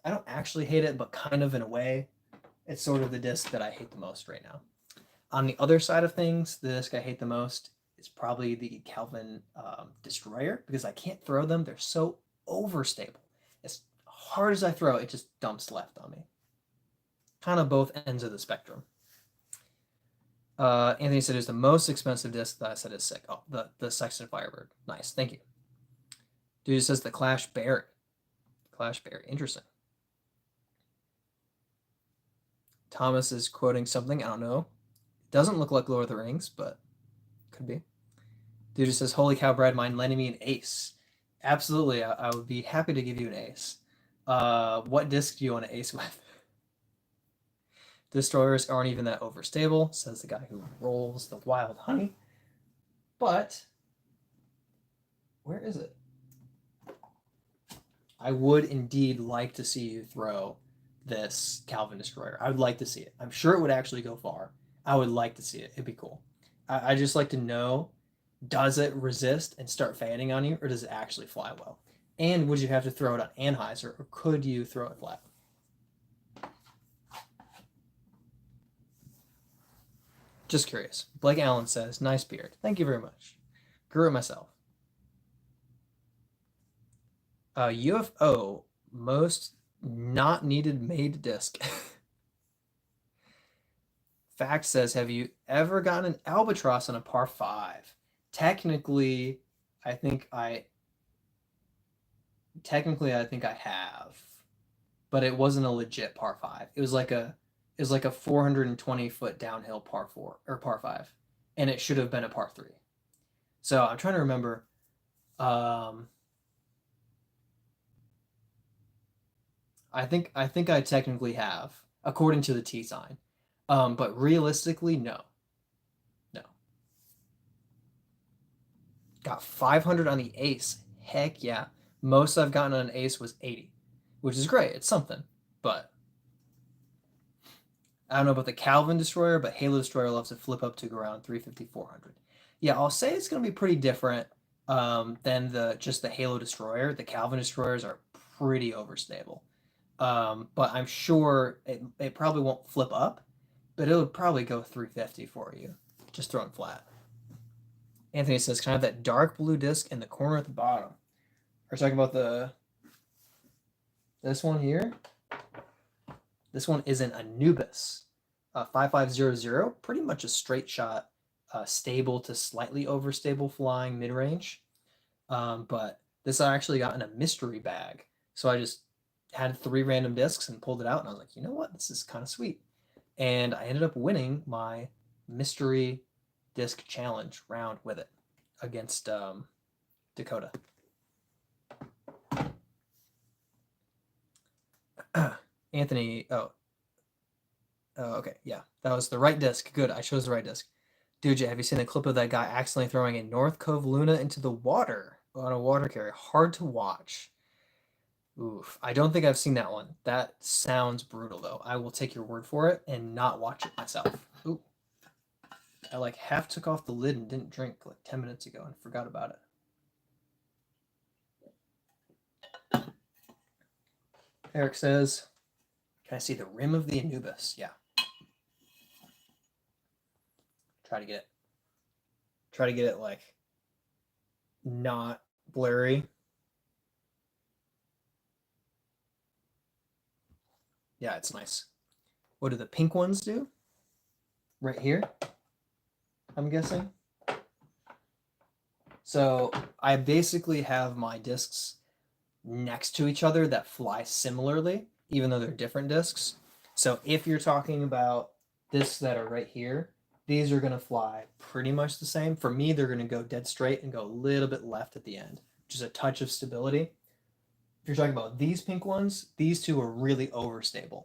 I don't actually hate it, but kind of in a way, it's sort of the disc that I hate the most right now. On the other side of things, the disc I hate the most is probably the Calvin Destroyer because I can't throw them. They're so overstable. As hard as I throw, it just dumps left on me. Kind of both ends of the spectrum. Anthony said it's the most expensive disc that I said is sick. Oh, the Sexton Firebird. Nice, thank you. Dude says the Clash Berry. Clash Berry, interesting. Thomas is quoting something, I don't know. It doesn't look like Lord of the Rings, but could be. Dude says, holy cow, Brad, mind lending me an ace? Absolutely, I would be happy to give you an ace. What disc do you want an ace with? Destroyers aren't even that overstable, says the guy who rolls the wild honey. But where is it? I would indeed like to see you throw this Calvin Destroyer. I would like to see it. I'm sure it would actually go far. I would like to see it. It'd be cool. I just like to know, does it resist and start fanning on you, or does it actually fly well? And would you have to throw it on Anheuser, or could you throw it flat? Just curious. Blake Allen says, nice beard. Thank you very much. Grew it myself. UFO, most not needed made disc. Fact says, have you ever gotten an albatross on a par 5? Technically, I think I have, but it wasn't a legit par 5. It was like a 420-foot downhill par 4 or par 5, and it should have been a par 3. So I'm trying to remember. I think I technically have, according to the T sign. But realistically, no. No. Got 500 on the ace. Heck yeah. Most I've gotten on an ace was 80, which is great. It's something. But I don't know about the Calvin Destroyer, but Halo Destroyer loves to flip up to around 350, 400. Yeah, I'll say it's going to be pretty different than just the Halo Destroyer. The Calvin Destroyers are pretty overstable. But I'm sure it probably won't flip up, but it'll probably go 350 for you, just throwing flat. Anthony says, can I have that dark blue disc in the corner at the bottom? We're talking about this one here. This one is an Anubis, 5500, pretty much a straight shot, stable to slightly overstable flying mid-range. But this I actually got in a mystery bag. So I just had 3 random discs and pulled it out, and I was like, you know what? This is kind of sweet. And I ended up winning my mystery disc challenge round with it against Dakota. Anthony, okay, yeah, that was the right disc. Good, I chose the right disc. Dude, have you seen the clip of that guy accidentally throwing a North Cove Luna into the water on a water carrier? Hard to watch. Oof, I don't think I've seen that one. That sounds brutal, though. I will take your word for it and not watch it myself. Ooh, I like half took off the lid and didn't drink like 10 minutes ago and forgot about it. Eric says, can I see the rim of the Anubis? Yeah. Try to get it like not blurry. Yeah, it's nice. What do the pink ones do? Right here, I'm guessing. So I basically have my discs next to each other that fly similarly, even though they're different discs. So if you're talking about discs that are right here, these are going to fly pretty much the same. For me, they're going to go dead straight and go a little bit left at the end, which is a touch of stability. If you're talking about these pink ones, these two are really overstable.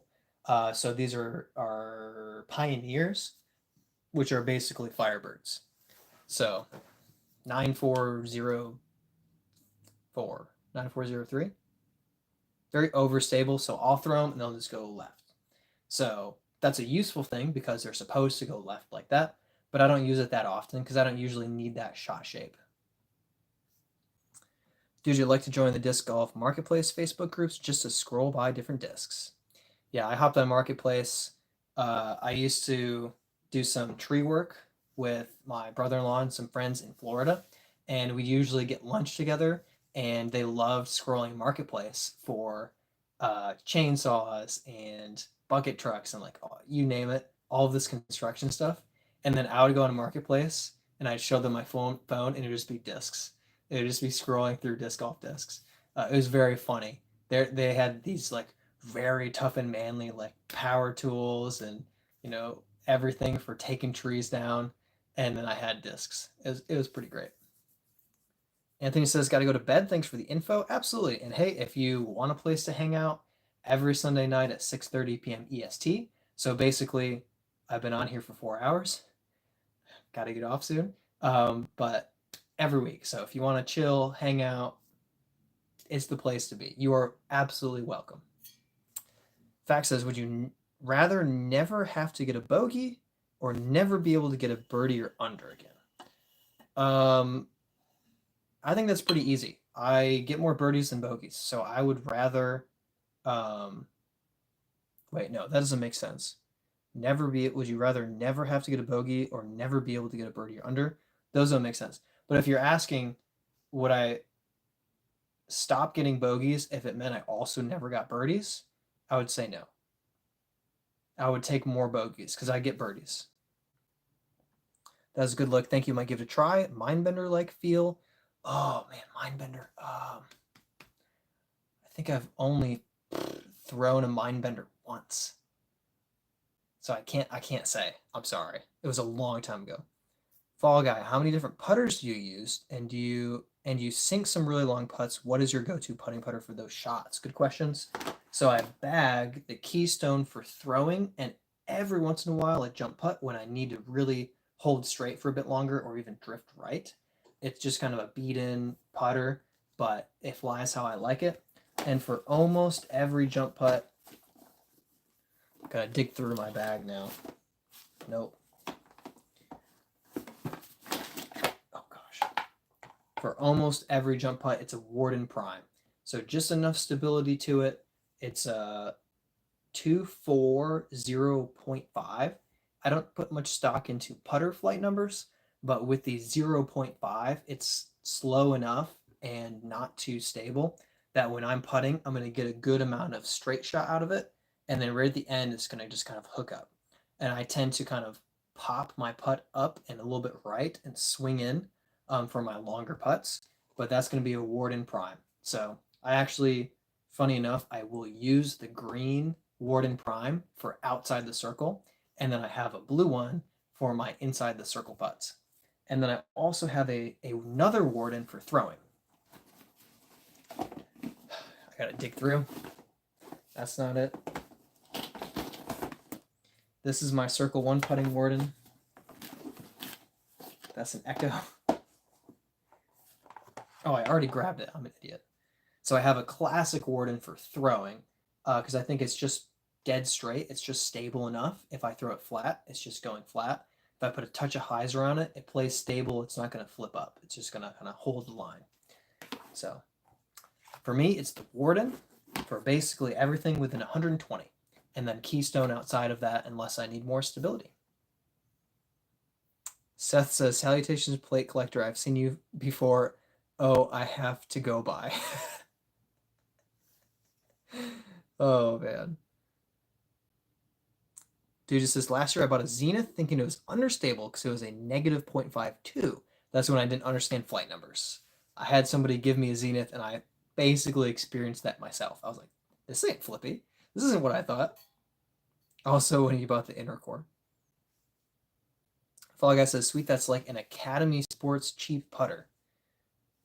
So these are Pioneers, which are basically Firebirds. So 9404, 9403. Very overstable, so I'll throw them and they'll just go left. So that's a useful thing because they're supposed to go left like that, but I don't use it that often because I don't usually need that shot shape. Dude, you'd like to join the Disc Golf Marketplace Facebook groups just to scroll by different discs? Yeah, I hopped on Marketplace. I used to do some tree work with my brother-in-law and some friends in Florida, and we usually get lunch together, and they loved scrolling Marketplace for chainsaws and bucket trucks and like you name it, all of this construction stuff. And then I would go on a Marketplace and I'd show them my phone and it would just be discs. It would just be scrolling through disc golf discs. It was very funny. They had these like very tough and manly like power tools and everything for taking trees down. And then I had discs. It was pretty great. Anthony says, got to go to bed. Thanks for the info. Absolutely. And hey, if you want a place to hang out every Sunday night at 6:30 p.m. EST. So basically, I've been on here for 4 hours. Got to get off soon. But every week. So if you want to chill, hang out, it's the place to be. You are absolutely welcome. Fact says, would you rather never have to get a bogey or never be able to get a birdie or under again? I think that's pretty easy. I get more birdies than bogeys, so I would rather. Wait, no, that doesn't make sense. Would you rather never have to get a bogey or never be able to get a birdie or under? Those don't make sense. But if you're asking, would I stop getting bogeys if it meant I also never got birdies? I would say no. I would take more bogeys because I get birdies. That's a good look. Thank you. Might give it a try. Mindbender like feel. Oh man, Mindbender. I think I've only thrown a Mindbender once. So I can't say. I'm sorry. It was a long time ago. Fall Guy, how many different putters do you use? And you sink some really long putts. What is your go-to putting putter for those shots? Good questions. So I bag the Keystone for throwing, and every once in a while a jump putt when I need to really hold straight for a bit longer or even drift right. It's just kind of a beat-in putter, but it flies how I like it. And for almost every jump putt, gotta dig through my bag now. Nope. Oh gosh. For almost every jump putt, it's a Warden Prime. So just enough stability to it. It's a 240.5. I don't put much stock into putter flight numbers, but with the 0.5, it's slow enough and not too stable that when I'm putting, I'm going to get a good amount of straight shot out of it. And then right at the end, it's going to just kind of hook up. And I tend to kind of pop my putt up and a little bit right and swing in for my longer putts. But that's going to be a Warden Prime. So I actually, funny enough, I will use the green Warden Prime for outside the circle. And then I have a blue one for my inside the circle putts. And then I also have another Warden for throwing. I gotta dig through. That's not it. This is my Circle 1 putting Warden. That's an Echo. Oh, I already grabbed it. I'm an idiot. So I have a classic Warden for throwing because I think it's just dead straight. It's just stable enough. If I throw it flat, it's just going flat. If I put a touch of highs around it, it plays stable. It's not going to flip up. It's just going to kind of hold the line. So for me, it's the Warden for basically everything within 120. And then Keystone outside of that unless I need more stability. Seth says, salutations, plate collector. I've seen you before. Oh, I have to go by. Oh, man. Dude just says, last year I bought a Zenith thinking it was understable because it was a negative 0.52. That's when I didn't understand flight numbers. I had somebody give me a Zenith and I basically experienced that myself. I was like, this ain't flippy. This isn't what I thought. Also, when you bought the inner core. Fall Guy says, sweet, that's like an Academy Sports cheap putter.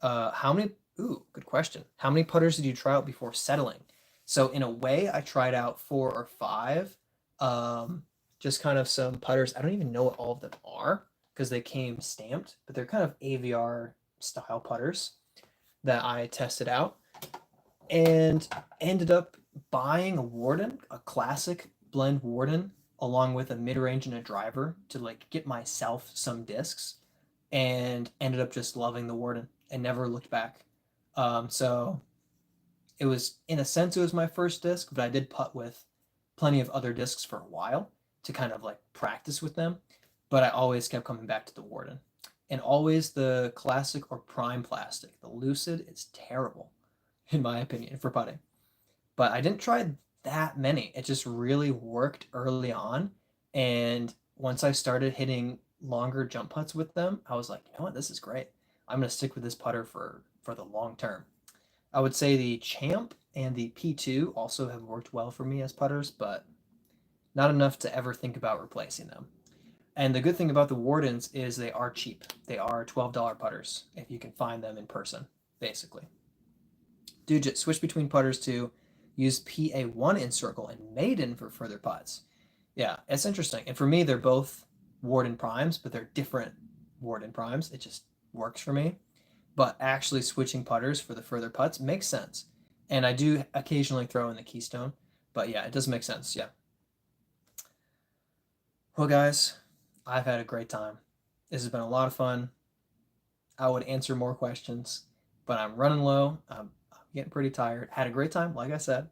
Good question. How many putters did you try out before settling? So in a way, I tried out 4 or 5. Just kind of some putters. I don't even know what all of them are because they came stamped, but they're kind of AVR style putters that I tested out and ended up buying a Warden, a classic blend Warden, along with a mid-range and a driver to like get myself some discs, and ended up just loving the Warden and never looked back. So it was, in a sense, it was my first disc, but I did putt with plenty of other discs for a while to kind of like practice with them. But I always kept coming back to the Warden. And always the classic or prime plastic. The Lucid is terrible, in my opinion, for putting. But I didn't try that many. It just really worked early on. And once I started hitting longer jump putts with them, I was like, you know what, this is great. I'm going to stick with this putter for the long term. I would say the Champ and the P2 also have worked well for me as putters, but not enough to ever think about replacing them. And the good thing about the Wardens is they are cheap. They are $12 putters if you can find them in person, basically. Dujit, switch between putters to use PA1 in circle and maiden for further putts. Yeah, it's interesting. And for me, they're both Warden Primes, but they're different Warden Primes. It just works for me. But actually switching putters for the further putts makes sense. And I do occasionally throw in the Keystone. But yeah, it does make sense. Yeah. Well, guys, I've had a great time. This has been a lot of fun. I would answer more questions. but I'm running low. I'm getting pretty tired. Had a great time, like I said,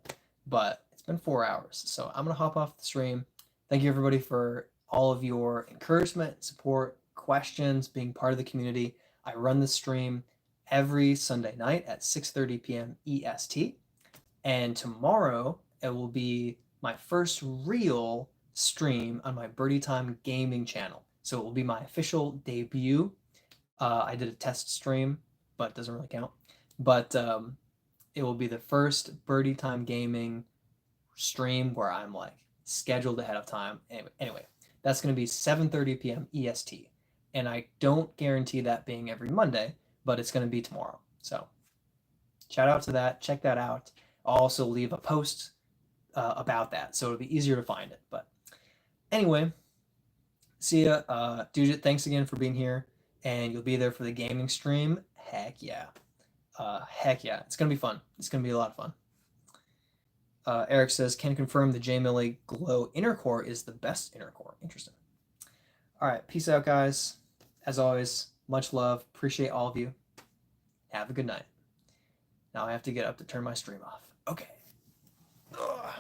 but it's been 4 hours. So I'm going to hop off the stream. Thank you, everybody, for all of your encouragement, support, questions, being part of the community. I run the stream every Sunday night at 6:30 p.m. EST. And tomorrow it will be my first real stream on my Bhirdietime gaming channel. So it will be my official debut. I did a test stream, but it doesn't really count. But it will be the first Bhirdietime gaming stream where I'm like scheduled ahead of time. Anyway, that's going to be 7:30 p.m. EST. And I don't guarantee that being every Monday, but it's going to be tomorrow. So shout out to that. Check that out. I'll also leave a post about that, so it'll be easier to find it. But anyway, see ya. Dude, thanks again for being here, and you'll be there for the gaming stream. Heck yeah. Heck yeah. It's going to be fun. It's going to be a lot of fun. Eric says, can confirm the J Millie Glow inner core is the best inner core. Interesting. All right. Peace out, guys. As always, much love. Appreciate all of you. Have a good night. Now I have to get up to turn my stream off. Okay. Ugh.